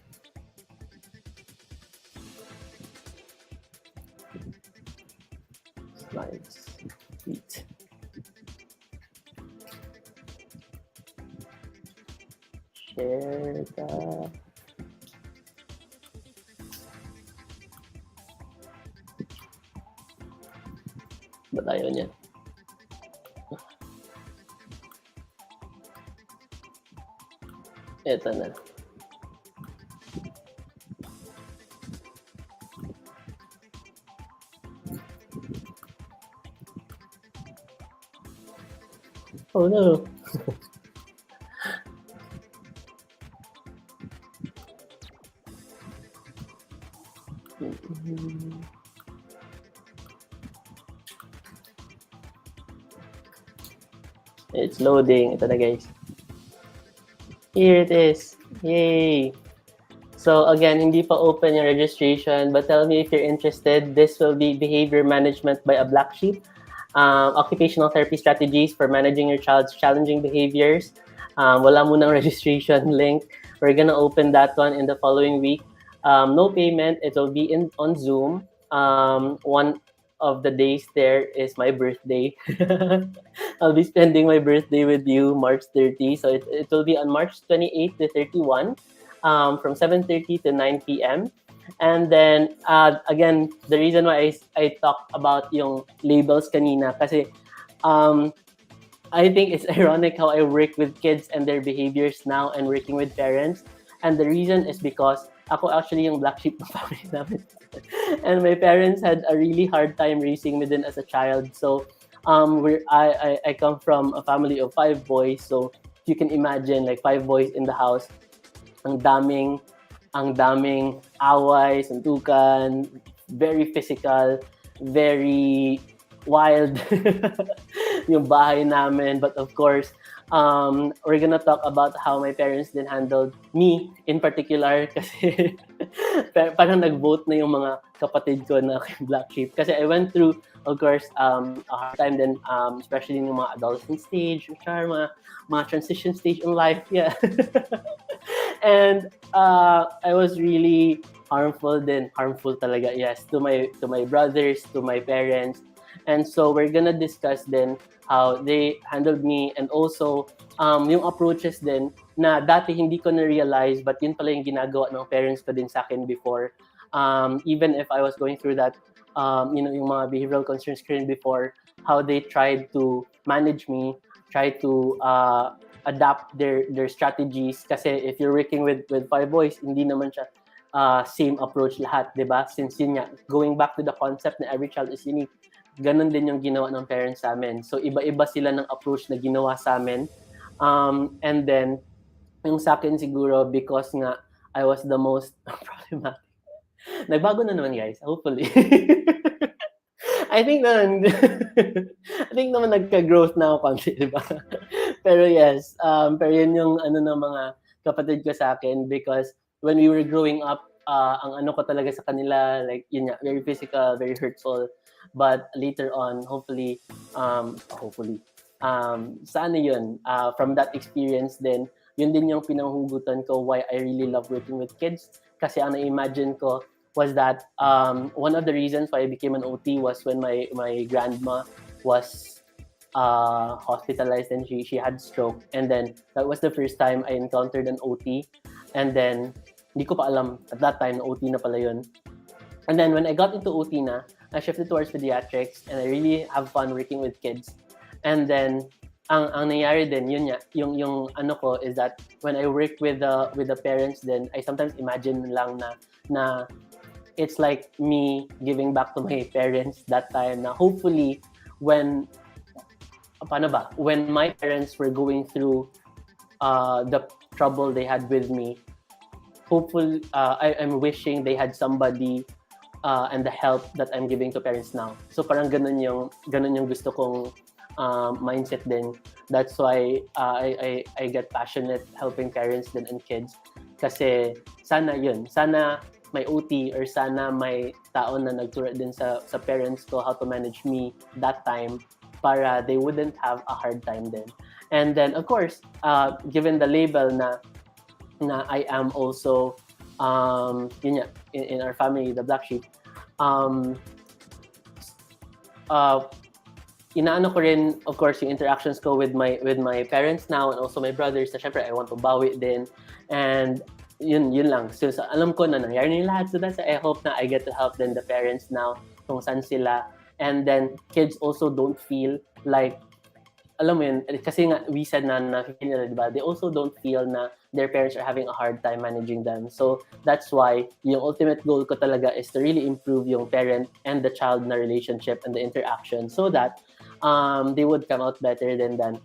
Slides. Tweet. Share the... Ba't ayaw niya? Ito na. Oh no. It's loading. Ito na, guys. Here it is. Yay! So again, hindi pa open yung registration, but tell me if you're interested. This will be behavior management by a black sheep. Occupational therapy strategies for managing your child's challenging behaviors. Wala munang registration link. We're gonna open that one in the following week. No payment. It will be on Zoom. One of the days there is my birthday. I'll be spending my birthday with you, March 30. So it will be on March 28 to 31, from 7:30 to 9 p.m. And then, again, the reason why I talked about yung labels kanina, kasi um, I think it's ironic how I work with kids and their behaviors now and working with parents. And the reason is because ako actually yung black sheep ng family namin. And my parents had a really hard time raising me then as a child. So I come from a family of 5 boys. So you can imagine like 5 boys in the house. Ang daming away, suntukan, very physical, very wild yung bahay namin. But of course, we're gonna talk about how my parents then handled me in particular kasi parang nag-vote na yung mga kapatid ko na black sheep. Kasi I went through, of course, a hard time then, especially in yung mga adolescent stage, which are mga transition stage in life. Yeah. And I was really harmful talaga, yes, to my brothers, to my parents. And so we're gonna discuss then how they handled me, and also yung approaches din na dati hindi ko na-realize, but yun pala yung ginagawa ng parents ko din sa akin before. Even if I was going through that, yung mga behavioral concerns ko rin before, how they tried to manage me, try to adapt their strategies. Kasi if you're working with 5 boys, hindi naman siya same approach lahat, di ba? Since yun nga, going back to the concept na every child is unique, ganun din yung ginawa ng parents sa amin. So iba-iba sila ng approach na ginawa sa amin. And then, yung sa akin siguro, because nga, I was the most problematic. Nagbago na naman, guys. Hopefully. I think naman, nagka-growth na ako konti, di ba? Pero yes, pero yun yung ano ng mga kapatid ko sa akin, because when we were growing up, ang ano ko talaga sa kanila, like yun nga, very physical, very hurtful. But later on, hopefully, sana yun, from that experience then, yun din yung pinanghugutan ko why I really love working with kids. Kasi ang na-imagine ko was that one of the reasons why I became an OT was when my grandma was hospitalized and she had stroke, and then that was the first time I encountered an OT, and then hindi ko pa alam at that time na OT na pala yun. And then when I got into OT na, I shifted towards pediatrics, and I really have fun working with kids. And then ang nangyari din yun nga, yung ano ko is that when I work with the parents, then I sometimes imagine lang na it's like me giving back to my parents that time, na hopefully when my parents were going through the trouble they had with me, hopefully I'm wishing they had somebody and the help that I'm giving to parents now. So parang ganun yung gusto kong mindset din. That's why I get passionate helping parents din and kids. Kasi sana may OT, or sana may tao na nagturo din sa parents ko how to manage me that time, para they wouldn't have a hard time then. And then, of course, given the label na I am also, yun nga, in our family, the black sheep, inaano ko rin, of course, yung interactions ko with my parents now, and also my brothers, na syempre, I want to bawi din. And yun lang. So alam ko na nangyari na yung lahat. So that's, I hope na I get to help then the parents now kung saan sila. And then kids also don't feel like, alam mo yun, kasi nga we said na diba? They also don't feel na their parents are having a hard time managing them. So that's why yung ultimate goal ko talaga is to really improve yung parent and the child na relationship and the interaction, so that they would come out better than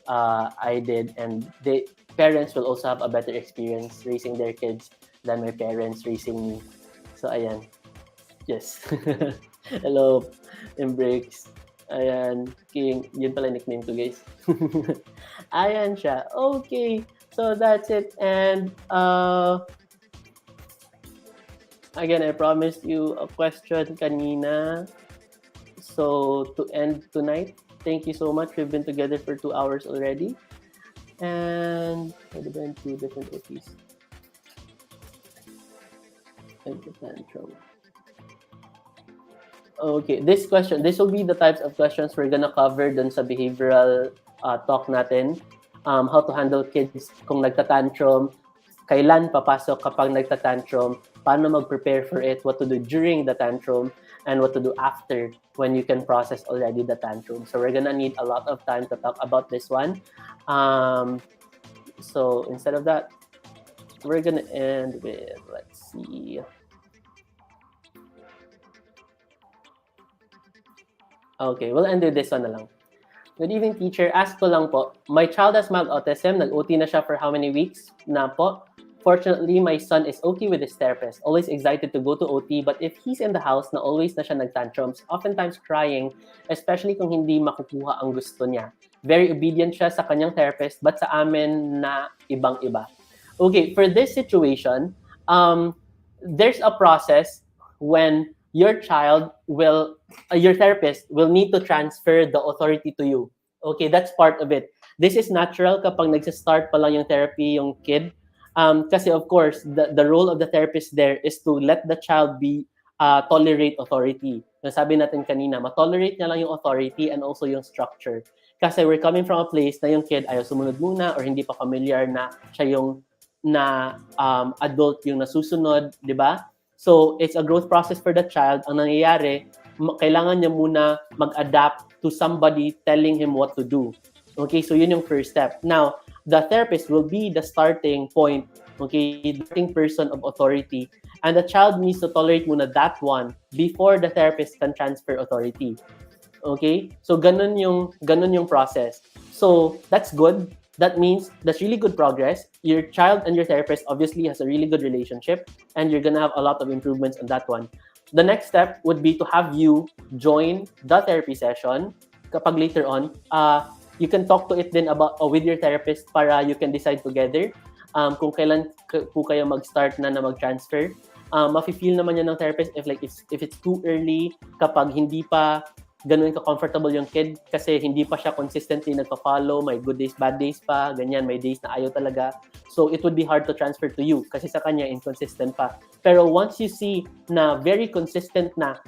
I did, and parents will also have a better experience raising their kids than my parents raising me. So ayan. Yes. Hello, Embrix. Ayan, King. Yun pala nickname ko, guys. Ayan siya. Okay. So, that's it. And, again, I promised you a question kanina. So, to end tonight, thank you so much. We've been together for 2 hours already. And, pwede ba yung 2 different OTs? Tantrum. Okay, this will be the types of questions we're gonna cover dun sa behavioral talk natin. How to handle kids kung nagtatantrum, kailan papasok kapag nagtatantrum, paano mag-prepare for it, what to do during the tantrum, and what to do after when you can process already the tantrum. So we're gonna need a lot of time to talk about this one. So instead of that, we're gonna end with, let's see. Okay, we'll end with this one na lang. Good evening, teacher. Ask ko lang po, my child has mild autism. Nag-OT na siya for how many weeks na po? Fortunately, my son is okay with his therapist. Always excited to go to OT, but if he's in the house, na always na siya nag-tantrums, oftentimes crying, especially kung hindi makukuha ang gusto niya. Very obedient siya sa kanyang therapist, but sa amin na ibang-iba. Okay, for this situation, there's a process when your therapist will need to transfer the authority to you. Okay, that's part of it. This is natural kapag nagsa-start pa lang yung therapy yung kid. Kasi of course, the role of the therapist there is to let the child tolerate authority. Nasabi natin kanina, ma-tolerate niya lang yung authority and also yung structure. Kasi we're coming from a place na yung kid ayaw sumunod muna or hindi pa familiar na siya yung adult yung nasusunod, di ba? So, it's a growth process for the child. Ang nangyayari, kailangan niya muna mag-adapt to somebody telling him what to do. Okay, so yun yung first step. Now, the therapist will be the starting point, okay, the starting person of authority. And the child needs to tolerate muna that one before the therapist can transfer authority. Okay? So, ganun yung process. So, that's good. That means that's really good progress. Your child and your therapist obviously has a really good relationship, and you're gonna have a lot of improvements on that one. The next step would be to have you join the therapy session. Kapag later on, you can talk to it then about with your therapist para you can decide together kung kailan po kayo mag-start na mag-transfer. Mafe-feel naman yan ng therapist if it's too early, kapag hindi pa ganun ka-comfortable yung kid kasi hindi pa siya consistently nagpa-follow, may good days, bad days pa, ganyan, may days na ayaw talaga. So, it would be hard to transfer to you kasi sa kanya, inconsistent pa. Pero once you see na very consistent na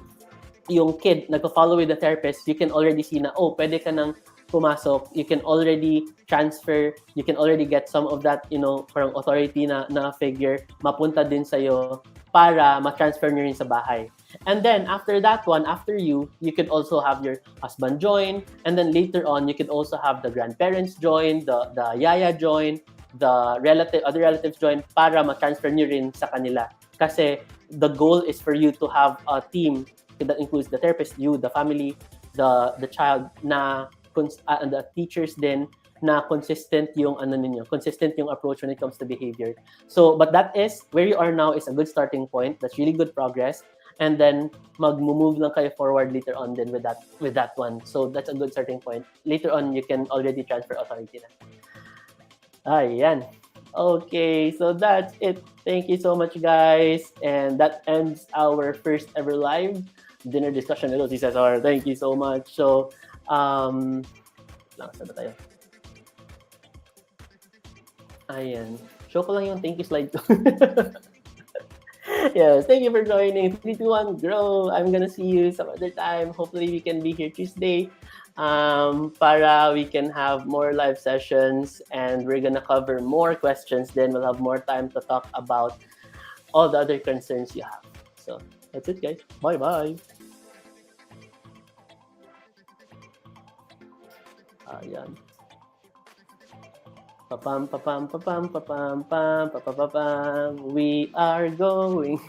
yung kid nagpa-follow with the therapist, you can already see na, oh, pwede ka nang pumasok, you can already transfer, you can already get some of that, parang authority na figure, mapunta din sa'yo para ma-transfer nyo rin sa bahay. And then, after that one, after you could also have your husband join. And then later on, you could also have the grandparents join, the yaya join, the other relatives join para ma-transfer nyo rin sa kanila. Kasi the goal is for you to have a team that includes the therapist, you, the family, the child, and the teachers din, na consistent yung consistent yung approach when it comes to behavior. So, but that is, where you are now is a good starting point. That's really good progress. And then mag-move lang kayo forward later on then with that one. So that's a good starting point. Later on, you can already transfer authority na. Ayan. Okay, so that's it. Thank you so much, guys. And that ends our first ever live dinner discussion with OT Cesar. Thank you so much. So, saan ba tayo? Ayan. Show ko lang yung thank you slide ko. Yes, thank you for joining. 3, 2, 1, grow. I'm gonna see you some other time. Hopefully, we can be here Tuesday para we can have more live sessions and we're gonna cover more questions. Then we'll have more time to talk about all the other concerns you have. So, that's it, guys. Bye-bye. Ayan. Papam, papam, papam, papam, pam, papam, papam. We are going.